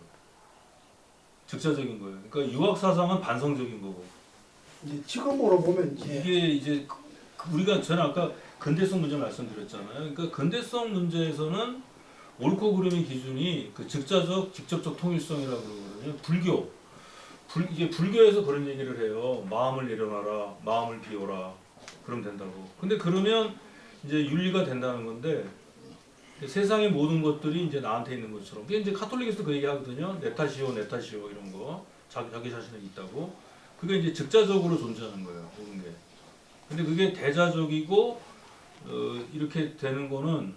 즉자적인 거예요. 그러니까 유학 사상은 반성적인 거고. 이제 지금으로 보면 이제 이게 우리가 저는 아까 근대성 문제 말씀드렸잖아요. 그러니까 근대성 문제에서는 옳고 그름의 기준이 그 즉자적, 직접적 통일성이라고 그러거든요. 이제 불교에서 그런 얘기를 해요. 마음을 내려놔라, 마음을 비워라. 그럼 된다고. 근데 그러면 이제 윤리가 된다는 건데 세상의 모든 것들이 이제 나한테 있는 것처럼. 그게 이제 카톨릭에서도 그 얘기 하거든요. 내 탓이요, 내 탓이요 이런 거. 자기 자신에게 있다고. 그게 이제 즉자적으로 존재하는 거예요. 모든 게. 근데 그게 대자적이고 이렇게 되는 거는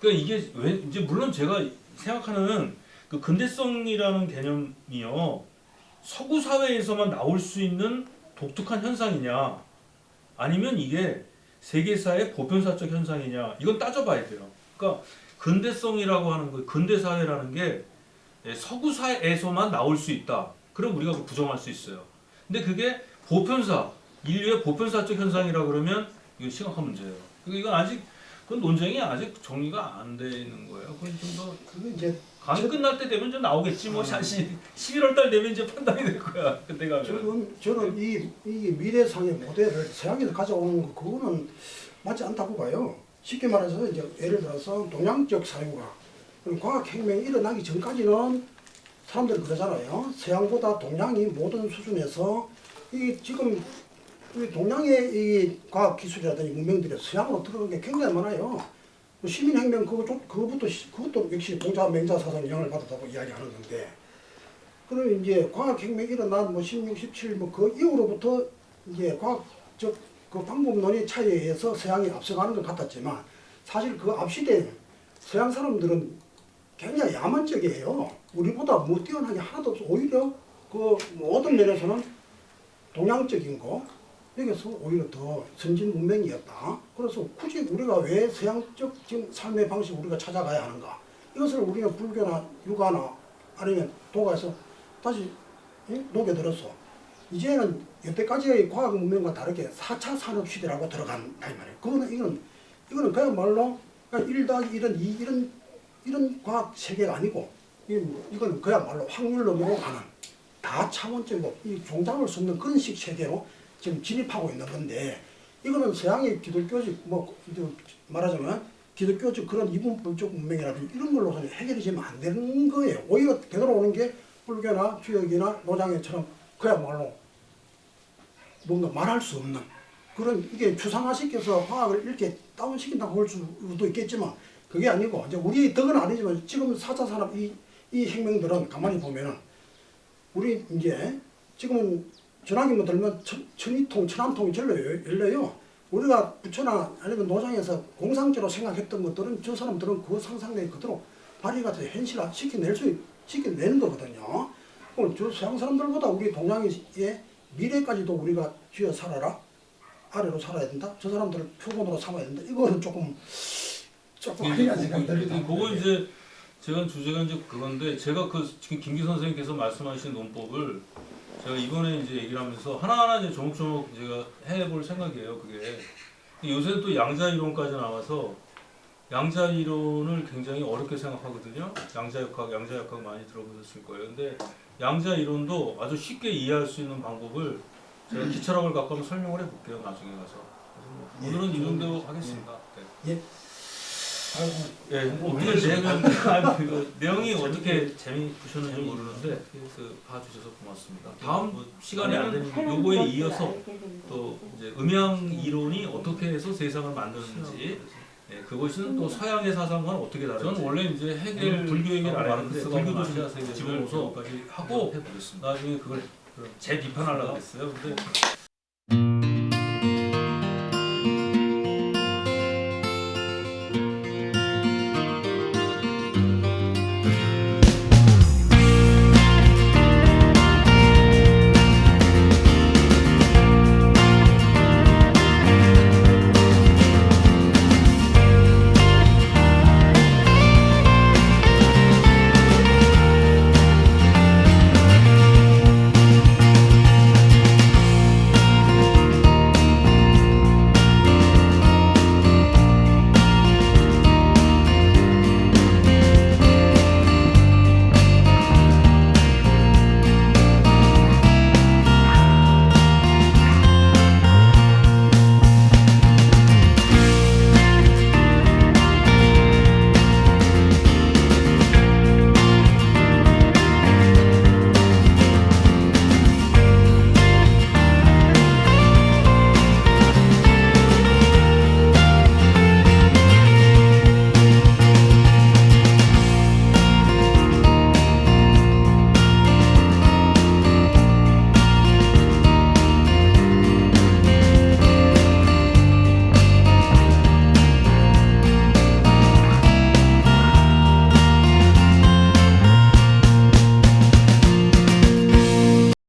그러니까 이게 왜 이제 물론 제가 생각하는 그 근대성이라는 개념이요. 서구 사회에서만 나올 수 있는 독특한 현상이냐 아니면 이게 세계사의 보편사적 현상이냐 이건 따져봐야 돼요. 그러니까 근대성이라고 하는 거 근대 사회라는 게 서구 사회에서만 나올 수 있다. 그럼 우리가 그걸 부정할 수 있어요. 근데 그게 인류의 보편사적 현상이라 그러면 이거 심각한 문제예요. 그러니까 이건 아직 그건 논쟁이 아직 정리가 안 돼 있는 거예요. 그건 좀더 그게 이제 강의 끝날 때 되면 좀 나오겠지 뭐 사실 11월 달 되면 이제 판단이 될 거야. 그때 가면. 저는 이 미래상의 모델을 서양에서 가져오는 거 그거는 맞지 않다고 봐요. 쉽게 말해서 이제 예를 들어서 동양적 사유가 과학혁명이 일어나기 전까지는 사람들이 그러잖아요. 서양보다 동양이 모든 수준에서 이 지금 우리 동양의 이 과학 기술이라든지 문명들이 서양으로 들어간 게 굉장히 많아요. 시민혁명 그것도 역시 공자 맹자 사상 영향을 받았다고 이야기하는 건데. 그럼 이제 과학혁명이 일어난 뭐 16, 17 뭐 그 이후로부터 이제 과학적 그 방법론의 차이에 의해서 서양이 앞서가는 것 같았지만 사실 그 앞시대에 서양 사람들은 굉장히 야만적이에요. 우리보다 뭐 뛰어난 게 하나도 없어. 오히려 그 모든 면에서는 동양적인 거 여기서 오히려 더 선진 문명이었다. 그래서 굳이 우리가 왜 서양적 지금 삶의 방식 우리가 찾아가야 하는가? 이것을 우리는 불교나 유가나 아니면 도가에서 다시 녹여들어서 이제는 여태까지의 과학 문명과 다르게 4차 산업 시대라고 들어간다 이 말이에요. 이거는 그야말로 1 더하기 1은 2 이런 과학 세계가 아니고 이건 그야말로 확률 넘어로 가는 다차원적이고 이 종잡을 수 없는 그런 식 세계로 지금 진입하고 있는 건데 이거는 서양의 기독교적 말하자면 기독교적 그런 이분법적 문명이라든지 이런 걸로서는 해결이 지금 안 되는 거예요. 오히려 되돌아오는 게 불교나 주역이나 노장애처럼 그야말로 뭔가 말할 수 없는 그런 이게 추상화시켜서 과학을 이렇게 다운시킨다고 볼 수도 있겠지만 그게 아니고 이제 우리의 덕은 아니지만 지금 4차 산업 이 혁명들은 가만히 보면은 우리 이제 지금은 전화기만 들면 천안통이 절로 열려요. 우리가 부처나 아니면 노장에서 공상제로 생각했던 것들은 저 사람들은 그 상상력이 그대로 발휘가 돼 현실화 시켜내는 거거든요. 그럼 저 서양 사람들보다 우리 동양의 미래까지도 우리가 쥐어 살아라. 아래로 살아야 된다. 저 사람들을 표본으로 삼아야 된다. 이거는 조금 아니야 생각이 듭니다. 그거 이제 제가 주제가 이제 그건데 제가 지금 김기 선생님께서 말씀하신 논법을 제가 이번에 이제 얘기를 하면서 하나하나 이제 조목조목 제가 해볼 생각이에요. 그게 요새 또 양자 이론까지 나와서 양자 이론을 굉장히 어렵게 생각하거든요. 양자역학 많이 들어보셨을 거예요. 근데 양자 이론도 아주 쉽게 이해할 수 있는 방법을 제가 기차학을 갖고 한번 설명을 해볼게요. 나중에 가서. 오늘은 이 정도로 하겠습니다. 네. 예. 예, 우리가 내용이 어떻게 재미있으셨는지 모르는데 그 봐주셔서 고맙습니다. 다음 시간에 안 되면 요거에 이어서 또 이제 음양 이론이 어떻게 해서 세상을 만드는지, 예, 그것은 또 서양의 사상과는 어떻게 다른지. 저는 원래 이제 해겔 불교 얘기를 안 했는데 불교도 제가 집어넣어서 하고 해보겠습니다. 나중에 그걸 재비판하려고 했어요. 근데